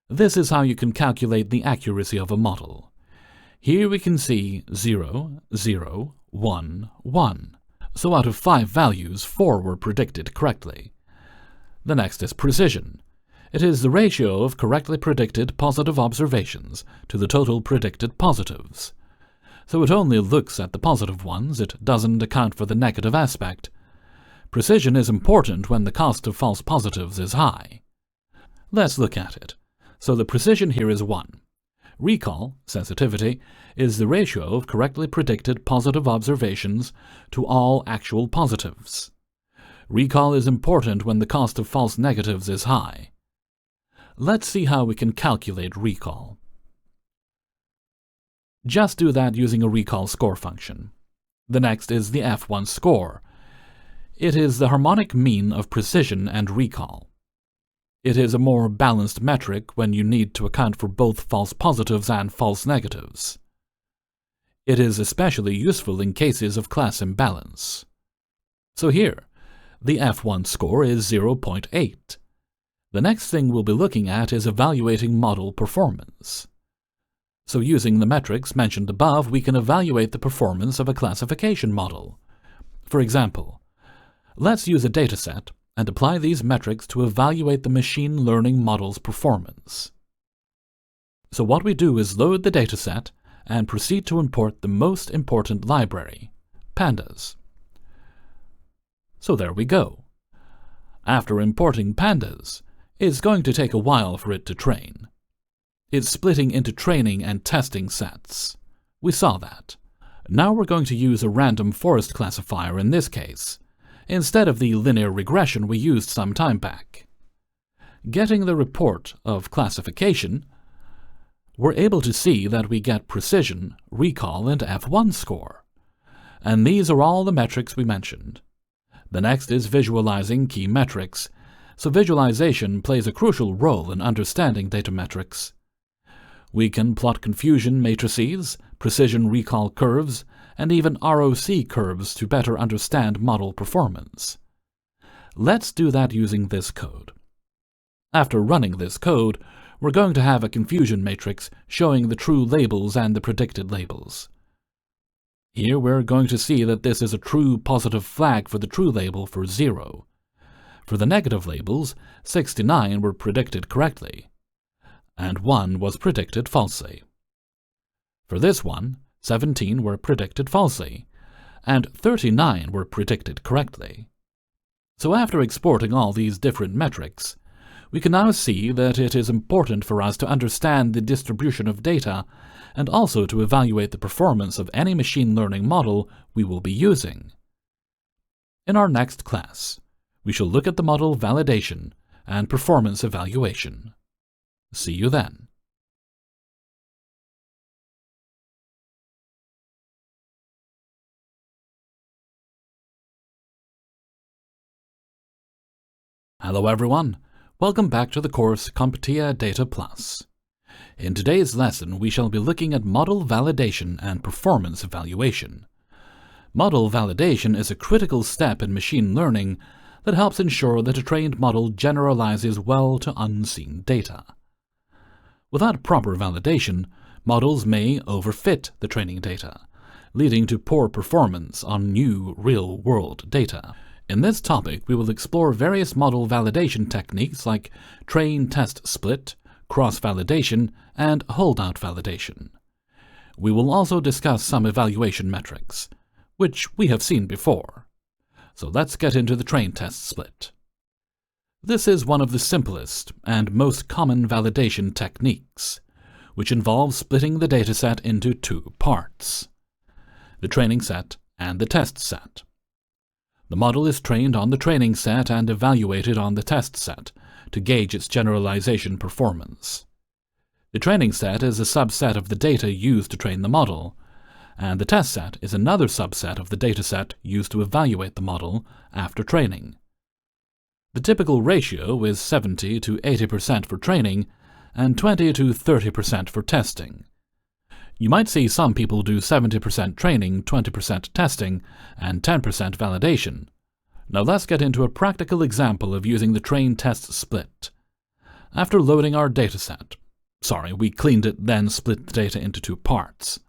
This is how you can calculate the accuracy of a model. Here we can see 0, 0, 1, 1. So out of 5 values, 4 were predicted correctly. The next is precision. It is the ratio of correctly predicted positive observations to the total predicted positives. So it only looks at the positive ones, it doesn't account for the negative aspect. Precision is important when the cost of false positives is high. Let's look at it. So the precision here is 1. Recall, sensitivity, is the ratio of correctly predicted positive observations to all actual positives. Recall is important when the cost of false negatives is high. Let's see how we can calculate recall. Just do that using a recall score function. The next is the F1 score. It is the harmonic mean of precision and recall. It is a more balanced metric when you need to account for both false positives and false negatives. It is especially useful in cases of class imbalance. So here, the F1 score is 0.8. The next thing we'll be looking at is evaluating model performance. So using the metrics mentioned above, we can evaluate the performance of a classification model. For example, let's use a dataset and apply these metrics to evaluate the machine learning model's performance. So what we do is load the dataset and proceed to import the most important library, pandas. So there we go. After importing pandas, it's going to take a while for it to train. It's splitting into training and testing sets. We saw that. Now we're going to use a random forest classifier in this case, instead of the linear regression we used some time back. Getting the report of classification, we're able to see that we get precision, recall, and F1 score. And these are all the metrics we mentioned. The next is visualizing key metrics, so visualization plays a crucial role in understanding data metrics. We can plot confusion matrices, precision recall curves, and even ROC curves to better understand model performance. Let's do that using this code. After running this code, we're going to have a confusion matrix showing the true labels and the predicted labels. Here we're going to see that this is a true positive flag for the true label for 0. For the negative labels, 69 were predicted correctly, and 1 was predicted falsely. For this one, 17 were predicted falsely, and 39 were predicted correctly. So after exporting all these different metrics, we can now see that it is important for us to understand the distribution of data and also to evaluate the performance of any machine learning model we will be using. In our next class, we shall look at the model validation and performance evaluation. See you then. Hello everyone, welcome back to the course CompTIA Data Plus. In today's lesson, we shall be looking at model validation and performance evaluation. Model validation is a critical step in machine learning that helps ensure that a trained model generalizes well to unseen data. Without proper validation, models may overfit the training data, leading to poor performance on new real-world data. In this topic, we will explore various model validation techniques like train-test split, cross-validation, and holdout validation. We will also discuss some evaluation metrics, which we have seen before. So let's get into the train-test split. This is one of the simplest and most common validation techniques, which involves splitting the dataset into two parts: the training set and the test set. The model is trained on the training set and evaluated on the test set to gauge its generalization performance. The training set is a subset of the data used to train the model, and the test set is another subset of the dataset used to evaluate the model after training. The typical ratio is 70 to 80% for training and 20 to 30% for testing. You might see some people do 70% training, 20% testing, and 10% validation. Now let's get into a practical example of using the train-test split. After loading our dataset, we cleaned it, then split the data into two parts.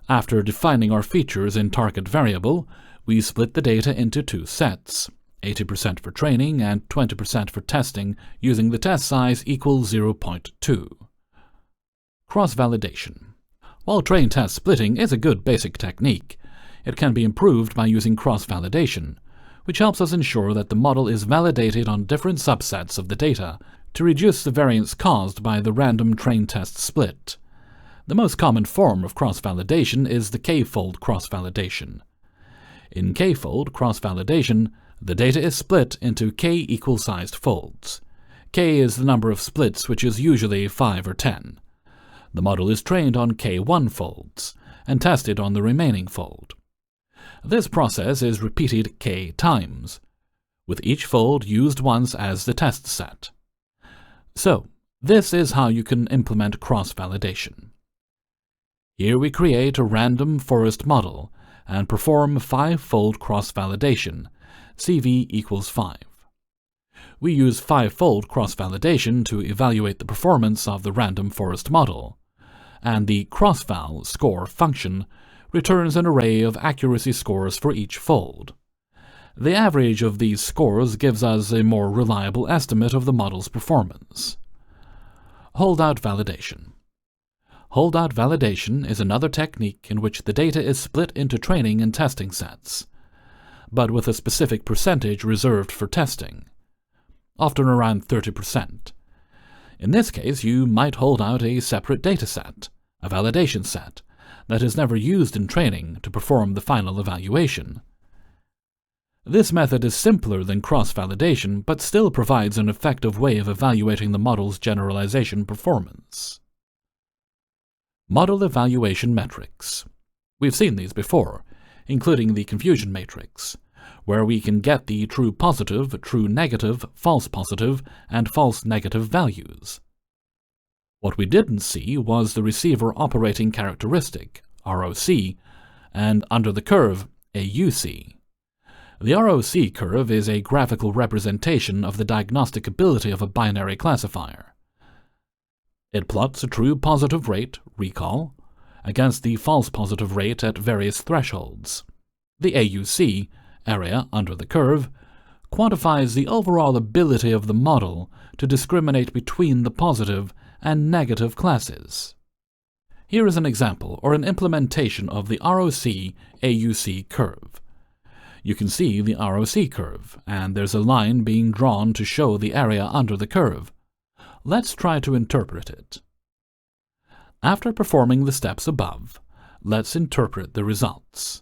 After defining our features in target variable, we split the data into two sets, 80% for training and 20% for testing, using the test size equals 0.2. Cross-validation. While train-test splitting is a good basic technique, it can be improved by using cross-validation, which helps us ensure that the model is validated on different subsets of the data to reduce the variance caused by the random train-test split. The most common form of cross-validation is the k-fold cross-validation. In k-fold cross-validation, the data is split into k equal-sized folds. K is the number of splits, which is usually 5 or 10. The model is trained on k1 folds and tested on the remaining fold. This process is repeated k times, with each fold used once as the test set. So, this is how you can implement cross-validation. Here we create a random forest model and perform 5-fold cross-validation, CV equals 5. We use 5-fold cross-validation to evaluate the performance of the random forest model, and the cross-val score function returns an array of accuracy scores for each fold. The average of these scores gives us a more reliable estimate of the model's performance. Holdout validation. Holdout validation is another technique in which the data is split into training and testing sets, but with a specific percentage reserved for testing, often around 30%. In this case, you might hold out a separate dataset, a validation set, that is never used in training to perform the final evaluation. This method is simpler than cross-validation, but still provides an effective way of evaluating the model's generalization performance. Model evaluation metrics. We've seen these before, including the confusion matrix, where we can get the true positive, true negative, false positive, and false negative values. What we didn't see was the receiver operating characteristic, ROC, and under the curve, AUC. The ROC curve is a graphical representation of the diagnostic ability of a binary classifier. It plots a true positive rate, recall, against the false positive rate at various thresholds. The AUC, area under the curve, quantifies the overall ability of the model to discriminate between the positive and negative classes. Here is an example or an implementation of the ROC-AUC curve. You can see the ROC curve, and there's a line being drawn to show the area under the curve. Let's try to interpret it. After performing the steps above, let's interpret the results.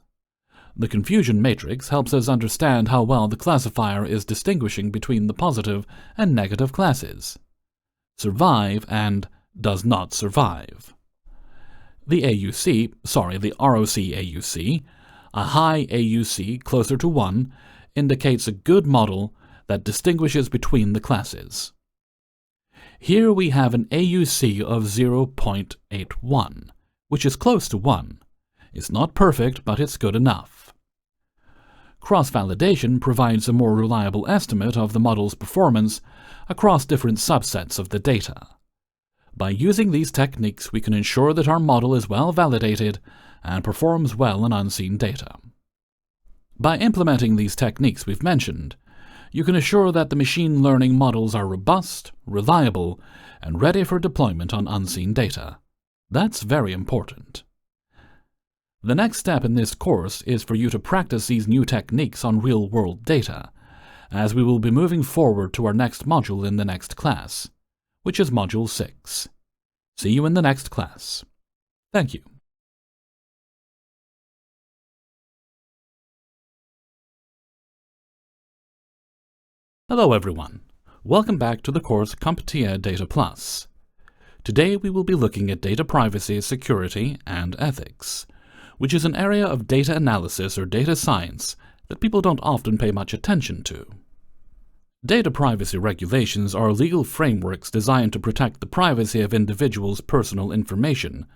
The confusion matrix helps us understand how well the classifier is distinguishing between the positive and negative classes, survive and does not survive. The ROC AUC, a high AUC closer to 1, indicates a good model that distinguishes between the classes. Here we have an AUC of 0.81, which is close to 1. It's not perfect, but it's good enough. Cross-validation provides a more reliable estimate of the model's performance across different subsets of the data. By using these techniques, we can ensure that our model is well validated and performs well on unseen data. By implementing these techniques we've mentioned, you can assure that the machine learning models are robust, reliable, and ready for deployment on unseen data. That's very important. The next step in this course is for you to practice these new techniques on real-world data, as we will be moving forward to our next module in the next class, which is Module 6. See you in the next class. Thank you. Hello everyone. Welcome back to the course CompTIA Data Plus. Today we will be looking at data privacy, security, and ethics, which is an area of data analysis or data science that people don't often pay much attention to. Data privacy regulations are legal frameworks designed to protect the privacy of individuals' personal information.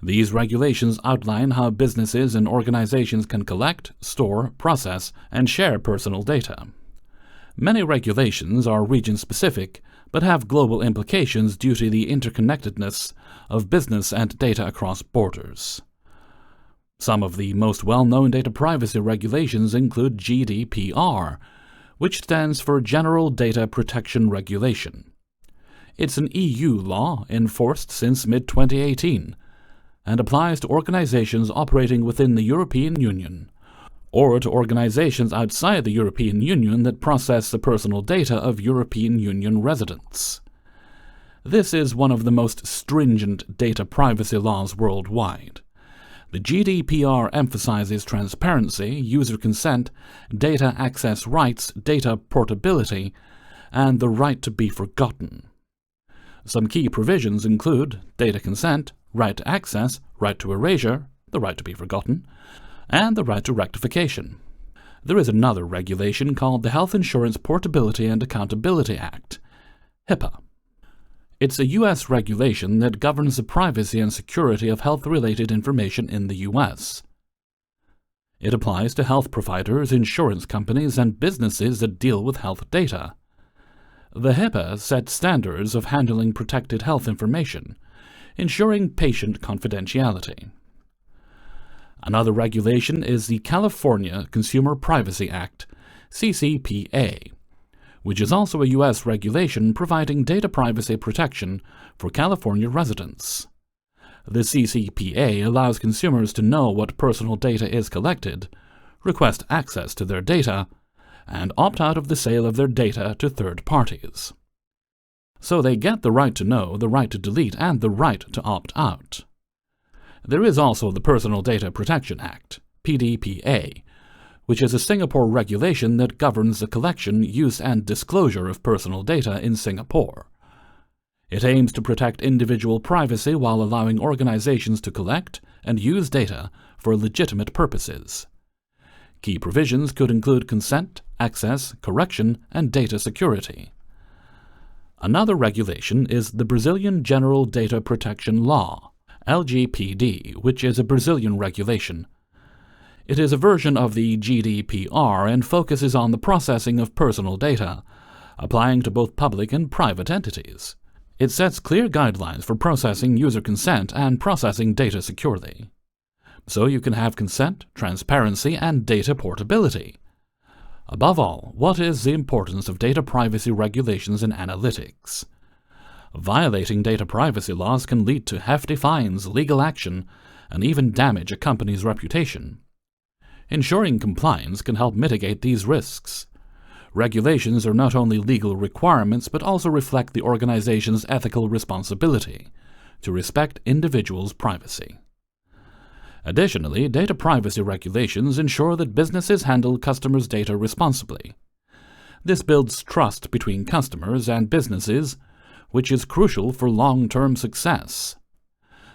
These regulations outline how businesses and organizations can collect, store, process, and share personal data. Many regulations are region-specific, but have global implications due to the interconnectedness of business and data across borders. Some of the most well-known data privacy regulations include GDPR, which stands for General Data Protection Regulation. It's an EU law enforced since mid-2018 and applies to organizations operating within the European Union or to organizations outside the European Union that process the personal data of European Union residents. This is one of the most stringent data privacy laws worldwide. The GDPR emphasizes transparency, user consent, data access rights, data portability, and the right to be forgotten. Some key provisions include data consent, right to access, right to erasure, the right to be forgotten, and the right to rectification. There is another regulation called the Health Insurance Portability and Accountability Act, HIPAA. It's a U.S. regulation that governs the privacy and security of health-related information in the U.S. It applies to health providers, insurance companies, and businesses that deal with health data. The HIPAA sets standards of handling protected health information, ensuring patient confidentiality. Another regulation is the California Consumer Privacy Act, CCPA, which is also a U.S. regulation providing data privacy protection for California residents. The CCPA allows consumers to know what personal data is collected, request access to their data, and opt out of the sale of their data to third parties. So they get the right to know, the right to delete, and the right to opt out. There is also the Personal Data Protection Act, PDPA, which is a Singapore regulation that governs the collection, use, and disclosure of personal data in Singapore. It aims to protect individual privacy while allowing organizations to collect and use data for legitimate purposes. Key provisions could include consent, access, correction, and data security. Another regulation is the Brazilian General Data Protection Law, LGPD, which is a Brazilian regulation. It is a version of the GDPR and focuses on the processing of personal data, applying to both public and private entities. It sets clear guidelines for processing user consent and processing data securely. So you can have consent, transparency, and data portability. Above all, what is the importance of data privacy regulations in analytics? Violating data privacy laws can lead to hefty fines, legal action, and even damage a company's reputation. Ensuring compliance can help mitigate these risks. Regulations are not only legal requirements but also reflect the organization's ethical responsibility to respect individuals' privacy. Additionally, data privacy regulations ensure that businesses handle customers' data responsibly. This builds trust between customers and businesses, which is crucial for long-term success.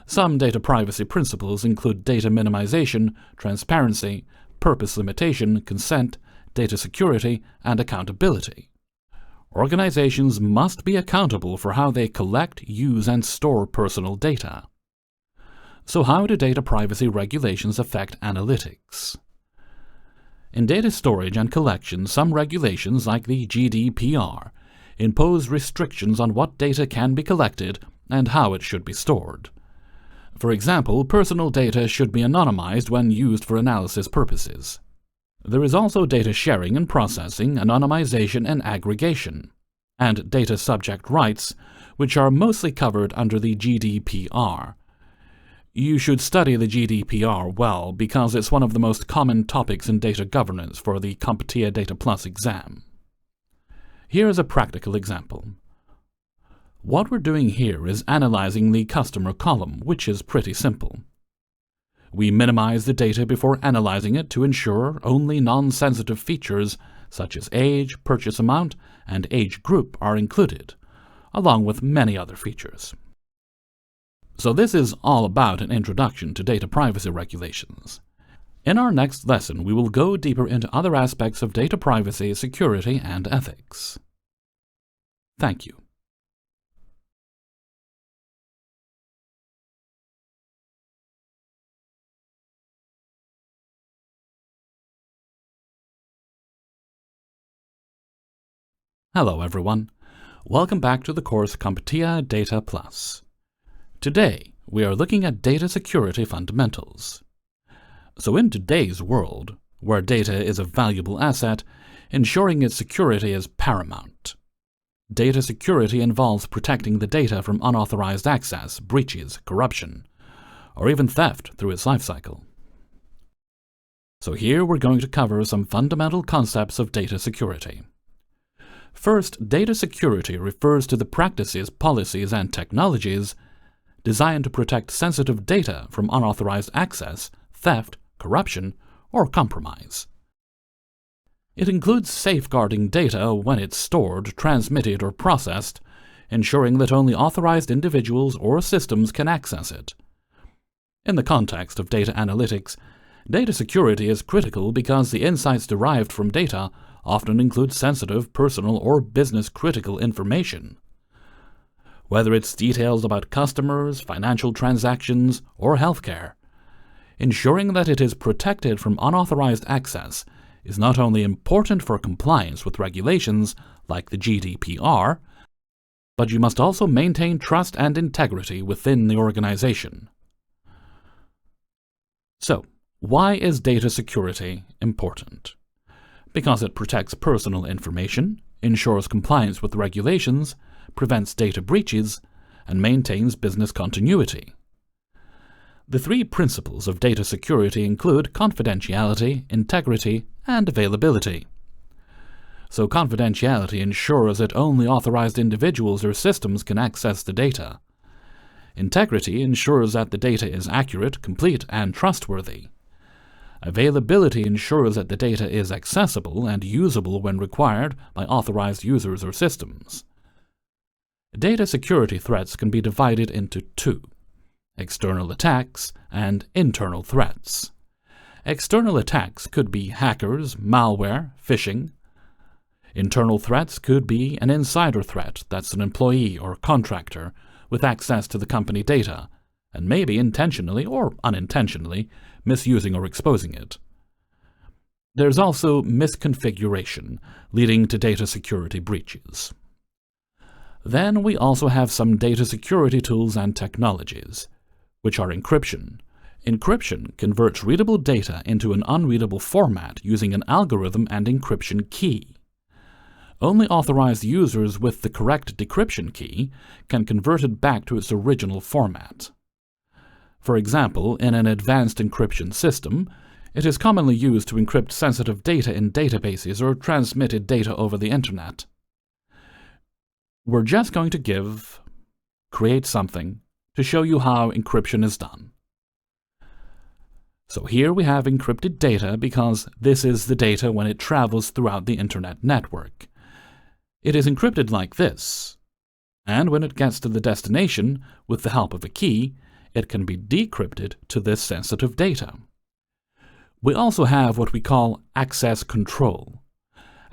Some data privacy principles include data minimization, transparency, purpose limitation, consent, data security, and accountability. Organizations must be accountable for how they collect, use, and store personal data. So how do data privacy regulations affect analytics? In data storage and collection, some regulations, like the GDPR, impose restrictions on what data can be collected and how it should be stored. For example, personal data should be anonymized when used for analysis purposes. There is also data sharing and processing, anonymization and aggregation, and data subject rights, which are mostly covered under the GDPR. You should study the GDPR well because it's one of the most common topics in data governance for the CompTIA Data Plus exam. Here is a practical example. What we're doing here is analyzing the customer column, which is pretty simple. We minimize the data before analyzing it to ensure only non-sensitive features such as age, purchase amount, and age group are included, along with many other features. So this is all about an introduction to data privacy regulations. In our next lesson, we will go deeper into other aspects of data privacy, security, and ethics. Thank you. Hello everyone. Welcome back to the course CompTIA Data Plus. Today, we are looking at data security fundamentals. So in today's world, where data is a valuable asset, ensuring its security is paramount. Data security involves protecting the data from unauthorized access, breaches, corruption, or even theft through its lifecycle. So here we're going to cover some fundamental concepts of data security. First, data security refers to the practices, policies, and technologies designed to protect sensitive data from unauthorized access, theft, corruption, or compromise. It includes safeguarding data when it's stored, transmitted, or processed, ensuring that only authorized individuals or systems can access it. In the context of data analytics, data security is critical because the insights derived from data often include sensitive, personal, or business-critical information. Whether it's details about customers, financial transactions, or healthcare, ensuring that it is protected from unauthorized access is not only important for compliance with regulations like the GDPR, but you must also maintain trust and integrity within the organization. So, why is data security important? Because it protects personal information, ensures compliance with regulations, prevents data breaches, and maintains business continuity. The three principles of data security include confidentiality, integrity, and availability. So confidentiality ensures that only authorized individuals or systems can access the data. Integrity ensures that the data is accurate, complete, and trustworthy. Availability ensures that the data is accessible and usable when required by authorized users or systems. Data security threats can be divided into two: external attacks and internal threats. External attacks could be hackers, malware, phishing. Internal threats could be an insider threat, that's an employee or contractor with access to the company data, and maybe intentionally or unintentionally misusing or exposing it. There's also misconfiguration, leading to data security breaches. Then we also have some data security tools and technologies, which are encryption. Encryption converts readable data into an unreadable format using an algorithm and encryption key. Only authorized users with the correct decryption key can convert it back to its original format. For example, in an advanced encryption system, It is commonly used to encrypt sensitive data in databases or transmitted data over the internet. We're just going to create something to show you how encryption is done. So here we have encrypted data because this is the data when it travels throughout the internet network. It is encrypted like this, and when it gets to the destination, with the help of a key, it can be decrypted to this sensitive data. We also have what we call access control.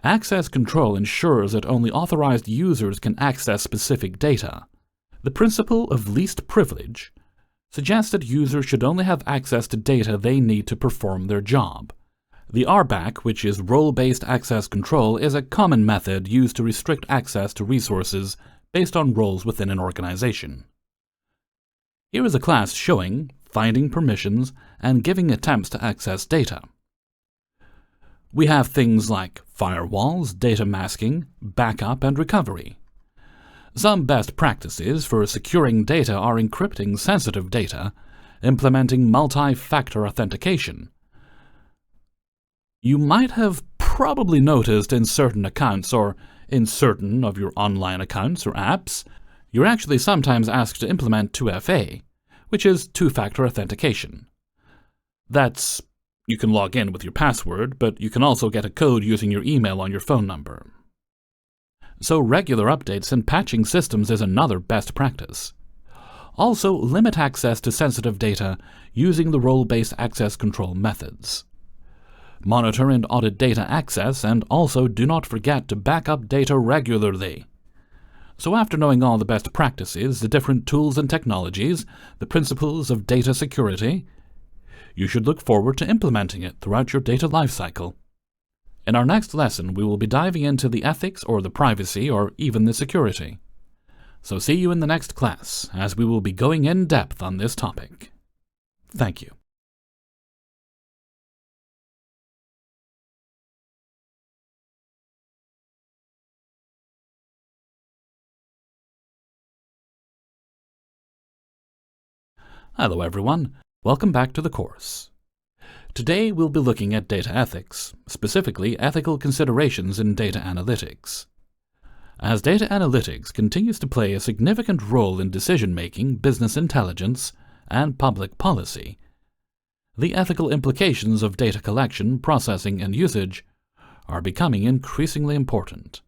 Access control ensures that only authorized users can access specific data. The principle of least privilege suggests that users should only have access to data they need to perform their job. The RBAC, which is role-based access control, is a common method used to restrict access to resources based on roles within an organization. Here is a class showing finding permissions and giving attempts to access data. We have things like firewalls, data masking, backup, and recovery. Some best practices for securing data are encrypting sensitive data, implementing multi-factor authentication. You might have probably noticed in certain accounts or in certain of your online accounts or apps, you're actually sometimes asked to implement 2FA, which is two-factor authentication. You can log in with your password, but you can also get a code using your email on your phone number. So regular updates and patching systems is another best practice. Also, limit access to sensitive data using the role-based access control methods. Monitor and audit data access, and also do not forget to back up data regularly. So after knowing all the best practices, the different tools and technologies, the principles of data security, you should look forward to implementing it throughout your data lifecycle. In our next lesson, we will be diving into the ethics or the privacy or even the security. So see you in the next class, as we will be going in depth on this topic. Thank you. Hello everyone, welcome back to the course. Today we'll be looking at data ethics, specifically ethical considerations in data analytics. As data analytics continues to play a significant role in decision-making, business intelligence, and public policy, the ethical implications of data collection, processing, and usage are becoming increasingly important.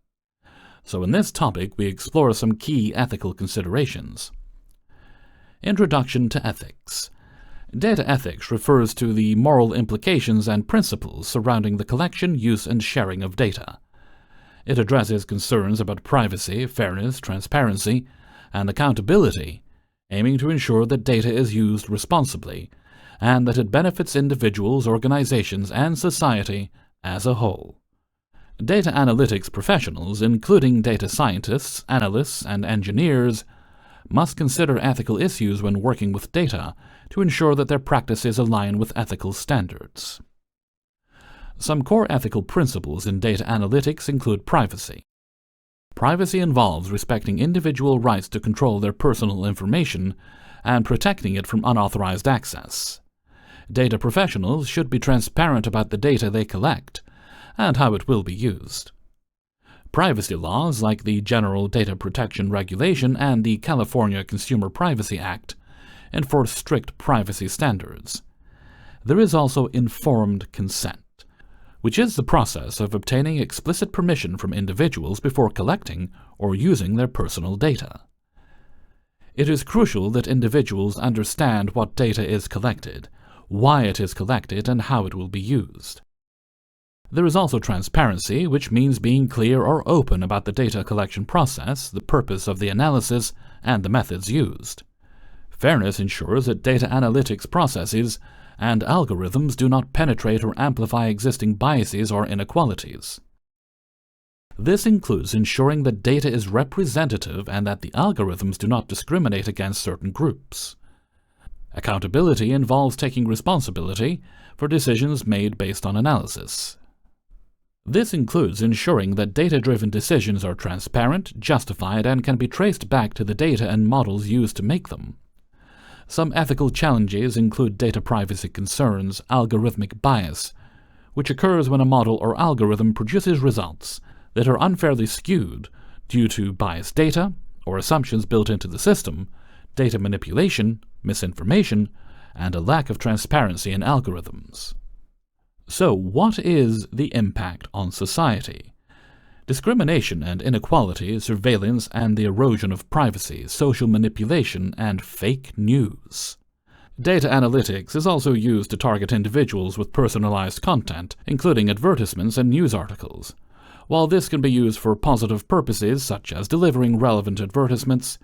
So in this topic we explore some key ethical considerations. Introduction to ethics. Data ethics refers to the moral implications and principles surrounding the collection, use, and sharing of data. It addresses concerns about privacy, fairness, transparency, and accountability, aiming to ensure that data is used responsibly and that it benefits individuals, organizations, and society as a whole. Data analytics professionals, including data scientists, analysts, and engineers, must consider ethical issues when working with data to ensure that their practices align with ethical standards. Some core ethical principles in data analytics include privacy. Privacy involves respecting individual rights to control their personal information and protecting it from unauthorized access. Data professionals should be transparent about the data they collect and how it will be used. Privacy laws like the General Data Protection Regulation and the California Consumer Privacy Act enforce strict privacy standards. There is also informed consent, which is the process of obtaining explicit permission from individuals before collecting or using their personal data. It is crucial that individuals understand what data is collected, why it is collected, and how it will be used. There is also transparency, which means being clear or open about the data collection process, the purpose of the analysis, and the methods used. Fairness ensures that data analytics processes and algorithms do not penetrate or amplify existing biases or inequalities. This includes ensuring that data is representative and that the algorithms do not discriminate against certain groups. Accountability involves taking responsibility for decisions made based on analysis. This includes ensuring that data-driven decisions are transparent, justified, and can be traced back to the data and models used to make them. Some ethical challenges include data privacy concerns, algorithmic bias, which occurs when a model or algorithm produces results that are unfairly skewed due to biased data or assumptions built into the system, data manipulation, misinformation, and a lack of transparency in algorithms. So, what is the impact on society? Discrimination and inequality, surveillance and the erosion of privacy, social manipulation, and fake news. Data analytics is also used to target individuals with personalized content, including advertisements and news articles. While this can be used for positive purposes, such as delivering relevant advertisements,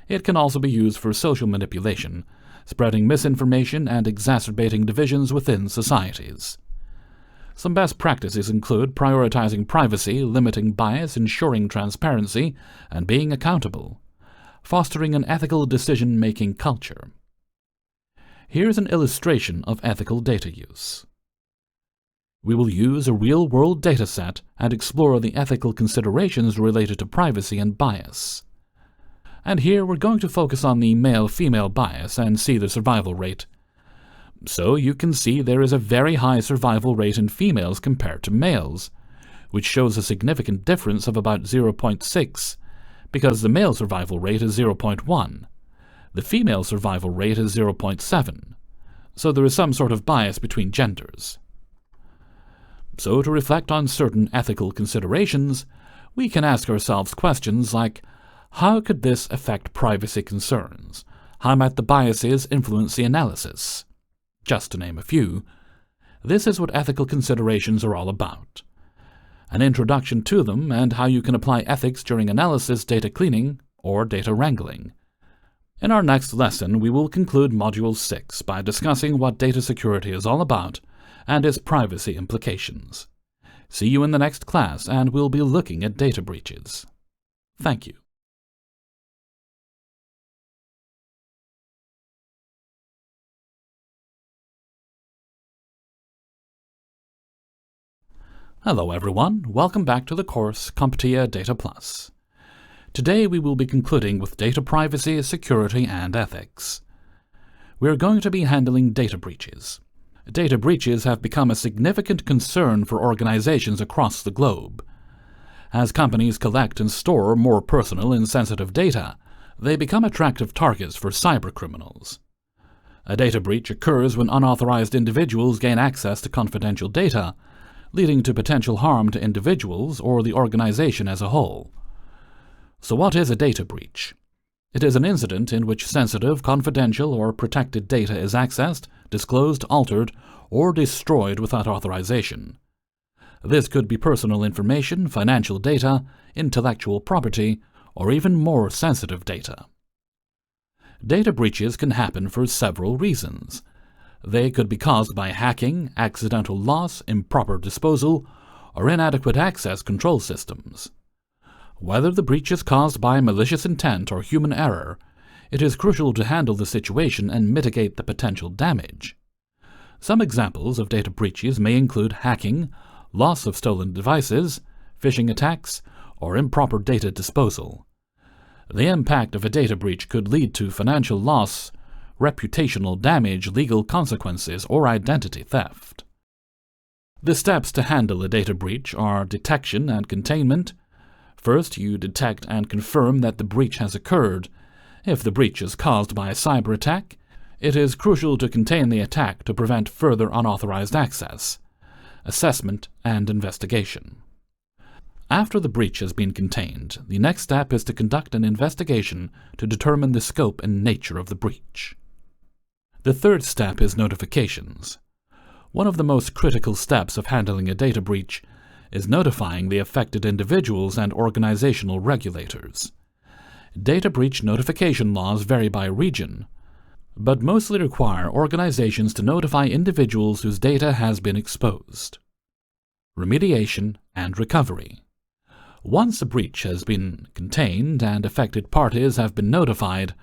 it can also be used for social manipulation, spreading misinformation and exacerbating divisions within societies. Some best practices include prioritizing privacy, limiting bias, ensuring transparency, and being accountable, fostering an ethical decision-making culture. Here's an illustration of ethical data use. We will use a real-world dataset and explore the ethical considerations related to privacy and bias. And here we're going to focus on the male-female bias and see the survival rate. So you can see there is a very high survival rate in females compared to males, which shows a significant difference of about 0.6, because the male survival rate is 0.1. The female survival rate is 0.7, so there is some sort of bias between genders. So to reflect on certain ethical considerations, we can ask ourselves questions like, how could this affect privacy concerns? How might the biases influence the analysis? Just to name a few. This is what ethical considerations are all about. An introduction to them and how you can apply ethics during analysis, data cleaning, or data wrangling. In our next lesson, we will conclude Module 6 by discussing what data security is all about and its privacy implications. See you in the next class, and we'll be looking at data breaches. Thank you. Hello everyone, welcome back to the course CompTIA Data Plus. Today we will be concluding with data privacy, security, and ethics. We are going to be handling data breaches. Data breaches have become a significant concern for organizations across the globe. As companies collect and store more personal and sensitive data, they become attractive targets for cybercriminals. A data breach occurs when unauthorized individuals gain access to confidential data, leading to potential harm to individuals or the organization as a whole. So what is a data breach? It is an incident in which sensitive, confidential, or protected data is accessed, disclosed, altered, or destroyed without authorization. This could be personal information, financial data, intellectual property, or even more sensitive data. Data breaches can happen for several reasons. They could be caused by hacking, accidental loss, improper disposal, or inadequate access control systems. Whether the breach is caused by malicious intent or human error, it is crucial to handle the situation and mitigate the potential damage. Some examples of data breaches may include hacking, loss of stolen devices, phishing attacks, or improper data disposal. The impact of a data breach could lead to financial loss, reputational damage, legal consequences, or identity theft. The steps to handle a data breach are detection and containment. First, you detect and confirm that the breach has occurred. If the breach is caused by a cyber attack, it is crucial to contain the attack to prevent further unauthorized access. Assessment and investigation. After the breach has been contained, the next step is to conduct an investigation to determine the scope and nature of the breach. The third step is notifications. One of the most critical steps of handling a data breach is notifying the affected individuals and organizational regulators. Data breach notification laws vary by region, but mostly require organizations to notify individuals whose data has been exposed. Remediation and recovery. Once a breach has been contained and affected parties have been notified,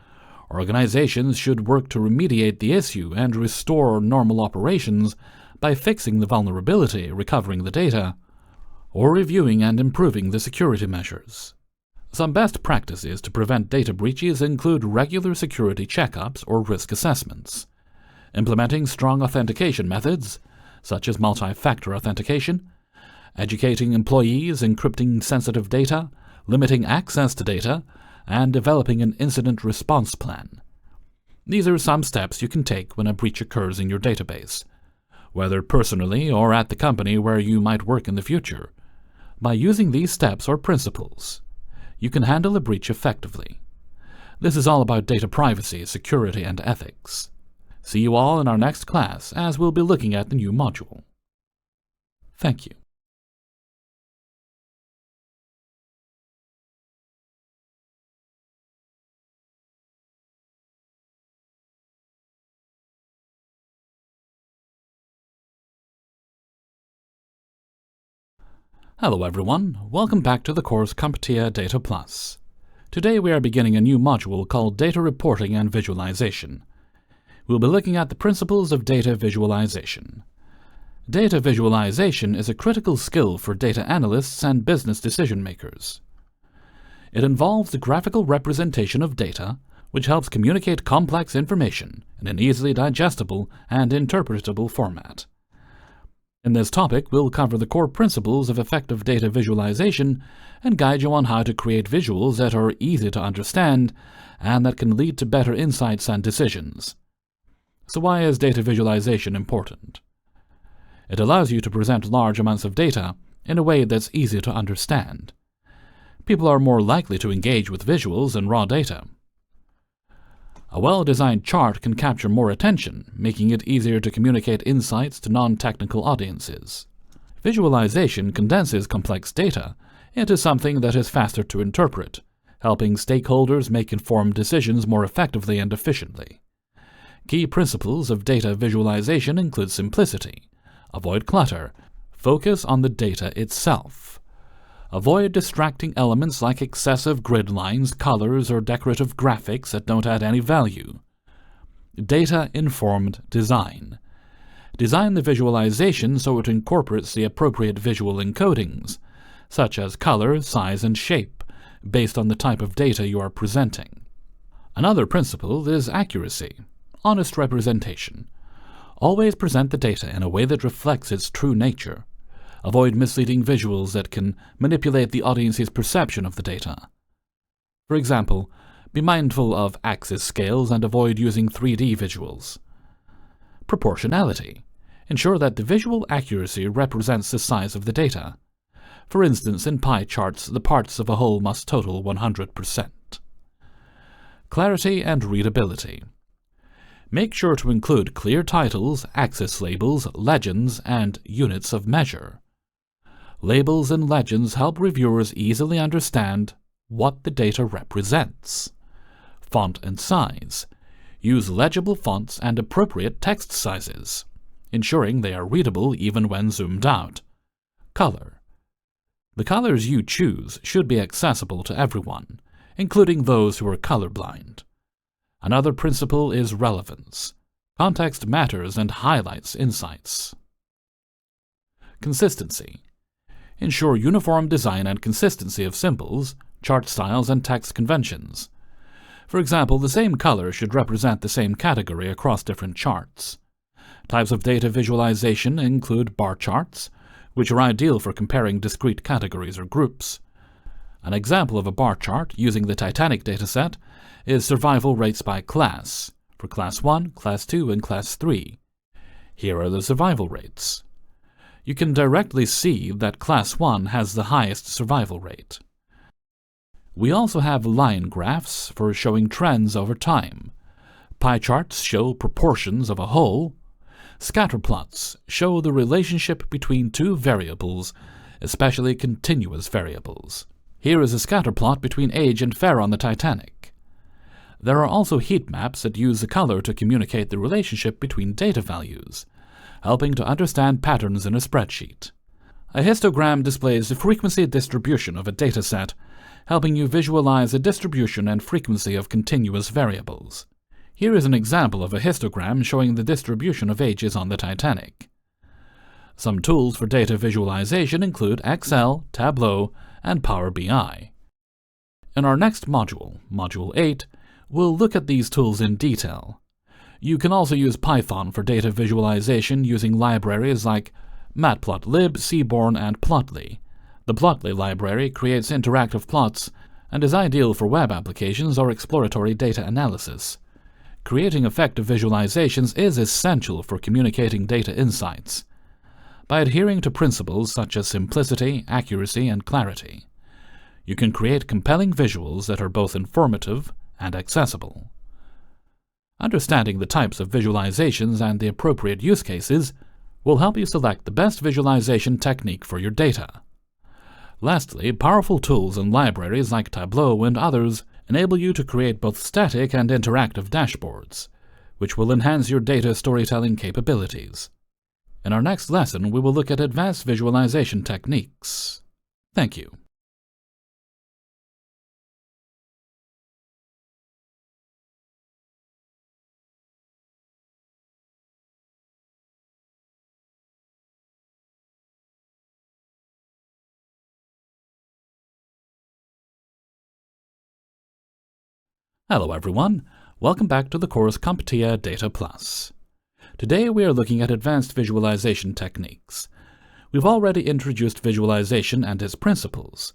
organizations should work to remediate the issue and restore normal operations by fixing the vulnerability, recovering the data, or reviewing and improving the security measures. Some best practices to prevent data breaches include regular security checkups or risk assessments, implementing strong authentication methods, such as multi-factor authentication, educating employees, encrypting sensitive data, limiting access to data, and developing an incident response plan. These are some steps you can take when a breach occurs in your database, whether personally or at the company where you might work in the future. By using these steps or principles, you can handle a breach effectively. This is all about data privacy, security, and ethics. See you all in our next class, as we'll be looking at the new module. Thank you. Hello everyone, welcome back to the course CompTIA Data Plus. Today we are beginning a new module called Data Reporting and Visualization. We'll be looking at the principles of data visualization. Data visualization is a critical skill for data analysts and business decision makers. It involves the graphical representation of data, which helps communicate complex information in an easily digestible and interpretable format. In this topic, we'll cover the core principles of effective data visualization and guide you on how to create visuals that are easy to understand and that can lead to better insights and decisions. So why is data visualization important? It allows you to present large amounts of data in a way that's easy to understand. People are more likely to engage with visuals than raw data. A well-designed chart can capture more attention, making it easier to communicate insights to non-technical audiences. Visualization condenses complex data into something that is faster to interpret, helping stakeholders make informed decisions more effectively and efficiently. Key principles of data visualization include simplicity, avoid clutter, focus on the data itself. Avoid distracting elements like excessive grid lines, colors, or decorative graphics that don't add any value. Data-informed design. Design the visualization so it incorporates the appropriate visual encodings, such as color, size, and shape, based on the type of data you are presenting. Another principle is accuracy, honest representation. Always present the data in a way that reflects its true nature. Avoid misleading visuals that can manipulate the audience's perception of the data. For example, be mindful of axis scales and avoid using 3D visuals. Proportionality. Ensure that the visual accuracy represents the size of the data. For instance, in pie charts, the parts of a whole must total 100%. Clarity and readability. Make sure to include clear titles, axis labels, legends, and units of measure. Labels and legends help reviewers easily understand what the data represents. Font and size. Use legible fonts and appropriate text sizes, ensuring they are readable even when zoomed out. Color. The colors you choose should be accessible to everyone, including those who are colorblind. Another principle is relevance. Context matters and highlights insights. Consistency. Ensure uniform design and consistency of symbols, chart styles, and text conventions. For example, the same color should represent the same category across different charts. Types of data visualization include bar charts, which are ideal for comparing discrete categories or groups. An example of a bar chart using the Titanic dataset is survival rates by class, for Class 1, Class 2, and Class 3. Here are the survival rates. You can directly see that Class 1 has the highest survival rate. We also have line graphs for showing trends over time. Pie charts show proportions of a whole. Scatter plots show the relationship between two variables, especially continuous variables. Here is a scatter plot between age and fare on the Titanic. There are also heat maps that use the color to communicate the relationship between data values, helping to understand patterns in a spreadsheet. A histogram displays the frequency distribution of a dataset, helping you visualize the distribution and frequency of continuous variables. Here is an example of a histogram showing the distribution of ages on the Titanic. Some tools for data visualization include Excel, Tableau, and Power BI. In our next module, Module 8, we'll look at these tools in detail. You can also use Python for data visualization using libraries like matplotlib, seaborn, and plotly. The plotly library creates interactive plots and is ideal for web applications or exploratory data analysis. Creating effective visualizations is essential for communicating data insights by adhering to principles such as simplicity, accuracy, and clarity. You can create compelling visuals that are both informative and accessible. Understanding the types of visualizations and the appropriate use cases will help you select the best visualization technique for your data. Lastly, powerful tools and libraries like Tableau and others enable you to create both static and interactive dashboards, which will enhance your data storytelling capabilities. In our next lesson, we will look at advanced visualization techniques. Thank you. Hello everyone, welcome back to the course CompTIA Data Plus. Today we are looking at advanced visualization techniques. We've already introduced visualization and its principles,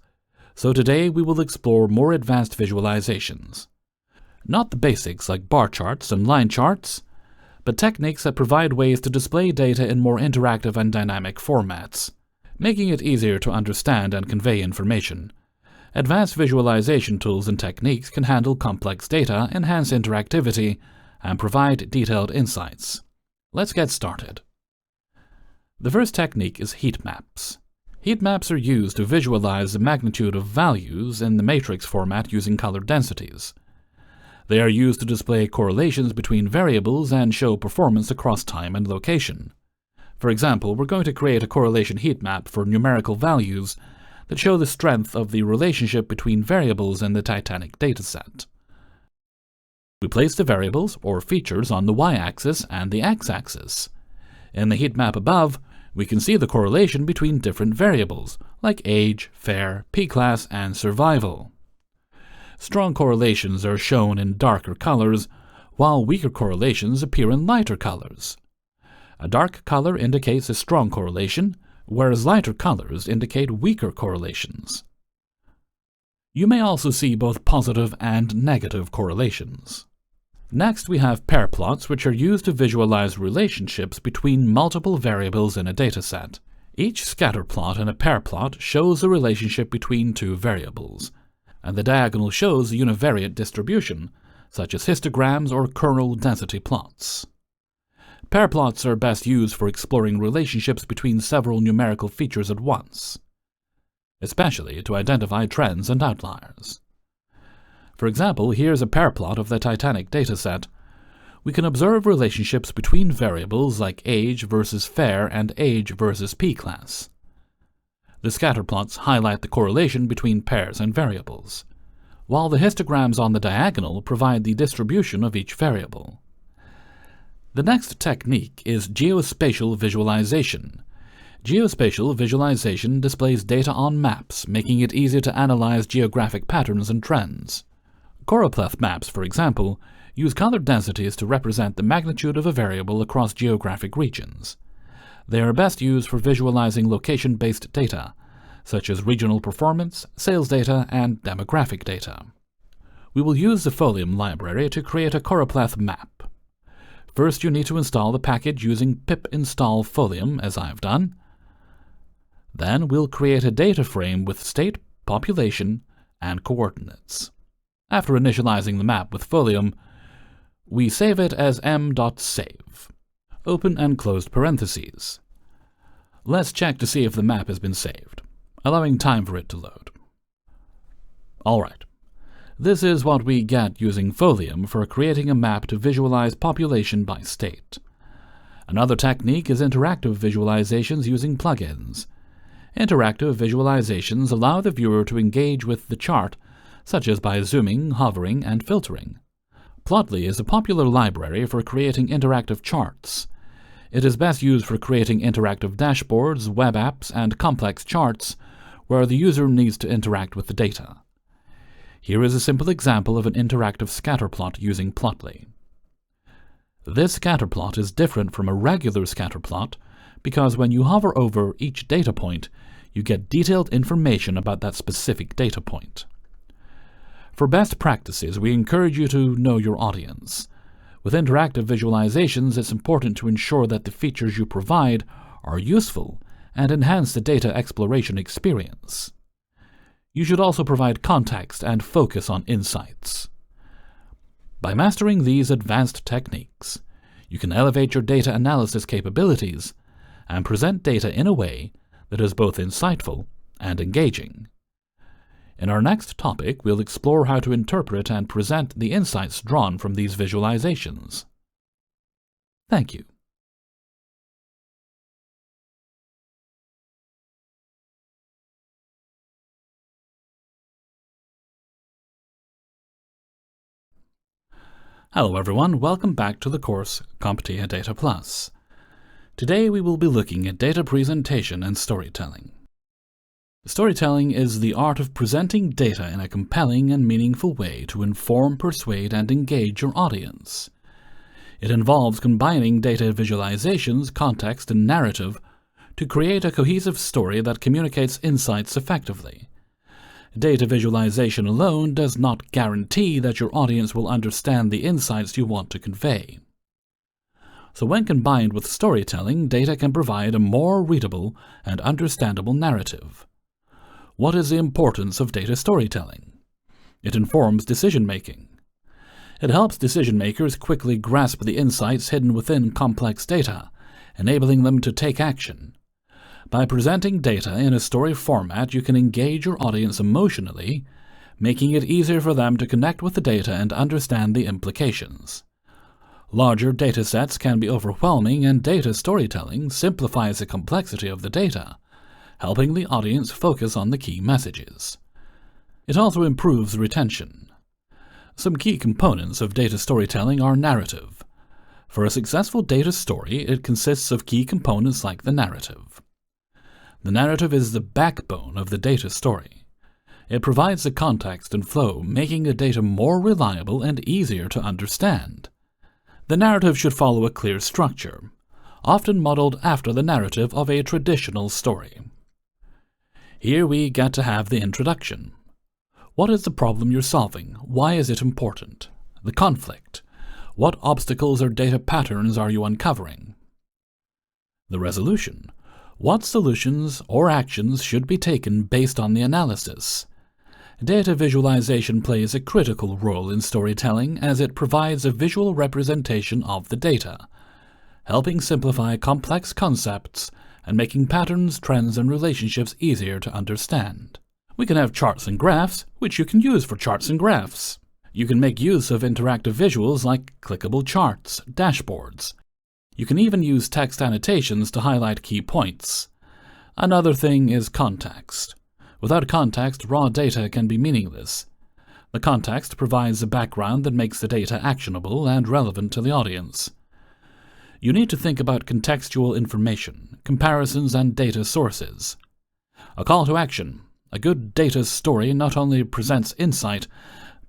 so today we will explore more advanced visualizations. Not the basics like bar charts and line charts, but techniques that provide ways to display data in more interactive and dynamic formats, making it easier to understand and convey information. Advanced visualization tools and techniques can handle complex data, enhance interactivity, and provide detailed insights. Let's get started. The first technique is heat maps. Heat maps are used to visualize the magnitude of values in the matrix format using color densities. They are used to display correlations between variables and show performance across time and location. For example, we're going to create a correlation heat map for numerical values that show the strength of the relationship between variables in the Titanic dataset. We place the variables, or features, on the y-axis and the x-axis. In the heat map above, we can see the correlation between different variables, like age, fare, P-class, and survival. Strong correlations are shown in darker colors, while weaker correlations appear in lighter colors. A dark color indicates a strong correlation, whereas lighter colors indicate weaker correlations. You may also see both positive and negative correlations. Next, we have pair plots, which are used to visualize relationships between multiple variables in a dataset. Each scatter plot in a pair plot shows a relationship between two variables, and the diagonal shows a univariate distribution, such as histograms or kernel density plots. Pair plots are best used for exploring relationships between several numerical features at once, especially to identify trends and outliers. For example, here's a pair plot of the Titanic dataset. We can observe relationships between variables like age versus fare and age versus P-class. The scatter plots highlight the correlation between pairs and variables, while the histograms on the diagonal provide the distribution of each variable. The next technique is geospatial visualization. Geospatial visualization displays data on maps, making it easy to analyze geographic patterns and trends. Choropleth maps, for example, use color densities to represent the magnitude of a variable across geographic regions. They are best used for visualizing location-based data, such as regional performance, sales data, and demographic data. We will use the Folium library to create a choropleth map. First, you need to install the package using pip install folium, as I've done. Then we'll create a data frame with state, population, and coordinates. After initializing the map with folium, we save it as m.save. Open and closed parentheses. Let's check to see if the map has been saved, allowing time for it to load. Alright. This is what we get using Folium for creating a map to visualize population by state. Another technique is interactive visualizations using plugins. Interactive visualizations allow the viewer to engage with the chart, such as by zooming, hovering, and filtering. Plotly is a popular library for creating interactive charts. It is best used for creating interactive dashboards, web apps, and complex charts where the user needs to interact with the data. Here is a simple example of an interactive scatterplot using Plotly. This scatterplot is different from a regular scatterplot because when you hover over each data point, you get detailed information about that specific data point. For best practices, we encourage you to know your audience. With interactive visualizations, it's important to ensure that the features you provide are useful and enhance the data exploration experience. You should also provide context and focus on insights. By mastering these advanced techniques, you can elevate your data analysis capabilities and present data in a way that is both insightful and engaging. In our next topic, we'll explore how to interpret and present the insights drawn from these visualizations. Thank you. Hello everyone, welcome back to the course CompTIA Data Plus. Today we will be looking at data presentation and storytelling. Storytelling is the art of presenting data in a compelling and meaningful way to inform, persuade, and engage your audience. It involves combining data visualizations, context, and narrative to create a cohesive story that communicates insights effectively. Data visualization alone does not guarantee that your audience will understand the insights you want to convey. So when combined with storytelling, data can provide a more readable and understandable narrative. What is the importance of data storytelling? It informs decision-making. It helps decision-makers quickly grasp the insights hidden within complex data, enabling them to take action. By presenting data in a story format, you can engage your audience emotionally, making it easier for them to connect with the data and understand the implications. Larger data sets can be overwhelming, and data storytelling simplifies the complexity of the data, helping the audience focus on the key messages. It also improves retention. Some key components of data storytelling are narrative. For a successful data story, it consists of key components like the narrative. The narrative is the backbone of the data story. It provides the context and flow, making the data more reliable and easier to understand. The narrative should follow a clear structure, often modeled after the narrative of a traditional story. Here we get to have the introduction. What is the problem you're solving? Why is it important? The conflict. What obstacles or data patterns are you uncovering? The resolution. What solutions or actions should be taken based on the analysis? Data visualization plays a critical role in storytelling as it provides a visual representation of the data, helping simplify complex concepts and making patterns, trends, and relationships easier to understand. We can have charts and graphs, which you can use for charts and graphs. You can make use of interactive visuals like clickable charts, dashboards. You can even use text annotations to highlight key points. Another thing is context. Without context, raw data can be meaningless. The context provides a background that makes the data actionable and relevant to the audience. You need to think about contextual information, comparisons, and data sources. A call to action. A good data story not only presents insight,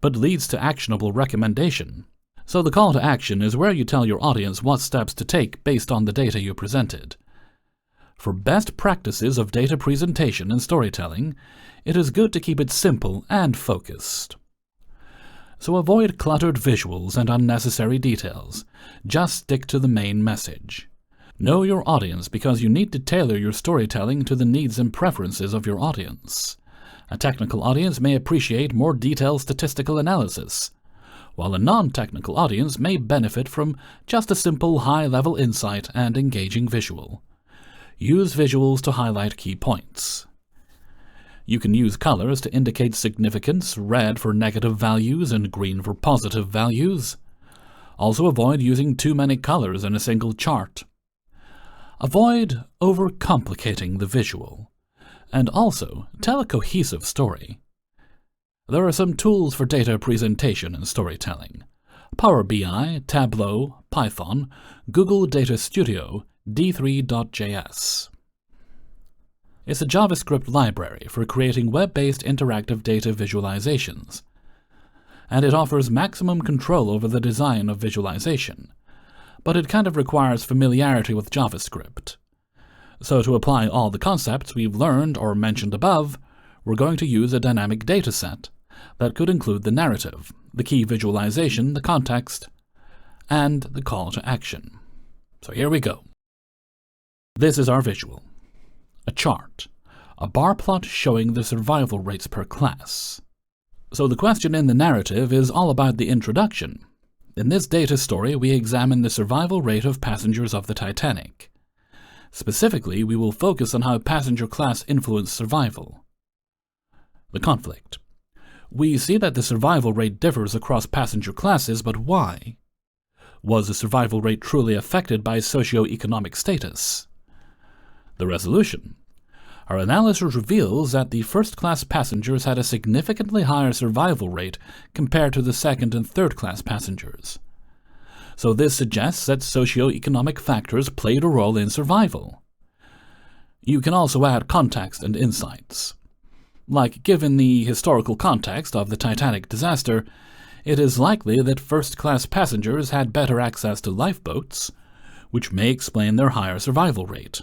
but leads to actionable recommendation. So the call to action is where you tell your audience what steps to take based on the data you presented. For best practices of data presentation and storytelling, it is good to keep it simple and focused. So avoid cluttered visuals and unnecessary details. Just stick to the main message. Know your audience because you need to tailor your storytelling to the needs and preferences of your audience. A technical audience may appreciate more detailed statistical analysis, while a non-technical audience may benefit from just a simple high-level insight and engaging visual. Use visuals to highlight key points. You can use colors to indicate significance, red for negative values and green for positive values. Also avoid using too many colors in a single chart. Avoid overcomplicating the visual. And also, tell a cohesive story. There are some tools for data presentation and storytelling: Power BI, Tableau, Python, Google Data Studio, D3.js. It's a JavaScript library for creating web-based interactive data visualizations. and it offers maximum control over the design of visualization, but it kind of requires familiarity with JavaScript. So to apply all the concepts we've learned or mentioned above, we're going to use a dynamic dataset that could include the narrative, the key visualization, the context, and the call to action. So here we go. This is our visual. A chart, a bar plot showing the survival rates per class. So the question in the narrative is all about the introduction. In this data story, we examine the survival rate of passengers of the Titanic. Specifically, we will focus on how passenger class influenced survival. The conflict. We see that the survival rate differs across passenger classes, but why? Was the survival rate truly affected by socioeconomic status? The resolution. Our analysis reveals that the first-class passengers had a significantly higher survival rate compared to the second and third-class passengers. So this suggests that socioeconomic factors played a role in survival. You can also add context and insights. Like, given the historical context of the Titanic disaster, it is likely that first-class passengers had better access to lifeboats, which may explain their higher survival rate.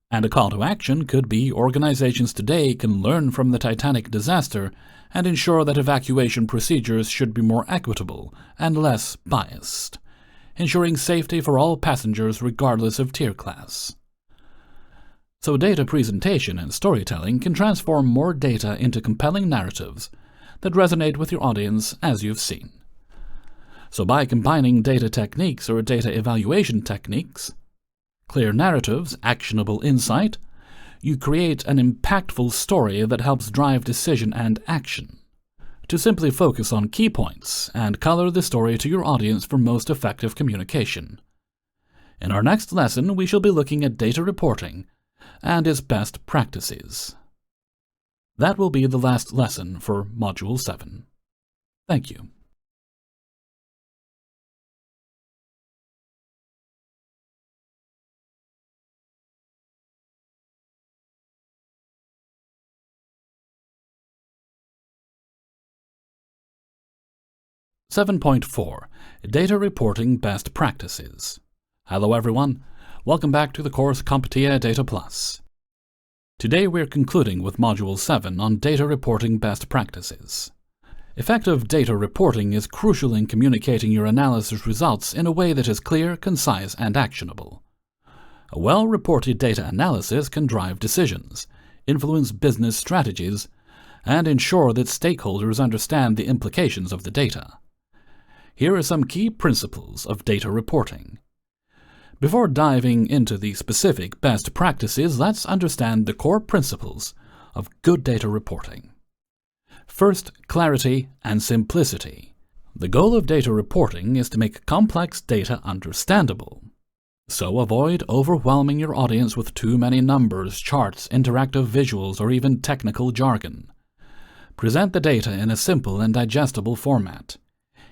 And a call to action could be organizations today can learn from the Titanic disaster and ensure that evacuation procedures should be more equitable and less biased, ensuring safety for all passengers regardless of tier class. So data presentation and storytelling can transform more data into compelling narratives that resonate with your audience, as you've seen. So by combining data techniques or data evaluation techniques, clear narratives, actionable insight, you create an impactful story that helps drive decision and action. To simply focus on key points and color the story to your audience for most effective communication. In our next lesson, we shall be looking at data reporting and its best practices. That will be the last lesson for Module 7. Thank you. Seven point 4. Data Reporting Best Practices. Hello everyone. Welcome back to the course CompTIA Data Plus. Today we're concluding with Module 7 on Data Reporting Best Practices. Effective data reporting is crucial in communicating your analysis results in a way that is clear, concise, and actionable. A well-reported data analysis can drive decisions, influence business strategies, and ensure that stakeholders understand the implications of the data. Here are some key principles of data reporting. Before diving into the specific best practices, let's understand the core principles of good data reporting. First, clarity and simplicity. The goal of data reporting is to make complex data understandable. So avoid overwhelming your audience with too many numbers, charts, interactive visuals, or even technical jargon. Present the data in a simple and digestible format.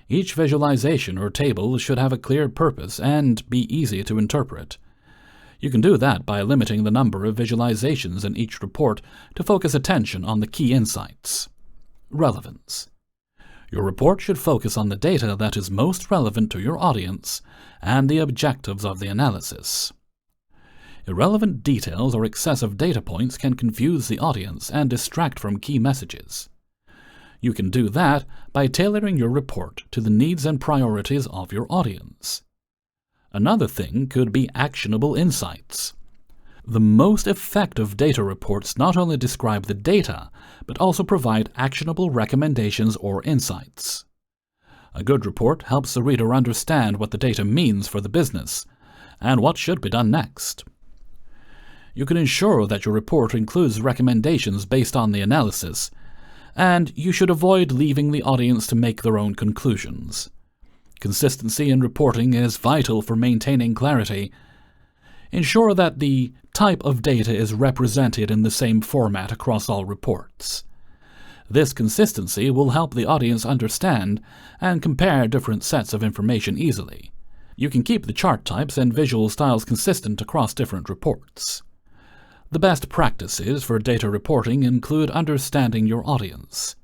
Each visualization or table should have a clear purpose and be easy to interpret. You can do that by limiting the number of visualizations in each report to focus attention on the key insights. Relevance. Your report should focus on the data that is most relevant to your audience and the objectives of the analysis. Irrelevant details or excessive data points can confuse the audience and distract from key messages. You can do that by tailoring your report to the needs and priorities of your audience. Another thing could be actionable insights. The most effective data reports not only describe the data, but also provide actionable recommendations or insights. A good report helps the reader understand what the data means for the business and what should be done next. You can ensure that your report includes recommendations based on the analysis, and you should avoid leaving the audience to make their own conclusions. Consistency in reporting is vital for maintaining clarity. Ensure that the type of data is represented in the same format across all reports. This consistency will help the audience understand and compare different sets of information easily. You can keep the chart types and visual styles consistent across different reports. The best practices for data reporting include understanding your audience.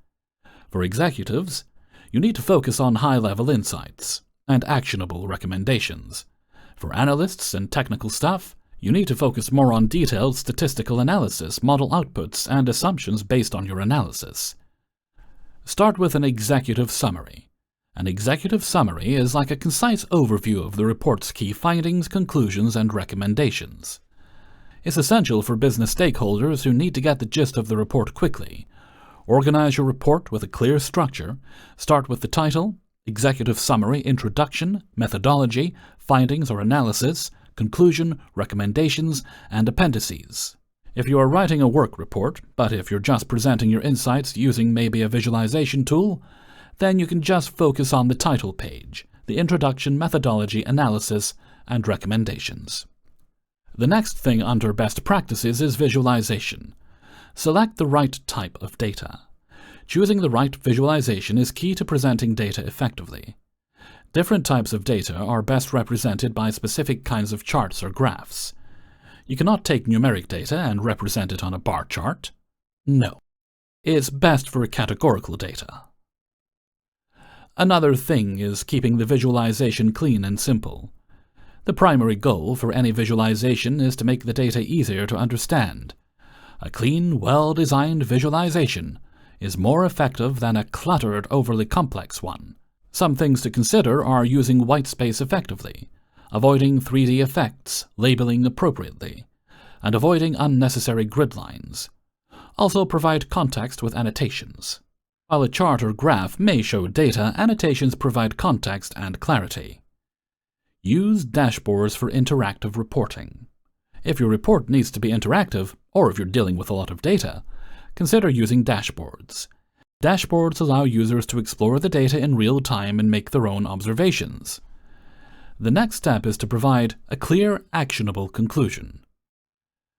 For executives, you need to focus on high-level insights and actionable recommendations. For analysts and technical staff, you need to focus more on detailed statistical analysis, model outputs, and assumptions based on your analysis. Start with an executive summary. An executive summary is like a concise overview of the report's key findings, conclusions, and recommendations. It's essential for business stakeholders who need to get the gist of the report quickly. Organize your report with a clear structure. Start with the title, executive summary, introduction, methodology, findings or analysis, conclusion, recommendations, and appendices. If you are writing a work report, but if you're just presenting your insights using maybe a visualization tool, then you can just focus on the title page, the introduction, methodology, analysis, and recommendations. The next thing under best practices is visualization. Select the right type of data. Choosing the right visualization is key to presenting data effectively. Different types of data are best represented by specific kinds of charts or graphs. You cannot take numeric data and represent it on a bar chart. No. It's best for categorical data. Another thing is keeping the visualization clean and simple. The primary goal for any visualization is to make the data easier to understand. A clean, well-designed visualization is more effective than a cluttered, overly complex one. Some things to consider are using whitespace effectively, avoiding 3D effects, labeling appropriately, and avoiding unnecessary grid lines. Also provide context with annotations. While a chart or graph may show data, annotations provide context and clarity. Use dashboards for interactive reporting. If your report needs to be interactive, or if you're dealing with a lot of data, consider using dashboards. Dashboards allow users to explore the data in real time and make their own observations. The next step is to provide a clear, actionable conclusion.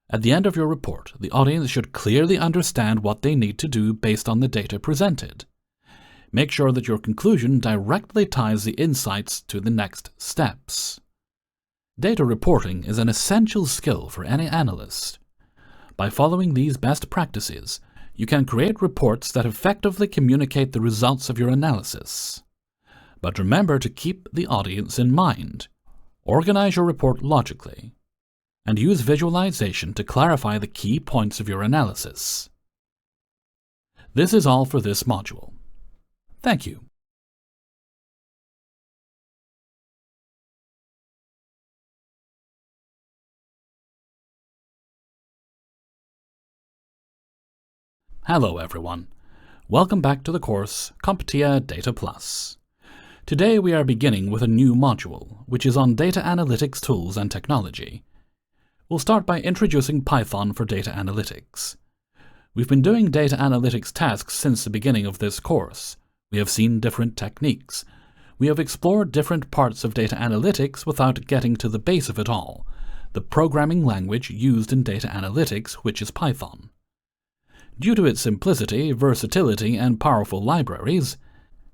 At the end of your report, the audience should clearly understand what they need to do based on the data presented. Make sure that your conclusion directly ties the insights to the next steps. Data reporting is an essential skill for any analyst. By following these best practices, you can create reports that effectively communicate the results of your analysis. But remember to keep the audience in mind. Organize your report logically, and use visualization to clarify the key points of your analysis. This is all for this module. Thank you. Hello everyone. Welcome back to the course CompTIA Data Plus. Today we are beginning with a new module, which is on data analytics tools and technology. We'll start by introducing Python for data analytics. We've been doing data analytics tasks since the beginning of this course. We have seen different techniques. We have explored different parts of data analytics without getting to the base of it all, the programming language used in data analytics, which is Python. Due to its simplicity, versatility, and powerful libraries,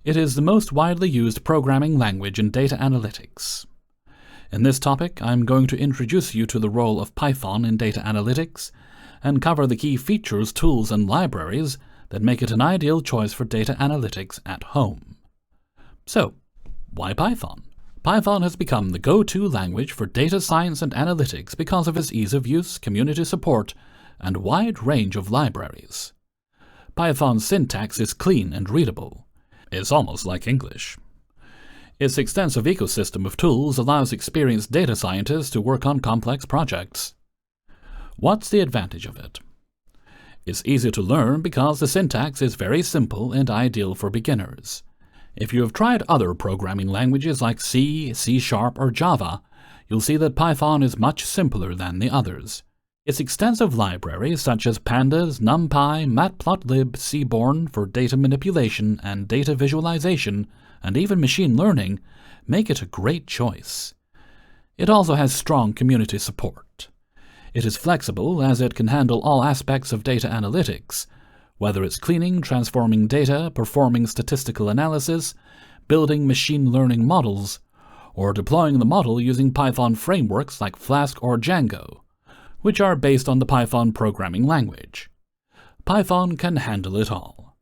it is the most widely used programming language in data analytics. In this topic, I'm going to introduce you to the role of Python in data analytics and cover the key features, tools, and libraries that make it an ideal choice for data analytics at home. So, why Python? Python has become the go-to language for data science and analytics because of its ease of use, community support, and wide range of libraries. Python's syntax is clean and readable. It's almost like English. Its extensive ecosystem of tools allows experienced data scientists to work on complex projects. What's the advantage of it? It's easy to learn because the syntax is very simple and ideal for beginners. If you have tried other programming languages like C, C#, or Java, you'll see that Python is much simpler than the others. Its extensive libraries such as Pandas, NumPy, Matplotlib, Seaborn for data manipulation and data visualization, and even machine learning, make it a great choice. It also has strong community support. It is flexible as it can handle all aspects of data analytics, whether it's cleaning, transforming data, performing statistical analysis, building machine learning models, or deploying the model using Python frameworks like Flask or Django, which are based on the Python programming language. Python can handle it all.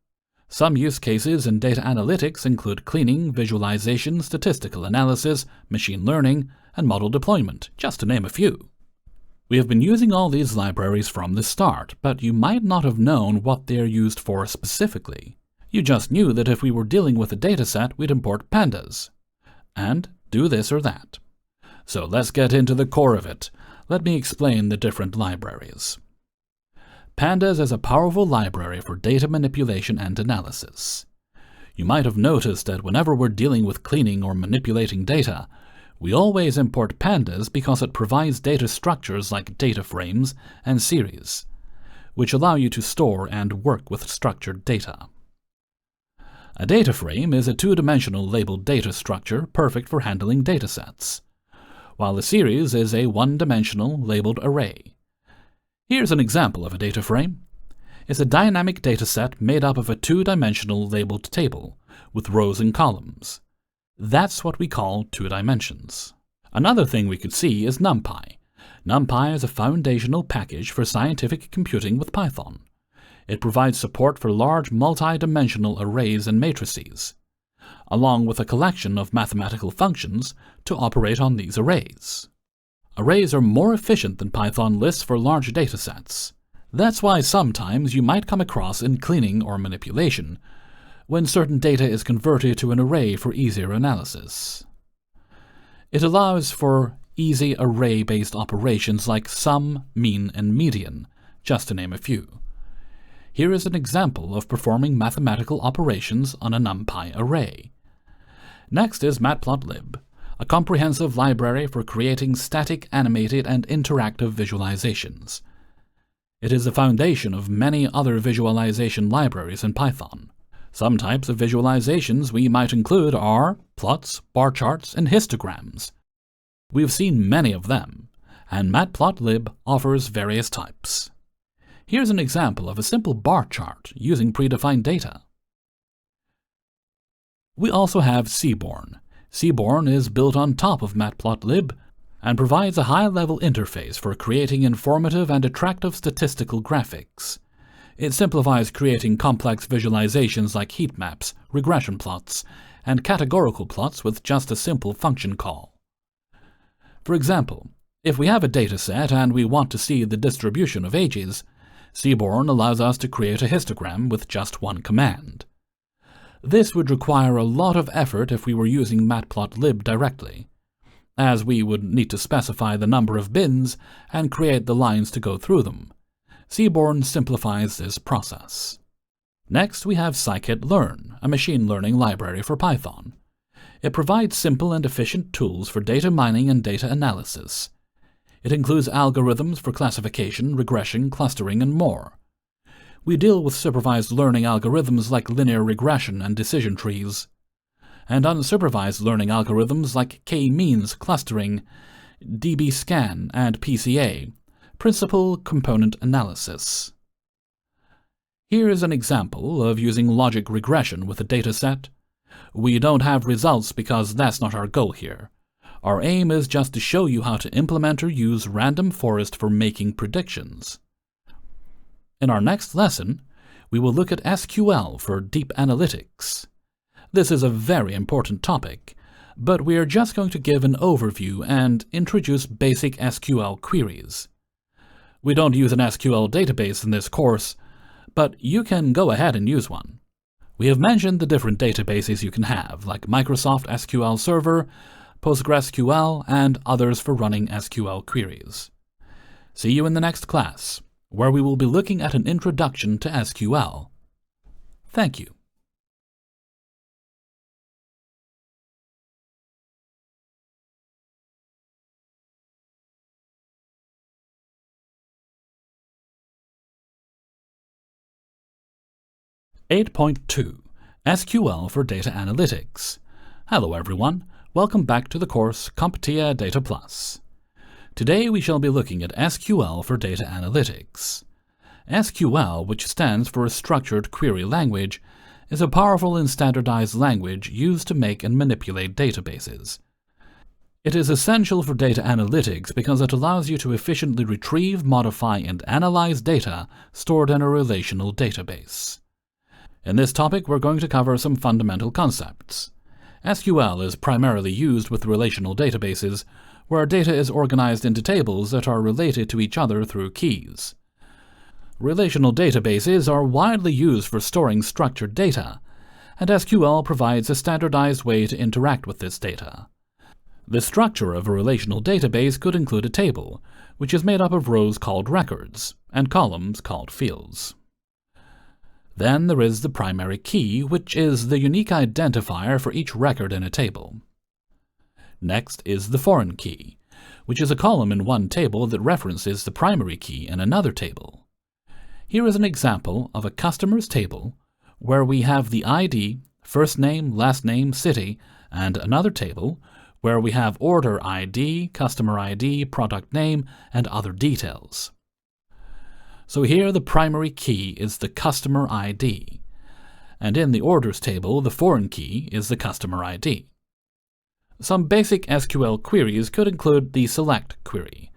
Some use cases in data analytics include cleaning, visualization, statistical analysis, machine learning, and model deployment, just to name a few. We have been using all these libraries from the start, but you might not have known what they are used for specifically. You just knew that if we were dealing with a dataset, we'd import pandas, and do this or that. So let's get into the core of it. Let me explain the different libraries. Pandas is a powerful library for data manipulation and analysis. You might have noticed that whenever we're dealing with cleaning or manipulating data, we always import pandas because it provides data structures like data frames and series, which allow you to store and work with structured data. A data frame is a two-dimensional labeled data structure perfect for handling datasets, while a series is a one-dimensional labeled array. Here's an example of a data frame. It's a dynamic dataset made up of a two-dimensional labeled table with rows and columns. That's what we call two dimensions. Another thing we could see is NumPy. NumPy is a foundational package for scientific computing with Python. It provides support for large multi-dimensional arrays and matrices, along with a collection of mathematical functions to operate on these arrays. Arrays are more efficient than Python lists for large datasets. That's why sometimes you might come across in cleaning or manipulation when certain data is converted to an array for easier analysis. It allows for easy array-based operations like sum, mean, and median, just to name a few. Here is an example of performing mathematical operations on a NumPy array. Next is Matplotlib, a comprehensive library for creating static, animated, and interactive visualizations. It is the foundation of many other visualization libraries in Python. Some types of visualizations we might include are plots, bar charts, and histograms. We've seen many of them, and Matplotlib offers various types. Here's an example of a simple bar chart using predefined data. We also have Seaborn. Seaborn is built on top of Matplotlib and provides a high-level interface for creating informative and attractive statistical graphics. It simplifies creating complex visualizations like heat maps, regression plots, and categorical plots with just a simple function call. For example, if we have a dataset and we want to see the distribution of ages, Seaborn allows us to create a histogram with just one command. This would require a lot of effort if we were using Matplotlib directly, as we would need to specify the number of bins and create the lines to go through them. Seaborn simplifies this process. Next, we have scikit-learn, a machine learning library for Python. It provides simple and efficient tools for data mining and data analysis. It includes algorithms for classification, regression, clustering, and more. We deal with supervised learning algorithms like linear regression and decision trees, and unsupervised learning algorithms like k-means clustering, dbScan, and PCA, principal component analysis. Here is an example of using logic regression with a dataset. We don't have results because that's not our goal here. Our aim is just to show you how to implement or use random forest for making predictions. In our next lesson, we will look at SQL for deep analytics. This is a very important topic, but we are just going to give an overview and introduce basic SQL queries. We don't use an SQL database in this course, but you can go ahead and use one. We have mentioned the different databases you can have, like Microsoft SQL Server, PostgreSQL, and others for running SQL queries. See you in the next class, where we will be looking at an introduction to SQL. Thank you. SQL for Data Analytics. Hello everyone, welcome back to the course CompTIA Data Plus. Today we shall be looking at SQL for Data Analytics. SQL, which stands for Structured Query Language, is a powerful and standardized language used to make and manipulate databases. It is essential for data analytics because it allows you to efficiently retrieve, modify, and analyze data stored in a relational database. In this topic, we're going to cover some fundamental concepts. SQL is primarily used with relational databases, where data is organized into tables that are related to each other through keys. Relational databases are widely used for storing structured data, and SQL provides a standardized way to interact with this data. The structure of a relational database could include a table, which is made up of rows called records and columns called fields. Then there is the primary key, which is the unique identifier for each record in a table. Next is the foreign key, which is a column in one table that references the primary key in another table. Here is an example of a customer's table where we have the ID, first name, last name, city, and another table where we have order ID, customer ID, product name, and other details. So here the primary key is the customer ID, and in the orders table the foreign key is the customer ID. Some basic SQL queries could include the select query,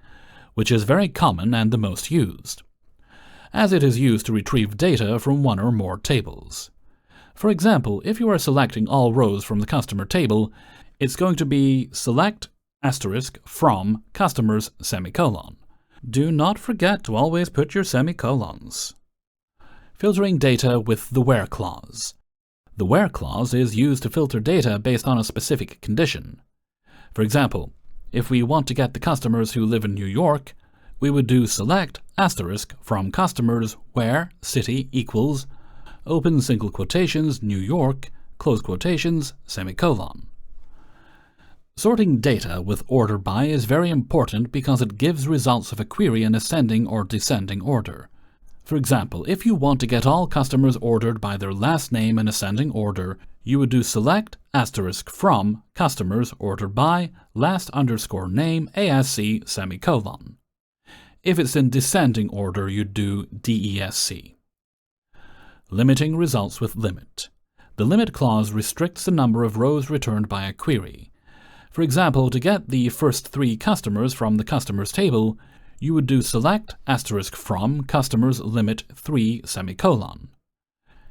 which is very common and the most used, as it is used to retrieve data from one or more tables. For example, if you are selecting all rows from the customer table, it's going to be select from customers semicolon. Do not forget to always put your semicolons. Filtering data with the where clause. The where clause is used to filter data based on a specific condition. For example, if we want to get the customers who live in New York, we would do select from customers where city equals open single quotations New York close quotations semicolon. Sorting data with order by is very important because it gives results of a query in ascending or descending order. For example, if you want to get all customers ordered by their last name in ascending order, you would do select from customers ordered by last underscore name ASC semicolon. If it's in descending order, you'd do DESC. Limiting results with limit. The limit clause restricts the number of rows returned by a query. For example, to get the first 3 customers from the customers table, you would do select from customers limit 3 semicolon.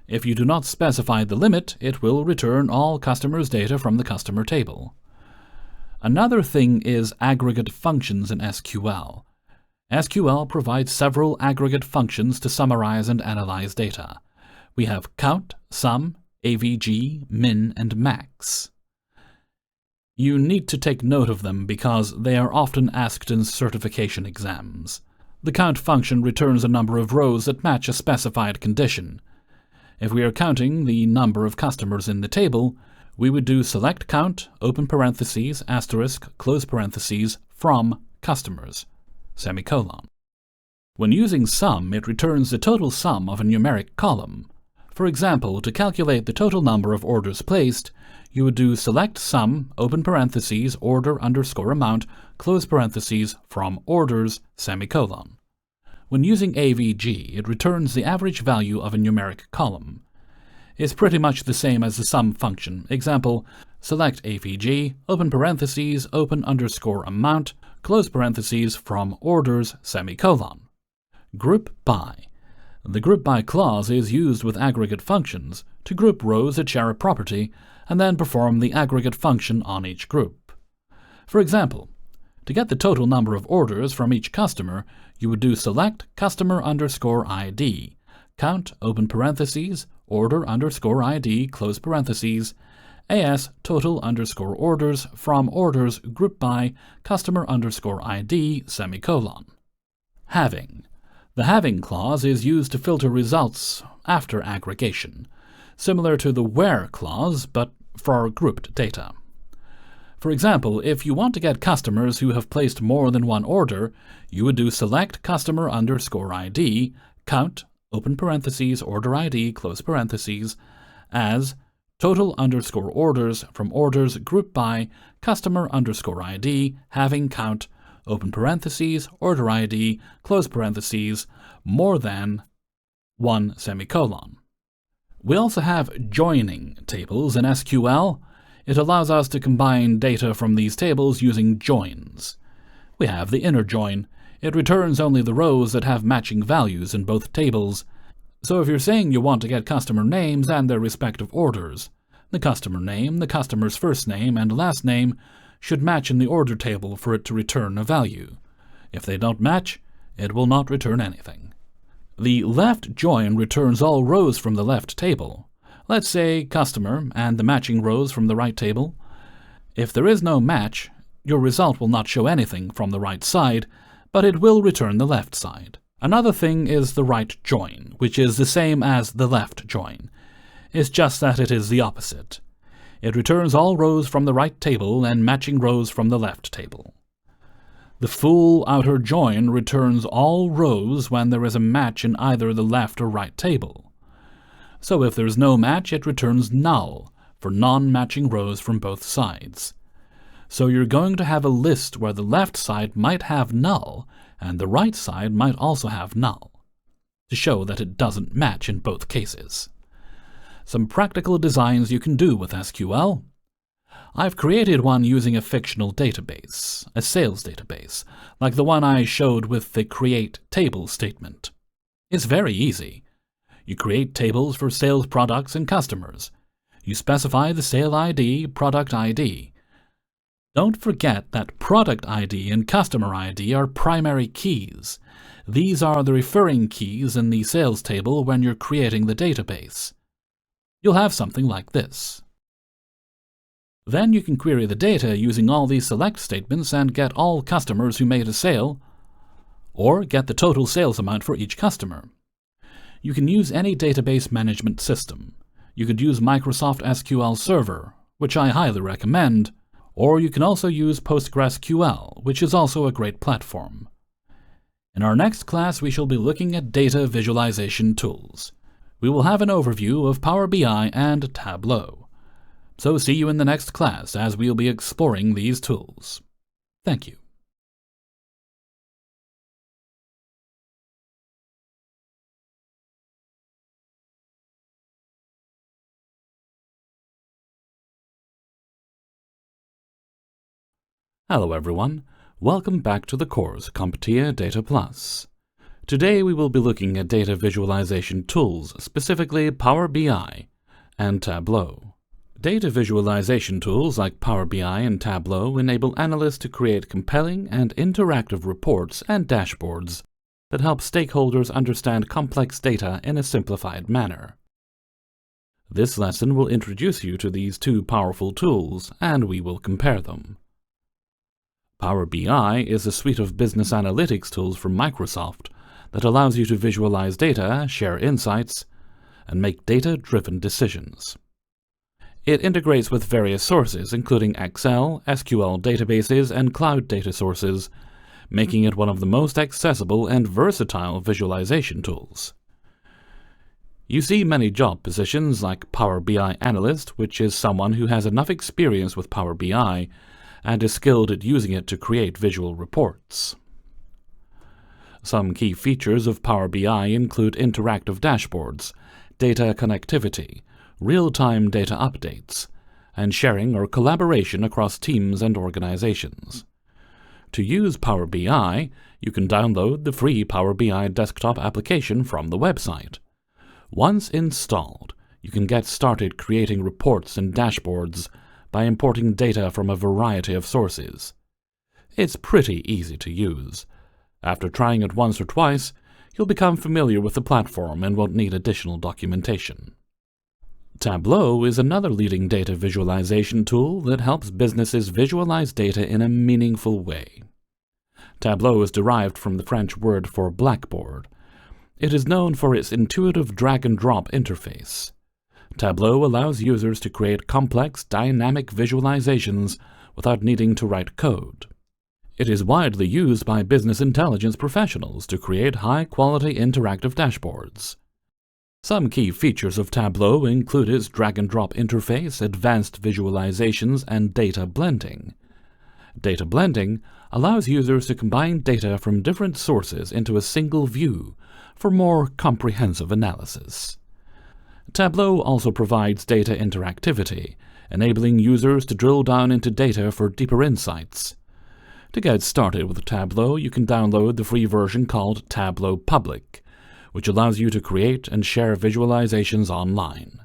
If you do not specify the limit, it will return all customers' data from the customer table. Another thing is aggregate functions in SQL. SQL provides several aggregate functions to summarize and analyze data. We have count, sum, AVG, min, and max. You need to take note of them because they are often asked in certification exams. The count function returns a number of rows that match a specified condition. If we are counting the number of customers in the table, we would do select count, open parentheses, asterisk, close parentheses, from customers, semicolon. When using sum, it returns the total sum of a numeric column. For example, to calculate the total number of orders placed, you would do select sum, open parentheses, order underscore amount, close parentheses, from orders, semicolon. When using AVG, it returns the average value of a numeric column. It's pretty much the same as the sum function. Example, select AVG, open parentheses, open underscore amount, close parentheses, from orders, semicolon. Group by. The group by clause is used with aggregate functions to group rows that share a property and then perform the aggregate function on each group. For example, to get the total number of orders from each customer, you would do select customer underscore ID, count open parentheses, order underscore ID close parentheses, as total underscore orders from orders group by customer underscore ID semicolon. Having. The having clause is used to filter results after aggregation, similar to the where clause, but for grouped data. For example, if you want to get customers who have placed more than one order, you would do select customer underscore ID, count, open parentheses, order ID, close parentheses, as total underscore orders from orders group by customer underscore ID, having count, open parentheses, order ID, close parentheses, more than 1 semicolon. We also have joining tables in SQL. It allows us to combine data from these tables using joins. We have the inner join. It returns only the rows that have matching values in both tables. So if you're saying you want to get customer names and their respective orders, the customer name, the customer's first name, and last name should match in the order table for it to return a value. If they don't match, it will not return anything. The left join returns all rows from the left table. Let's say customer and the matching rows from the right table. If there is no match, your result will not show anything from the right side, but it will return the left side. Another thing is the right join, which is the same as the left join. It's just that it is the opposite. It returns all rows from the right table and matching rows from the left table. The full outer join returns all rows when there is a match in either the left or right table. So if there is no match, it returns null for non-matching rows from both sides. So you're going to have a list where the left side might have null and the right side might also have null, to show that it doesn't match in both cases. Some practical designs you can do with SQL. I've created one using a fictional database, a sales database, like the one I showed with the create table statement. It's very easy. You create tables for sales products and customers. You specify the sale ID, product ID. Don't forget that product ID and customer ID are primary keys. These are the referring keys in the sales table when you're creating the database. You'll have something like this. Then you can query the data using all these select statements and get all customers who made a sale, or get the total sales amount for each customer. You can use any database management system. You could use Microsoft SQL Server, which I highly recommend, or you can also use PostgreSQL, which is also a great platform. In our next class, we shall be looking at data visualization tools. We will have an overview of Power BI and Tableau. So see you in the next class as we'll be exploring these tools. Thank you. Hello everyone, welcome back to the course CompTIA Data Plus. Today we will be looking at data visualization tools, specifically Power BI and Tableau. Data visualization tools like Power BI and Tableau enable analysts to create compelling and interactive reports and dashboards that help stakeholders understand complex data in a simplified manner. This lesson will introduce you to these two powerful tools, and we will compare them. Power BI is a suite of business analytics tools from Microsoft that allows you to visualize data, share insights, and make data-driven decisions. It integrates with various sources, including Excel, SQL databases, and cloud data sources, making it one of the most accessible and versatile visualization tools. You see many job positions like Power BI Analyst, which is someone who has enough experience with Power BI and is skilled at using it to create visual reports. Some key features of Power BI include interactive dashboards, data connectivity, real-time data updates, and sharing or collaboration across teams and organizations. To use Power BI, you can download the free Power BI desktop application from the website. Once installed, you can get started creating reports and dashboards by importing data from a variety of sources. It's pretty easy to use. After trying it once or twice, you'll become familiar with the platform and won't need additional documentation. Tableau is another leading data visualization tool that helps businesses visualize data in a meaningful way. Tableau is derived from the French word for blackboard. It is known for its intuitive drag-and-drop interface. Tableau allows users to create complex, dynamic visualizations without needing to write code. It is widely used by business intelligence professionals to create high-quality interactive dashboards. Some key features of Tableau include its drag-and-drop interface, advanced visualizations, and data blending. Data blending allows users to combine data from different sources into a single view for more comprehensive analysis. Tableau also provides data interactivity, enabling users to drill down into data for deeper insights. To get started with Tableau, you can download the free version called Tableau Public, which allows you to create and share visualizations online.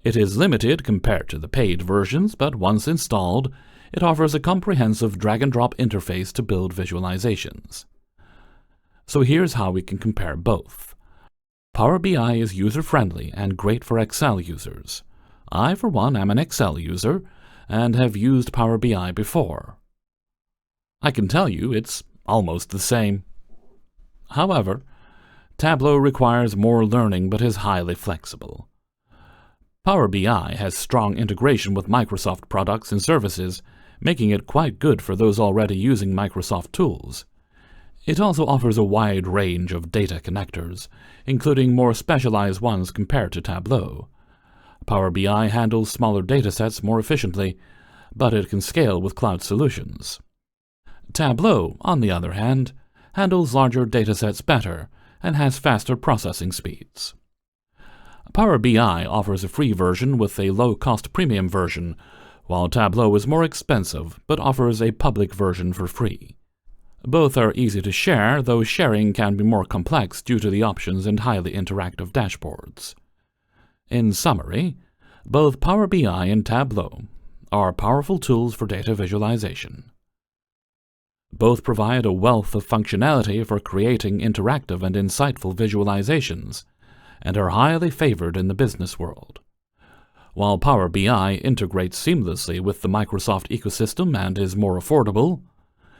It is limited compared to the paid versions, but once installed, it offers a comprehensive drag-and-drop interface to build visualizations. So here's how we can compare both. Power BI is user-friendly and great for Excel users. I, for one, am an Excel user and have used Power BI before. I can tell you it's almost the same. However, Tableau requires more learning but is highly flexible. Power BI has strong integration with Microsoft products and services, making it quite good for those already using Microsoft tools. It also offers a wide range of data connectors, including more specialized ones compared to Tableau. Power BI handles smaller datasets more efficiently, but it can scale with cloud solutions. Tableau, on the other hand, handles larger datasets better and has faster processing speeds. Power BI offers a free version with a low-cost premium version, while Tableau is more expensive but offers a public version for free. Both are easy to share, though sharing can be more complex due to the options and highly interactive dashboards. In summary, both Power BI and Tableau are powerful tools for data visualization. Both provide a wealth of functionality for creating interactive and insightful visualizations, and are highly favored in the business world. While Power BI integrates seamlessly with the Microsoft ecosystem and is more affordable,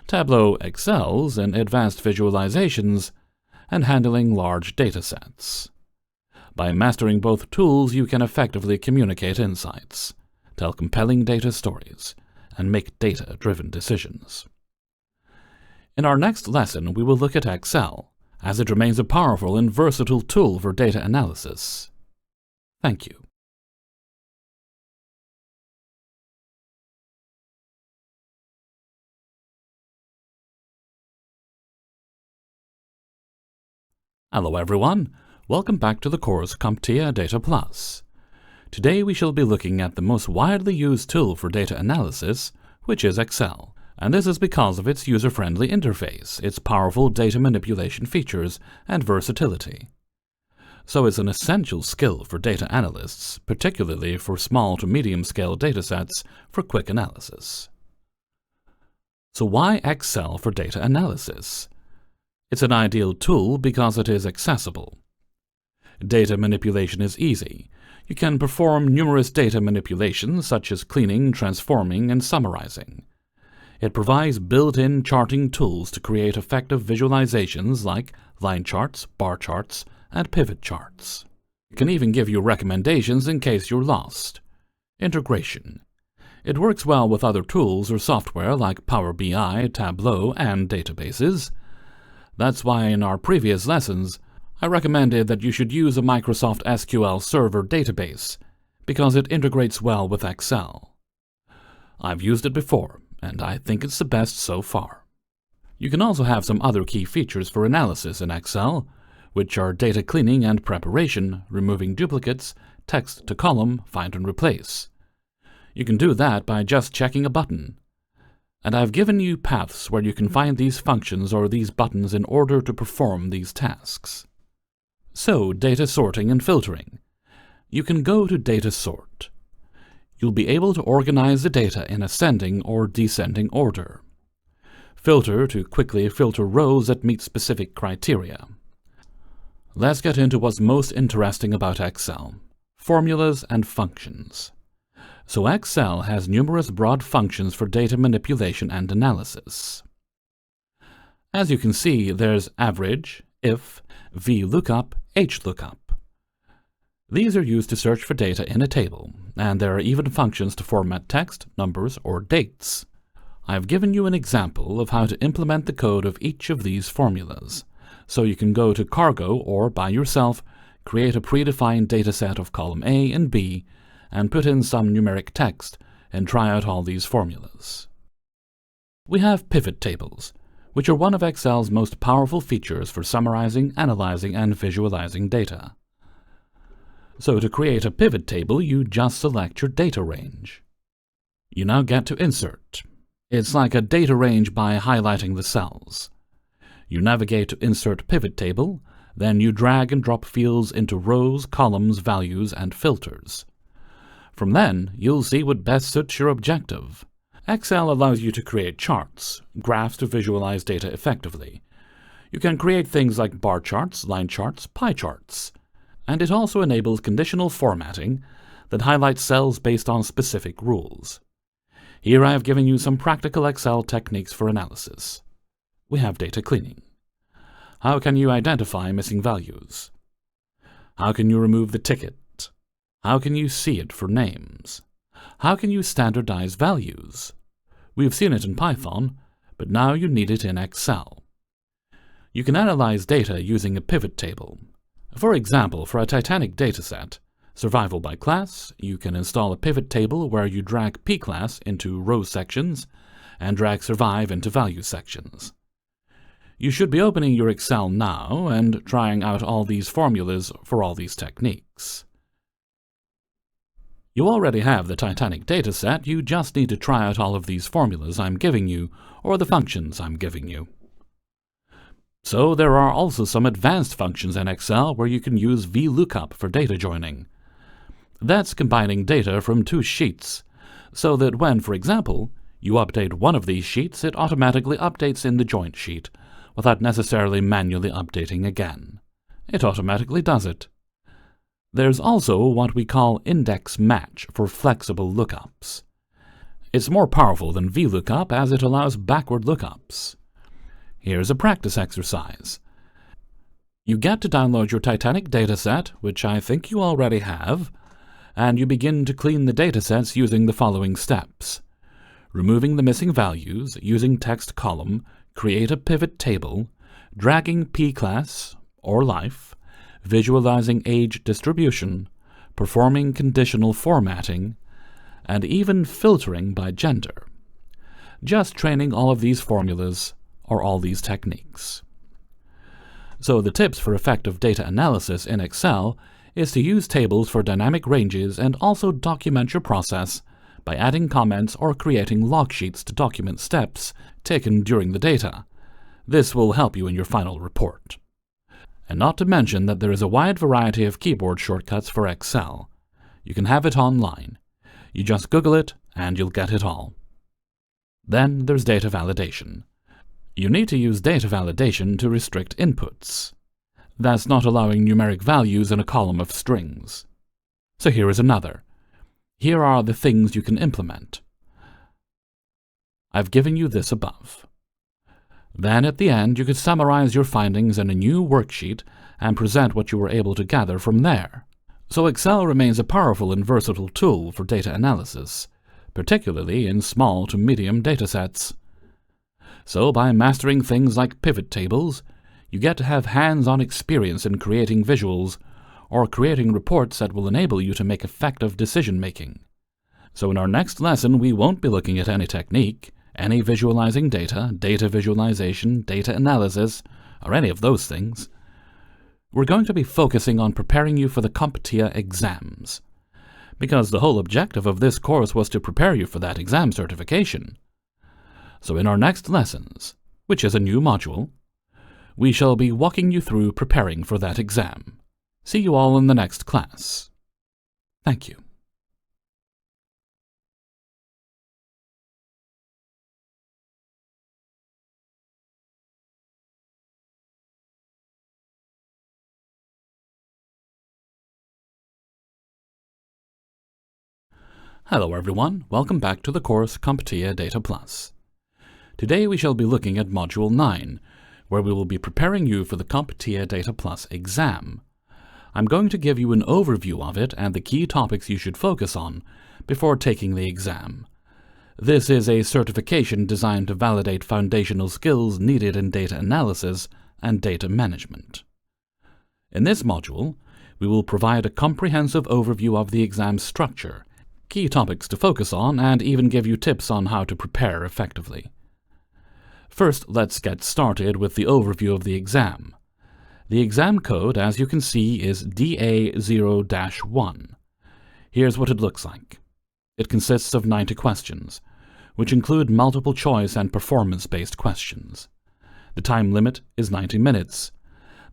Tableau excels in advanced visualizations and handling large datasets. By mastering both tools, you can effectively communicate insights, tell compelling data stories, and make data-driven decisions. In our next lesson, we will look at Excel, as it remains a powerful and versatile tool for data analysis. Thank you. Hello everyone, welcome back to the course CompTIA Data Plus. Today we shall be looking at the most widely used tool for data analysis, which is Excel. And this is because of its user-friendly interface, its powerful data manipulation features, and versatility. So it's an essential skill for data analysts, particularly for small to medium-scale datasets for quick analysis. So why Excel for data analysis? It's an ideal tool because it is accessible. Data manipulation is easy. You can perform numerous data manipulations such as cleaning, transforming, and summarizing. It provides built-in charting tools to create effective visualizations like line charts, bar charts, and pivot charts. It can even give you recommendations in case you're lost. Integration. It works well with other tools or software like Power BI, Tableau, and databases. That's why in our previous lessons, I recommended that you should use a Microsoft SQL Server database because it integrates well with Excel. I've used it before, and I think it's the best so far. You can also have some other key features for analysis in Excel, which are data cleaning and preparation, removing duplicates, text to column, find and replace. You can do that by just checking a button. And I've given you paths where you can find these functions or these buttons in order to perform these tasks. So, data sorting and filtering. You can go to Data Sort. You'll be able to organize the data in ascending or descending order. Filter to quickly filter rows that meet specific criteria. Let's get into what's most interesting about Excel: formulas and functions. So Excel has numerous broad functions for data manipulation and analysis. As you can see, there's average, if, VLOOKUP, HLOOKUP. These are used to search for data in a table, and there are even functions to format text, numbers, or dates. I've given you an example of how to implement the code of each of these formulas, so you can go to Cargo or, by yourself, create a predefined dataset of column A and B, and put in some numeric text, and try out all these formulas. We have pivot tables, which are one of Excel's most powerful features for summarizing, analyzing, and visualizing data. So to create a pivot table, you just select your data range. You now get to Insert. It's like a data range by highlighting the cells. You navigate to Insert Pivot Table, Then you drag and drop fields into rows, columns, values, and filters. From then, you'll see what best suits your objective. Excel allows you to create charts, graphs to visualize data effectively. You can create things like bar charts, line charts, pie charts. And it also enables conditional formatting that highlights cells based on specific rules. Here I have given you some practical Excel techniques for analysis. We have data cleaning. How can you identify missing values? How can you remove the ticket? How can you see it for names? How can you standardize values? We've seen it in Python, but now you need it in Excel. You can analyze data using a pivot table. For example, for a Titanic dataset, survival by class, you can install a pivot table where you drag p-class into row sections and drag survive into value sections. You should be opening your Excel now and trying out all these formulas for all these techniques. You already have the Titanic dataset, you just need to try out all of these formulas I'm giving you, or the functions I'm giving you. So there are also some advanced functions in Excel where you can use VLOOKUP for data joining. That's combining data from two sheets, so that when, for example, you update one of these sheets, it automatically updates in the joint sheet, without necessarily manually updating again. It automatically does it. There's also what we call index match for flexible lookups. It's more powerful than VLOOKUP as it allows backward lookups. Here's a practice exercise. You get to download your Titanic dataset, which I think you already have, and you begin to clean the datasets using the following steps. Removing the missing values, using text column, create a pivot table, dragging p-class, or life, visualizing age distribution, performing conditional formatting, and even filtering by gender. Just training all of these formulas or all these techniques. So the tips for effective data analysis in Excel is to use tables for dynamic ranges and also document your process by adding comments or creating log sheets to document steps taken during the data. This will help you in your final report. And not to mention that there is a wide variety of keyboard shortcuts for Excel. You can have it online. You just Google it and you'll get it all. Then there's data validation. You need to use data validation to restrict inputs. That's not allowing numeric values in a column of strings. So here is another. Here are the things you can implement. I've given you this above. Then at the end you could summarize your findings in a new worksheet and present what you were able to gather from there. So Excel remains a powerful and versatile tool for data analysis, particularly in small to medium datasets. So by mastering things like pivot tables, you get to have hands-on experience in creating visuals or creating reports that will enable you to make effective decision-making. So in our next lesson, we won't be looking at any technique, any visualizing data, data visualization, data analysis, or any of those things. We're going to be focusing on preparing you for the CompTIA exams, because the whole objective of this course was to prepare you for that exam certification. So in our next lessons, which is a new module, we shall be walking you through preparing for that exam. See you all in the next class. Thank you. Hello everyone, welcome back to the course CompTIA Data Plus. Today we shall be looking at Module 9, where we will be preparing you for the CompTIA Data Plus exam. I'm going to give you an overview of it and the key topics you should focus on before taking the exam. This is a certification designed to validate foundational skills needed in data analysis and data management. In this module, we will provide a comprehensive overview of the exam structure, key topics to focus on, and even give you tips on how to prepare effectively. First, let's get started with the overview of the exam. The exam code, as you can see, is DA0-1. Here's what it looks like. It consists of 90 questions, which include multiple choice and performance-based questions. The time limit is 90 minutes.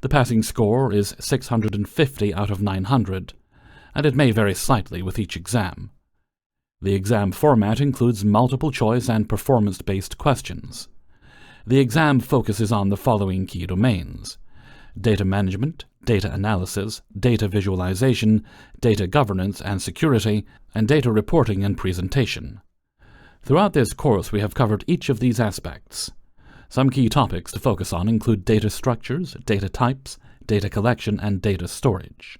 The passing score is 650 out of 900, and it may vary slightly with each exam. The exam format includes multiple choice and performance-based questions. The exam focuses on the following key domains: data management, data analysis, data visualization, data governance and security, and data reporting and presentation. Throughout this course, we have covered each of these aspects. Some key topics to focus on include data structures, data types, data collection, and data storage.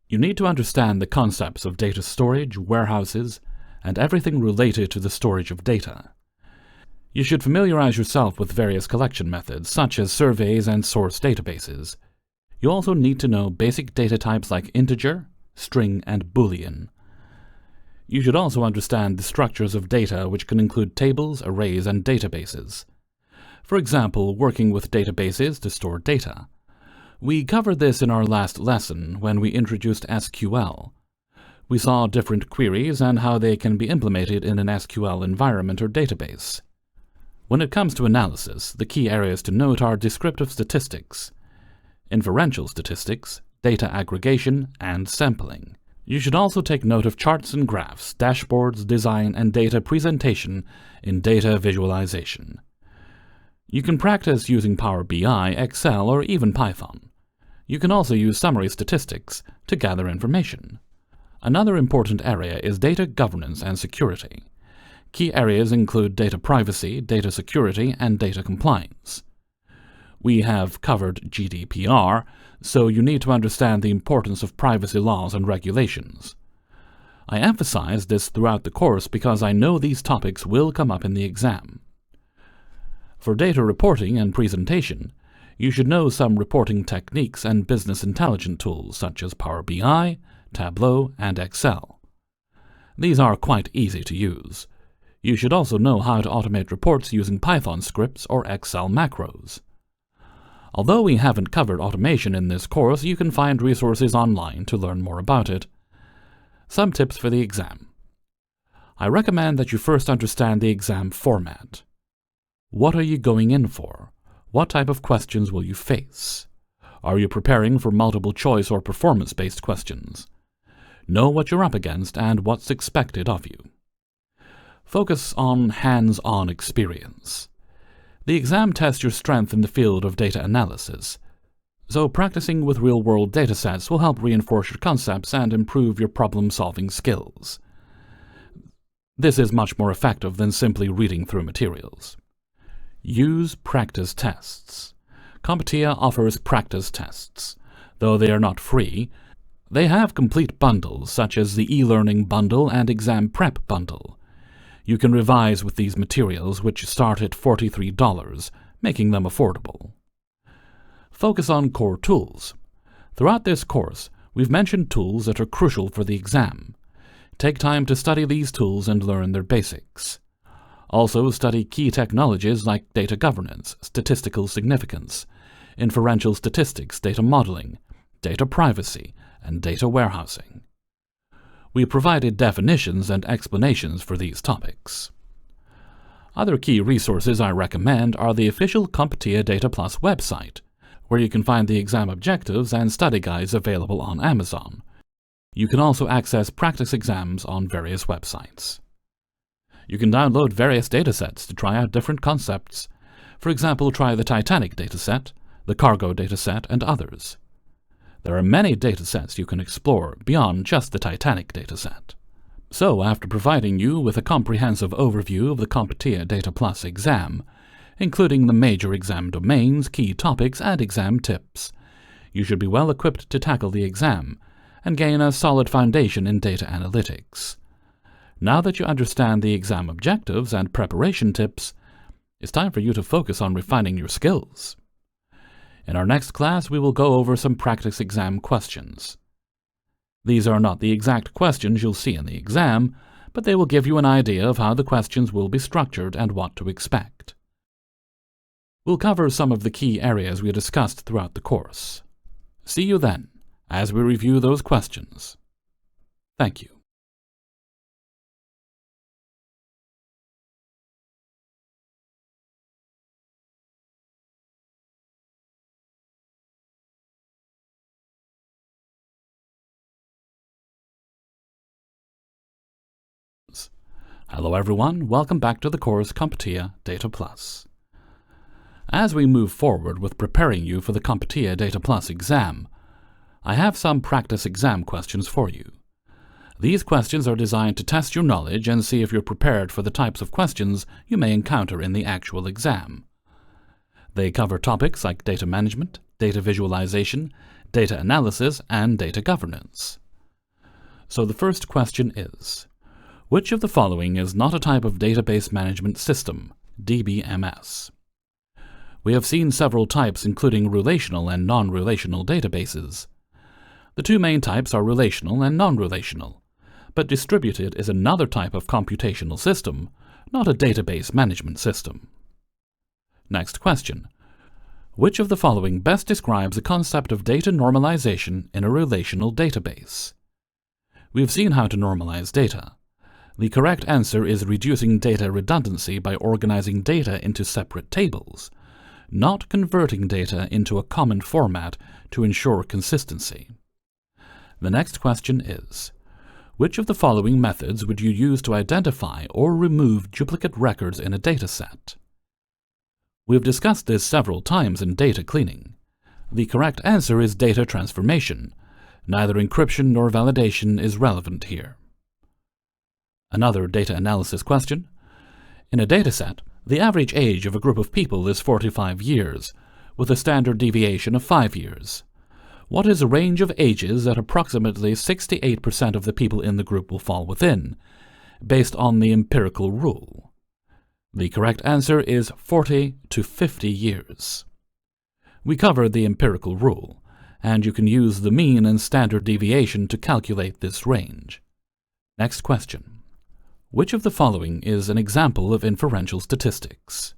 You need to understand the concepts of data storage, warehouses, and everything related to the storage of data. You should familiarize yourself with various collection methods, such as surveys and source databases. You also need to know basic data types like integer, string, and Boolean. You should also understand the structures of data, which can include tables, arrays, and databases. For example, working with databases to store data. We covered this in our last lesson when we introduced SQL. We saw different queries and how they can be implemented in an SQL environment or database. When it comes to analysis, the key areas to note are descriptive statistics, inferential statistics, data aggregation, and sampling. You should also take note of charts and graphs, dashboards, design, and data presentation in data visualization. You can practice using Power BI, Excel, or even Python. You can also use summary statistics to gather information. Another important area is data governance and security. Key areas include data privacy, data security, and data compliance. We have covered GDPR, so you need to understand the importance of privacy laws and regulations. I emphasize this throughout the course because I know these topics will come up in the exam. For data reporting and presentation, you should know some reporting techniques and business intelligence tools such as Power BI, Tableau, and Excel. These are quite easy to use. You should also know how to automate reports using Python scripts or Excel macros. Although we haven't covered automation in this course, you can find resources online to learn more about it. Some tips for the exam. I recommend that you first understand the exam format. What are you going in for? What type of questions will you face? Are you preparing for multiple choice or performance-based questions? Know what you're up against and what's expected of you. Focus on hands-on experience. The exam tests your strength in the field of data analysis, so practicing with real-world datasets will help reinforce your concepts and improve your problem-solving skills. This is much more effective than simply reading through materials. Use practice tests. CompTIA offers practice tests. Though they are not free, they have complete bundles such as the e-learning bundle and exam prep bundle. You can revise with these materials, which start at $43, making them affordable. Focus on core tools. Throughout this course, we've mentioned tools that are crucial for the exam. Take time to study these tools and learn their basics. Also, study key technologies like data governance, statistical significance, inferential statistics, data modeling, data privacy, and data warehousing. We provided definitions and explanations for these topics. Other key resources I recommend are the official CompTIA Data Plus website, where you can find the exam objectives and study guides available on Amazon. You can also access practice exams on various websites. You can download various datasets to try out different concepts. For example, try the Titanic dataset, the Cargo dataset, and others. There are many datasets you can explore beyond just the Titanic dataset. So, after providing you with a comprehensive overview of the CompTIA Data Plus exam, including the major exam domains, key topics, and exam tips, you should be well equipped to tackle the exam and gain a solid foundation in data analytics. Now that you understand the exam objectives and preparation tips, it's time for you to focus on refining your skills. In our next class, we will go over some practice exam questions. These are not the exact questions you'll see in the exam, but they will give you an idea of how the questions will be structured and what to expect. We'll cover some of the key areas we discussed throughout the course. See you then, as we review those questions. Thank you. Hello everyone, welcome back to the course CompTIA Data Plus. As we move forward with preparing you for the CompTIA Data Plus exam, I have some practice exam questions for you. These questions are designed to test your knowledge and see if you're prepared for the types of questions you may encounter in the actual exam. They cover topics like data management, data visualization, data analysis, and data governance. So the first question is, which of the following is not a type of database management system, DBMS? We have seen several types including relational and non-relational databases. The two main types are relational and non-relational, but distributed is another type of computational system, not a database management system. Next question. Which of the following best describes the concept of data normalization in a relational database? We have seen how to normalize data. The correct answer is reducing data redundancy by organizing data into separate tables, not converting data into a common format to ensure consistency. The next question is, which of the following methods would you use to identify or remove duplicate records in a dataset? We have discussed this several times in data cleaning. The correct answer is data transformation. Neither encryption nor validation is relevant here. Another data analysis question. In a dataset, the average age of a group of people is 45 years, with a standard deviation of 5 years. What is a range of ages that approximately 68% of the people in the group will fall within, based on the empirical rule? The correct answer is 40 to 50 years. We covered the empirical rule, and you can use the mean and standard deviation to calculate this range. Next question. Which of the following is an example of inferential statistics?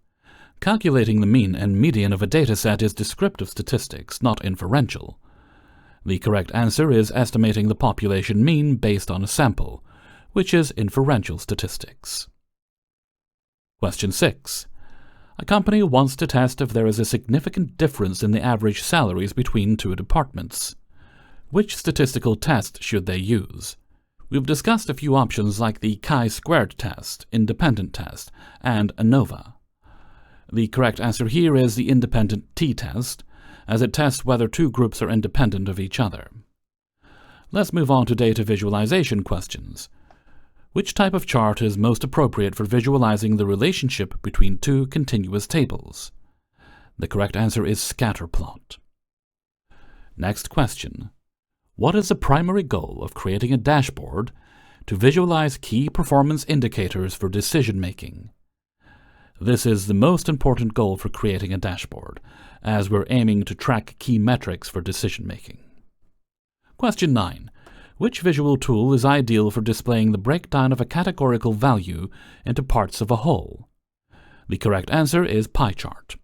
Calculating the mean and median of a dataset is descriptive statistics, not inferential. The correct answer is estimating the population mean based on a sample, which is inferential statistics. Question 6. A company wants to test if there is a significant difference in the average salaries between two departments. Which statistical test should they use? We've discussed a few options like the chi-squared test, independent test, and ANOVA. The correct answer here is the independent t-test, as it tests whether two groups are independent of each other. Let's move on to data visualization questions. Which type of chart is most appropriate for visualizing the relationship between two continuous tables? The correct answer is scatter plot. Next question. What is the primary goal of creating a dashboard to visualize key performance indicators for decision-making? This is the most important goal for creating a dashboard, as we're aiming to track key metrics for decision-making. Question 9. Which visual tool is ideal for displaying the breakdown of a categorical value into parts of a whole? The correct answer is pie chart.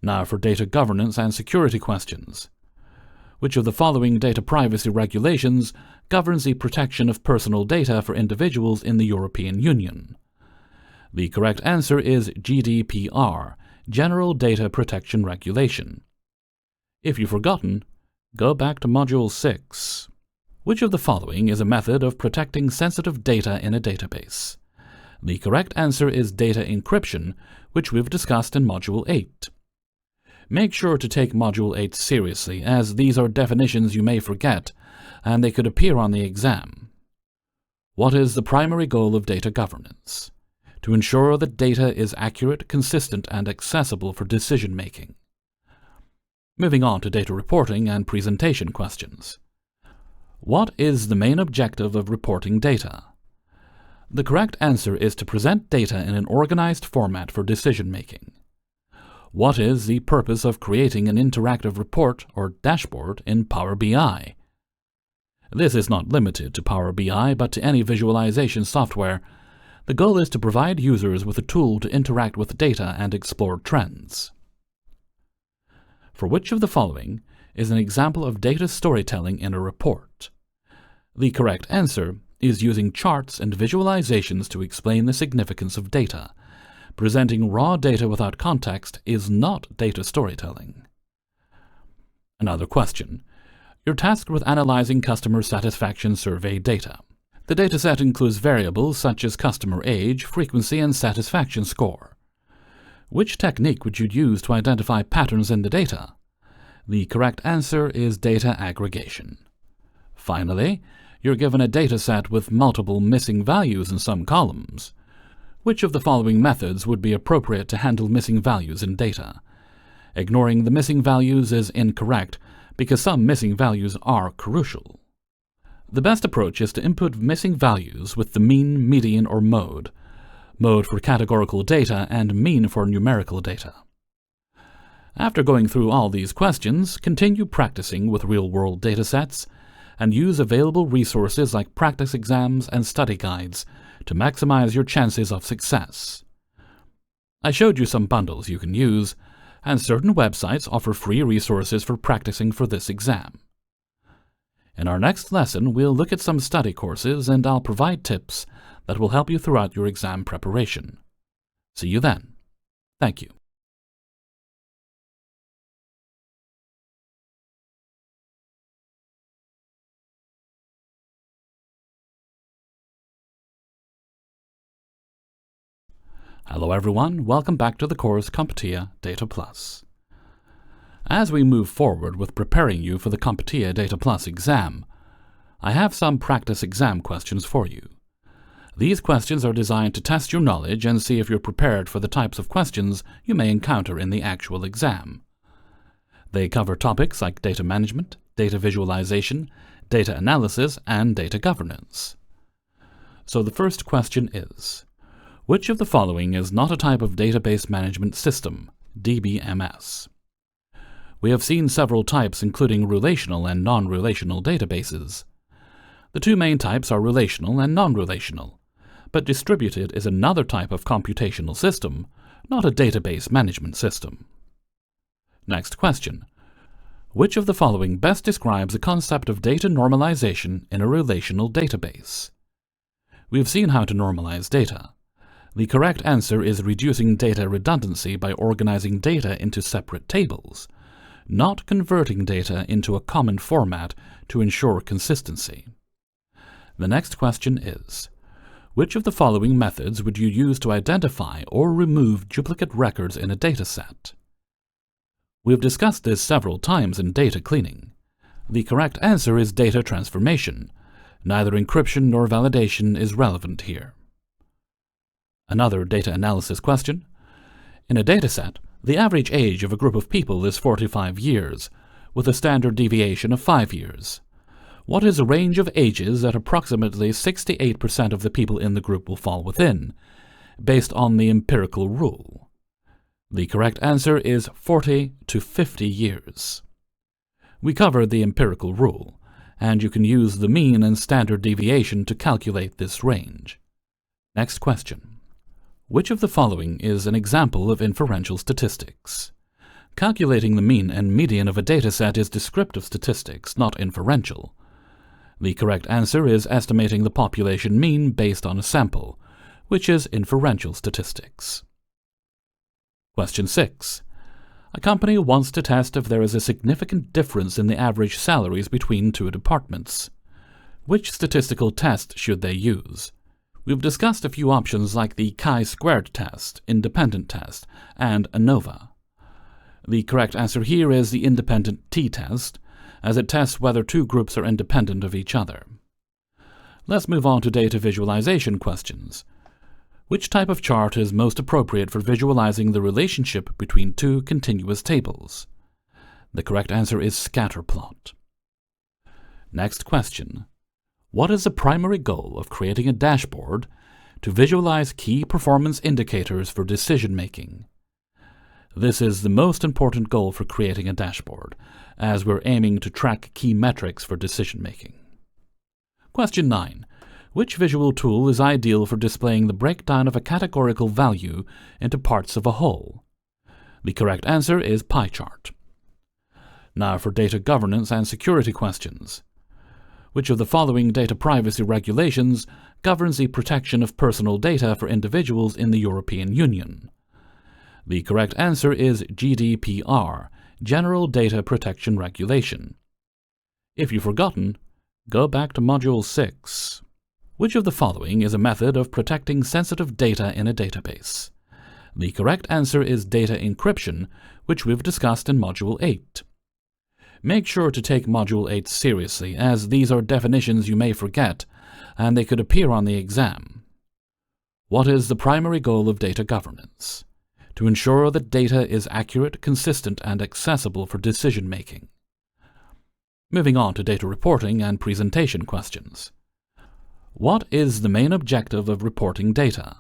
Now for data governance and security questions. Which of the following data privacy regulations governs the protection of personal data for individuals in the European Union? The correct answer is GDPR, General Data Protection Regulation. If you've forgotten, go back to Module 6. Which of the following is a method of protecting sensitive data in a database? The correct answer is data encryption, which we've discussed in Module 8. Make sure to take Module 8 seriously, as these are definitions you may forget, and they could appear on the exam. What is the primary goal of data governance? To ensure that data is accurate, consistent, and accessible for decision-making. Moving on to data reporting and presentation questions. What is the main objective of reporting data? The correct answer is to present data in an organized format for decision-making. What is the purpose of creating an interactive report or dashboard in Power BI? This is not limited to Power BI, but to any visualization software. The goal is to provide users with a tool to interact with data and explore trends. For which of the following is an example of data storytelling in a report? The correct answer is using charts and visualizations to explain the significance of data. Presenting raw data without context is not data storytelling. Another question. You're tasked with analyzing customer satisfaction survey data. The dataset includes variables such as customer age, frequency, and satisfaction score. Which technique would you use to identify patterns in the data? The correct answer is data aggregation. Finally, you're given a dataset with multiple missing values in some columns. Which of the following methods would be appropriate to handle missing values in data? Ignoring the missing values is incorrect because some missing values are crucial. The best approach is to input missing values with the mean, median, or mode. Mode for categorical data and mean for numerical data. After going through all these questions, continue practicing with real-world datasets and use available resources like practice exams and study guides to maximize your chances of success. I showed you some bundles you can use, and certain websites offer free resources for practicing for this exam. In our next lesson, we'll look at some study courses and I'll provide tips that will help you throughout your exam preparation. See you then. Thank you. Hello everyone, welcome back to the course CompTIA Data Plus. As we move forward with preparing you for the CompTIA Data Plus exam, I have some practice exam questions for you. These questions are designed to test your knowledge and see if you're prepared for the types of questions you may encounter in the actual exam. They cover topics like data management, data visualization, data analysis, and data governance. So the first question is, which of the following is not a type of database management system, DBMS? We have seen several types including relational and non-relational databases. The two main types are relational and non-relational, but distributed is another type of computational system, not a database management system. Next question. Which of the following best describes the concept of data normalization in a relational database? We have seen how to normalize data. The correct answer is reducing data redundancy by organizing data into separate tables, not converting data into a common format to ensure consistency. The next question is, which of the following methods would you use to identify or remove duplicate records in a dataset? We have discussed this several times in data cleaning. The correct answer is data transformation. Neither encryption nor validation is relevant here. Another data analysis question. In a dataset, the average age of a group of people is 45 years, with a standard deviation of 5 years. What is a range of ages that approximately 68% of the people in the group will fall within, based on the empirical rule? The correct answer is 40 to 50 years. We covered the empirical rule, and you can use the mean and standard deviation to calculate this range. Next question. Which of the following is an example of inferential statistics? Calculating the mean and median of a dataset is descriptive statistics, not inferential. The correct answer is estimating the population mean based on a sample, which is inferential statistics. Question 6. A company wants to test if there is a significant difference in the average salaries between two departments. Which statistical test should they use? We've discussed a few options like the chi-squared test, independent test, and ANOVA. The correct answer here is the independent t-test, as it tests whether two groups are independent of each other. Let's move on to data visualization questions. Which type of chart is most appropriate for visualizing the relationship between two continuous tables? The correct answer is scatter plot. Next question. What is the primary goal of creating a dashboard to visualize key performance indicators for decision-making? This is the most important goal for creating a dashboard, as we're aiming to track key metrics for decision-making. Question 9. Which visual tool is ideal for displaying the breakdown of a categorical value into parts of a whole? The correct answer is pie chart. Now for data governance and security questions. Which of the following data privacy regulations governs the protection of personal data for individuals in the European Union? The correct answer is GDPR, General Data Protection Regulation. If you've forgotten, go back to Module 6. Which of the following is a method of protecting sensitive data in a database? The correct answer is data encryption, which we've discussed in Module 8. Make sure to take Module 8 seriously, as these are definitions you may forget, and they could appear on the exam. What is the primary goal of data governance? To ensure that data is accurate, consistent, and accessible for decision-making. Moving on to data reporting and presentation questions. What is the main objective of reporting data?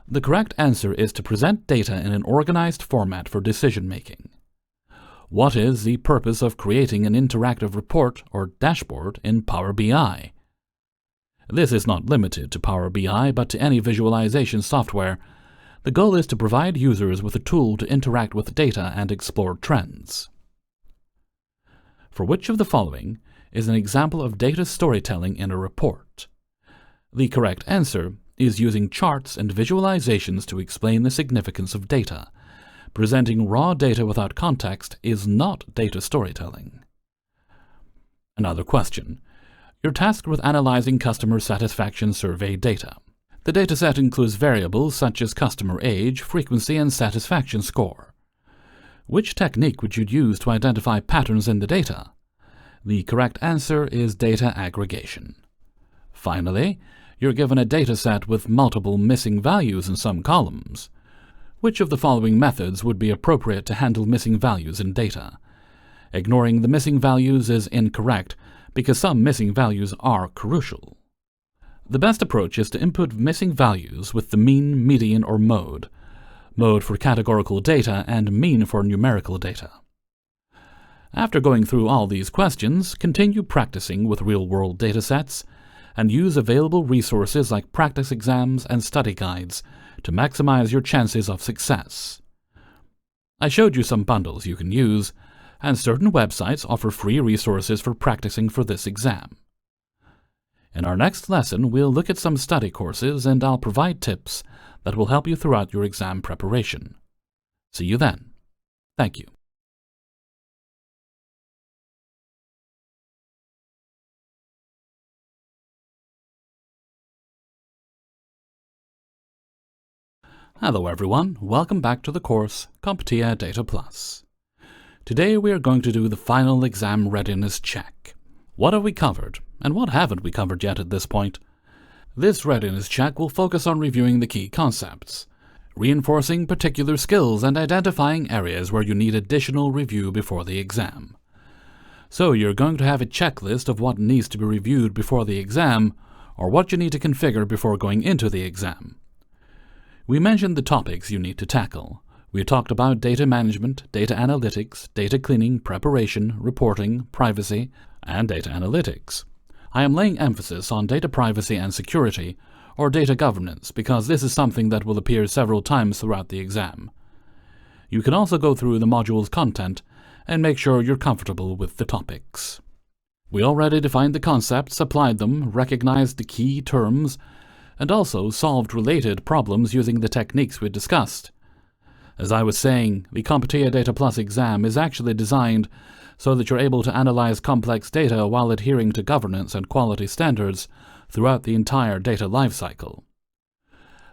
The correct answer is to present data in an organized format for decision-making. What is the purpose of creating an interactive report or dashboard in Power BI? This is not limited to Power BI, but to any visualization software. The goal is to provide users with a tool to interact with data and explore trends. For which of the following is an example of data storytelling in a report? The correct answer is using charts and visualizations to explain the significance of data. Presenting raw data without context is not data storytelling. Another question. You're tasked with analyzing customer satisfaction survey data. The dataset includes variables such as customer age, frequency, and satisfaction score. Which technique would you use to identify patterns in the data? The correct answer is data aggregation. Finally, you're given a dataset with multiple missing values in some columns. Which of the following methods would be appropriate to handle missing values in data? Ignoring the missing values is incorrect, because some missing values are crucial. The best approach is to input missing values with the mean, median, or mode. Mode for categorical data and mean for numerical data. After going through all these questions, continue practicing with real-world datasets and use available resources like practice exams and study guides to maximize your chances of success. I showed you some bundles you can use, and certain websites offer free resources for practicing for this exam. In our next lesson, we'll look at some study courses, and I'll provide tips that will help you throughout your exam preparation. See you then. Thank you. Hello everyone, welcome back to the course CompTIA Data Plus. Today we are going to do the final exam readiness check. What have we covered, and what haven't we covered yet at this point? This readiness check will focus on reviewing the key concepts, reinforcing particular skills, and identifying areas where you need additional review before the exam. So you're going to have a checklist of what needs to be reviewed before the exam, or what you need to configure before going into the exam. We mentioned the topics you need to tackle. We talked about data management, data analytics, data cleaning, preparation, reporting, privacy, and data analytics. I am laying emphasis on data privacy and security, or data governance, because this is something that will appear several times throughout the exam. You can also go through the module's content and make sure you're comfortable with the topics. We already defined the concepts, applied them, recognized the key terms, and also solved related problems using the techniques we discussed. As I was saying, the CompTIA Data Plus exam is actually designed so that you're able to analyze complex data while adhering to governance and quality standards throughout the entire data lifecycle.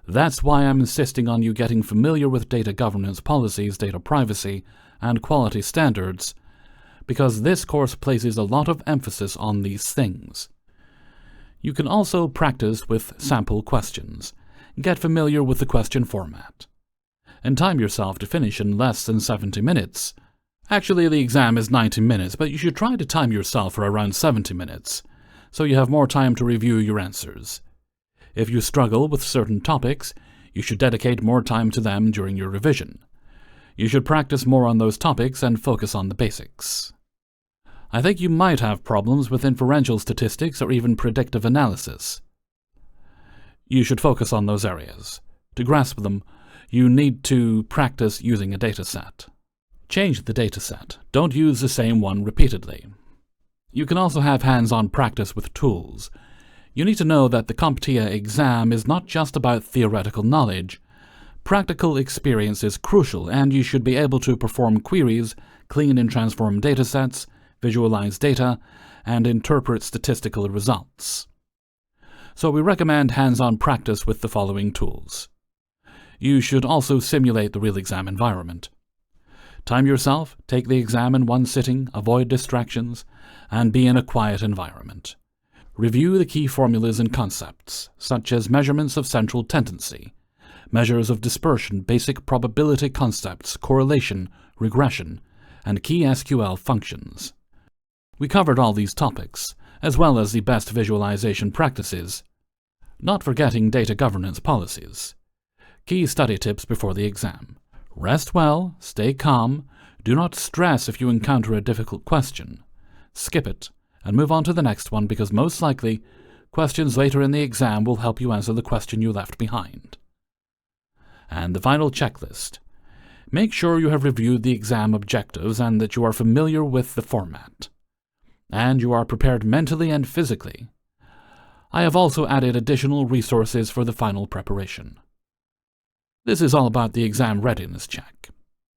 That's why I'm insisting on you getting familiar with data governance policies, data privacy, and quality standards, because this course places a lot of emphasis on these things. You can also practice with sample questions, get familiar with the question format, and time yourself to finish in less than 70 minutes. Actually, the exam is 90 minutes, but you should try to time yourself for around 70 minutes, so you have more time to review your answers. If you struggle with certain topics, you should dedicate more time to them during your revision. You should practice more on those topics and focus on the basics. I think you might have problems with inferential statistics or even predictive analysis. You should focus on those areas. To grasp them, you need to practice using a dataset. Change the dataset. Don't use the same one repeatedly. You can also have hands-on practice with tools. You need to know that the CompTIA exam is not just about theoretical knowledge. Practical experience is crucial, and you should be able to perform queries, clean and transform datasets, visualize data, and interpret statistical results. So we recommend hands-on practice with the following tools. You should also simulate the real exam environment. Time yourself, take the exam in one sitting, avoid distractions, and be in a quiet environment. Review the key formulas and concepts, such as measurements of central tendency, measures of dispersion, basic probability concepts, correlation, regression, and key SQL functions. We covered all these topics, as well as the best visualization practices, not forgetting data governance policies. Key study tips before the exam. Rest well, stay calm, do not stress if you encounter a difficult question. Skip it, and move on to the next one because most likely, questions later in the exam will help you answer the question you left behind. And the final checklist. Make sure you have reviewed the exam objectives and that you are familiar with the format. And you are prepared mentally and physically. I have also added additional resources for the final preparation. This is all about the exam readiness check.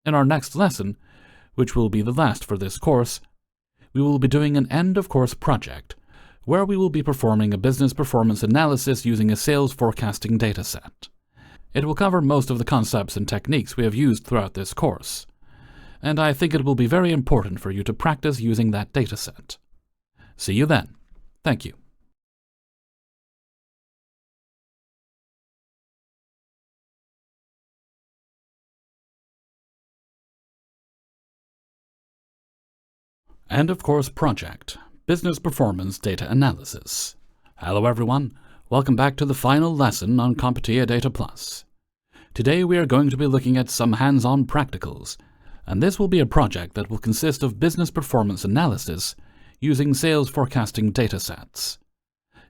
In our next lesson, which will be the last for this course, we will be doing an end-of-course project where we will be performing a business performance analysis using a sales forecasting dataset. It will cover most of the concepts and techniques we have used throughout this course, and I think it will be very important for you to practice using that dataset. See you then. Thank you. End-of-course project, Business Performance Data Analysis. Hello everyone, welcome back to the final lesson on CompTIA Data Plus. Today we are going to be looking at some hands-on practicals, and this will be a project that will consist of business performance analysis using sales forecasting datasets.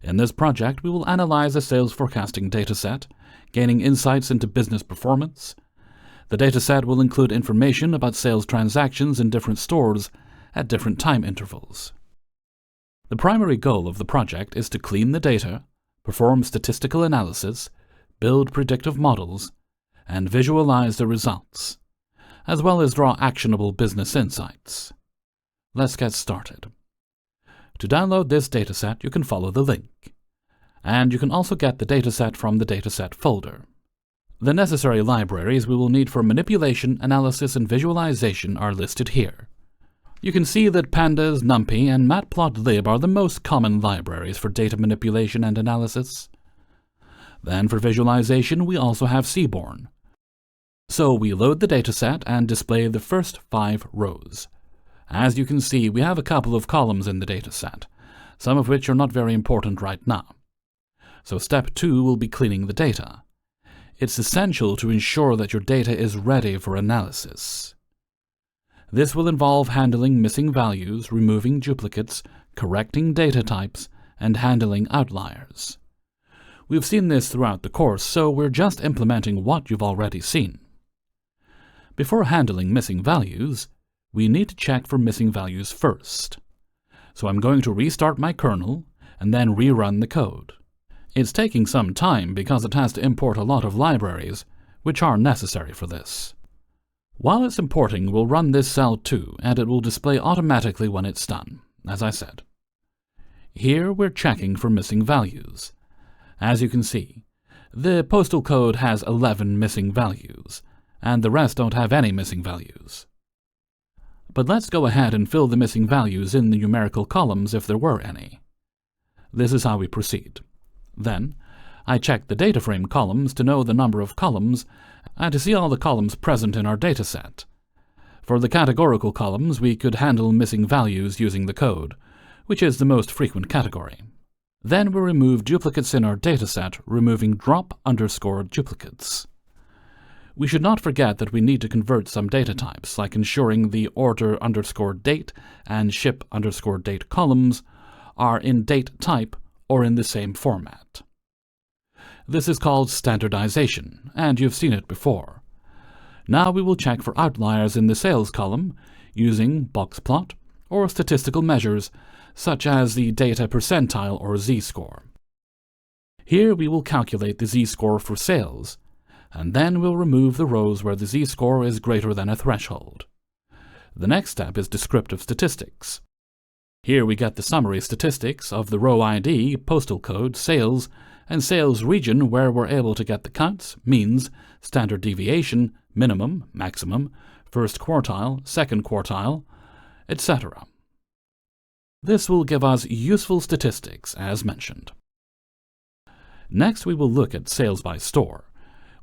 In this project we will analyze a sales forecasting dataset, gaining insights into business performance. The dataset will include information about sales transactions in different stores at different time intervals. The primary goal of the project is to clean the data, perform statistical analysis, build predictive models, and visualize the results, as well as draw actionable business insights. Let's get started. To download this dataset, you can follow the link, and you can also get the dataset from the dataset folder. The necessary libraries we will need for manipulation, analysis, and visualization are listed here. You can see that Pandas, NumPy, and Matplotlib are the most common libraries for data manipulation and analysis. Then for visualization, we also have Seaborn. So we load the dataset and display the first 5 rows. As you can see, we have a couple of columns in the dataset, some of which are not very important right now. So step 2 will be cleaning the data. It's essential to ensure that your data is ready for analysis. This will involve handling missing values, removing duplicates, correcting data types, and handling outliers. We've seen this throughout the course, so we're just implementing what you've already seen. Before handling missing values, we need to check for missing values first. So I'm going to restart my kernel and then rerun the code. It's taking some time because it has to import a lot of libraries, which are necessary for this. While it's importing, we'll run this cell too, and it will display automatically when it's done, as I said. Here we're checking for missing values. As you can see, the postal code has 11 missing values, and the rest don't have any missing values. But let's go ahead and fill the missing values in the numerical columns if there were any. This is how we proceed. Then, I check the data frame columns to know the number of columns and to see all the columns present in our dataset. For the categorical columns, we could handle missing values using the code, which is the most frequent category. Then we remove duplicates in our dataset, removing drop_duplicates. We should not forget that we need to convert some data types, like ensuring the order_date and ship_date columns are in date type or in the same format. This is called standardization, and you've seen it before. Now we will check for outliers in the sales column using boxplot or statistical measures such as the data percentile or z-score. Here we will calculate the z-score for sales, and then we'll remove the rows where the z-score is greater than a threshold. The next step is descriptive statistics. Here we get the summary statistics of the row ID, postal code, sales, and sales region where we're able to get the counts, means, standard deviation, minimum, maximum, first quartile, second quartile, etc. This will give us useful statistics as mentioned. Next we will look at sales by store.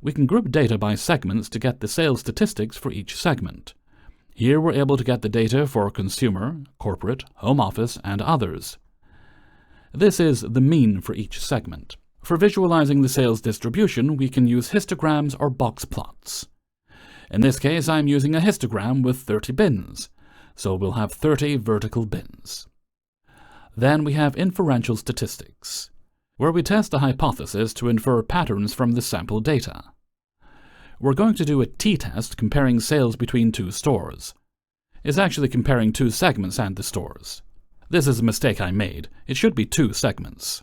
We can group data by segments to get the sales statistics for each segment. Here we're able to get the data for consumer, corporate, home office, and others. This is the mean for each segment. For visualizing the sales distribution, we can use histograms or box plots. In this case, I'm using a histogram with 30 bins, so we'll have 30 vertical bins. Then we have inferential statistics, where we test a hypothesis to infer patterns from the sample data. We're going to do a t-test comparing sales between two stores. It's actually comparing two segments and the stores. This is a mistake I made. It should be two segments.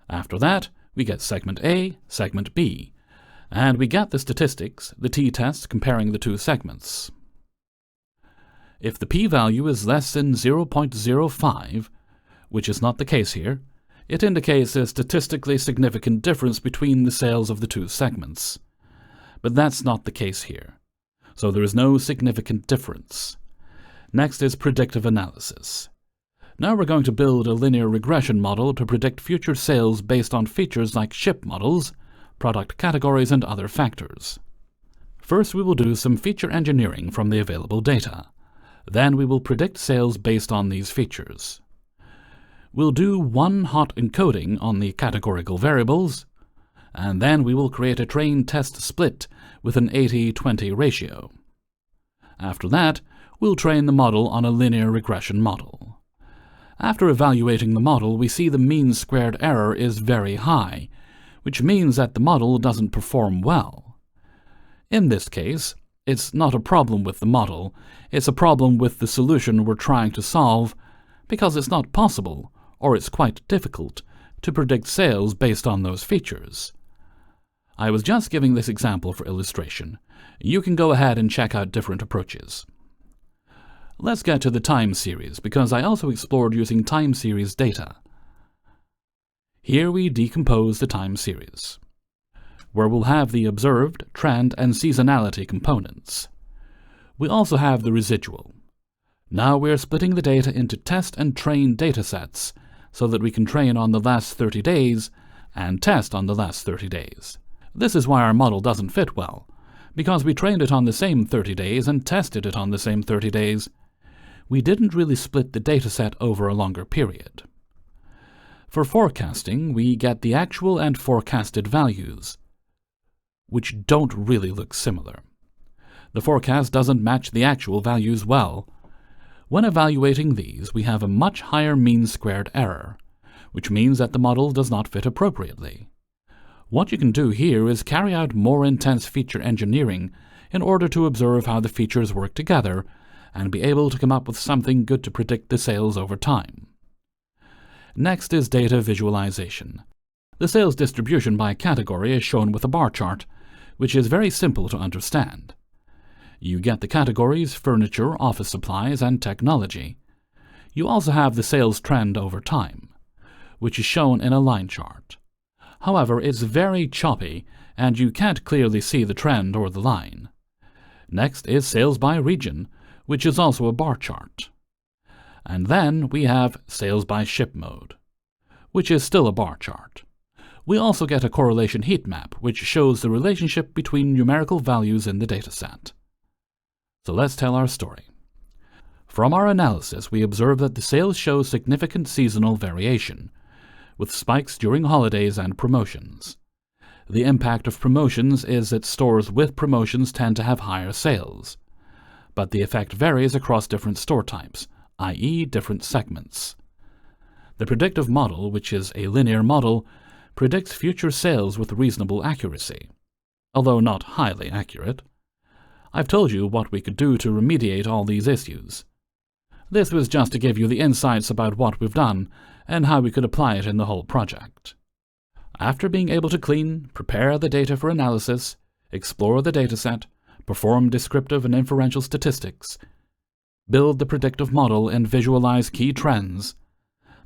After that, we get segment A, segment B, and we get the statistics, the t-test comparing the two segments. If the p-value is less than 0.05, which is not the case here, it indicates a statistically significant difference between the sales of the two segments. But that's not the case here, so there is no significant difference. Next is predictive analysis. Now we're going to build a linear regression model to predict future sales based on features like ship models, product categories, and other factors. First, we will do some feature engineering from the available data. Then we will predict sales based on these features. We'll do one hot encoding on the categorical variables, and then we will create a train-test split with an 80-20 ratio. After that, we'll train the model on a linear regression model. After evaluating the model, we see the mean squared error is very high, which means that the model doesn't perform well. In this case, it's not a problem with the model, it's a problem with the solution we're trying to solve, because it's not possible, or it's quite difficult, to predict sales based on those features. I was just giving this example for illustration. You can go ahead and check out different approaches. Let's get to the time series, because I also explored using time series data. Here we decompose the time series, where we'll have the observed, trend, and seasonality components. We also have the residual. Now we're splitting the data into test and train datasets so that we can train on the last 30 days and test on the last 30 days. This is why our model doesn't fit well, because we trained it on the same 30 days and tested it on the same 30 days. We didn't really split the dataset over a longer period. For forecasting, we get the actual and forecasted values, which don't really look similar. The forecast doesn't match the actual values well. When evaluating these, we have a much higher mean squared error, which means that the model does not fit appropriately. What you can do here is carry out more intense feature engineering in order to observe how the features work together and be able to come up with something good to predict the sales over time. Next is data visualization. The sales distribution by category is shown with a bar chart, which is very simple to understand. You get the categories furniture, office supplies, and technology. You also have the sales trend over time, which is shown in a line chart. However, it's very choppy, and you can't clearly see the trend or the line. Next is sales by region, which is also a bar chart. And then we have sales by ship mode, which is still a bar chart. We also get a correlation heat map, which shows the relationship between numerical values in the dataset. So let's tell our story. From our analysis, we observe that the sales show significant seasonal variation, with spikes during holidays and promotions. The impact of promotions is that stores with promotions tend to have higher sales, but the effect varies across different store types, i.e. different segments. The predictive model, which is a linear model, predicts future sales with reasonable accuracy, although not highly accurate. I've told you what we could do to remediate all these issues. This was just to give you the insights about what we've done and how we could apply it in the whole project. After being able to clean, prepare the data for analysis, explore the dataset, perform descriptive and inferential statistics, build the predictive model, and visualize key trends.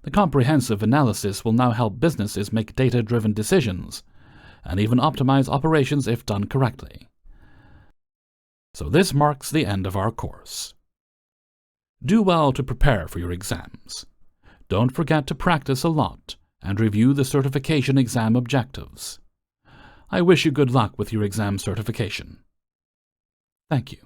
The comprehensive analysis will now help businesses make data-driven decisions and even optimize operations if done correctly. So this marks the end of our course. Do well to prepare for your exams. Don't forget to practice a lot and review the certification exam objectives. I wish you good luck with your exam certification. Thank you.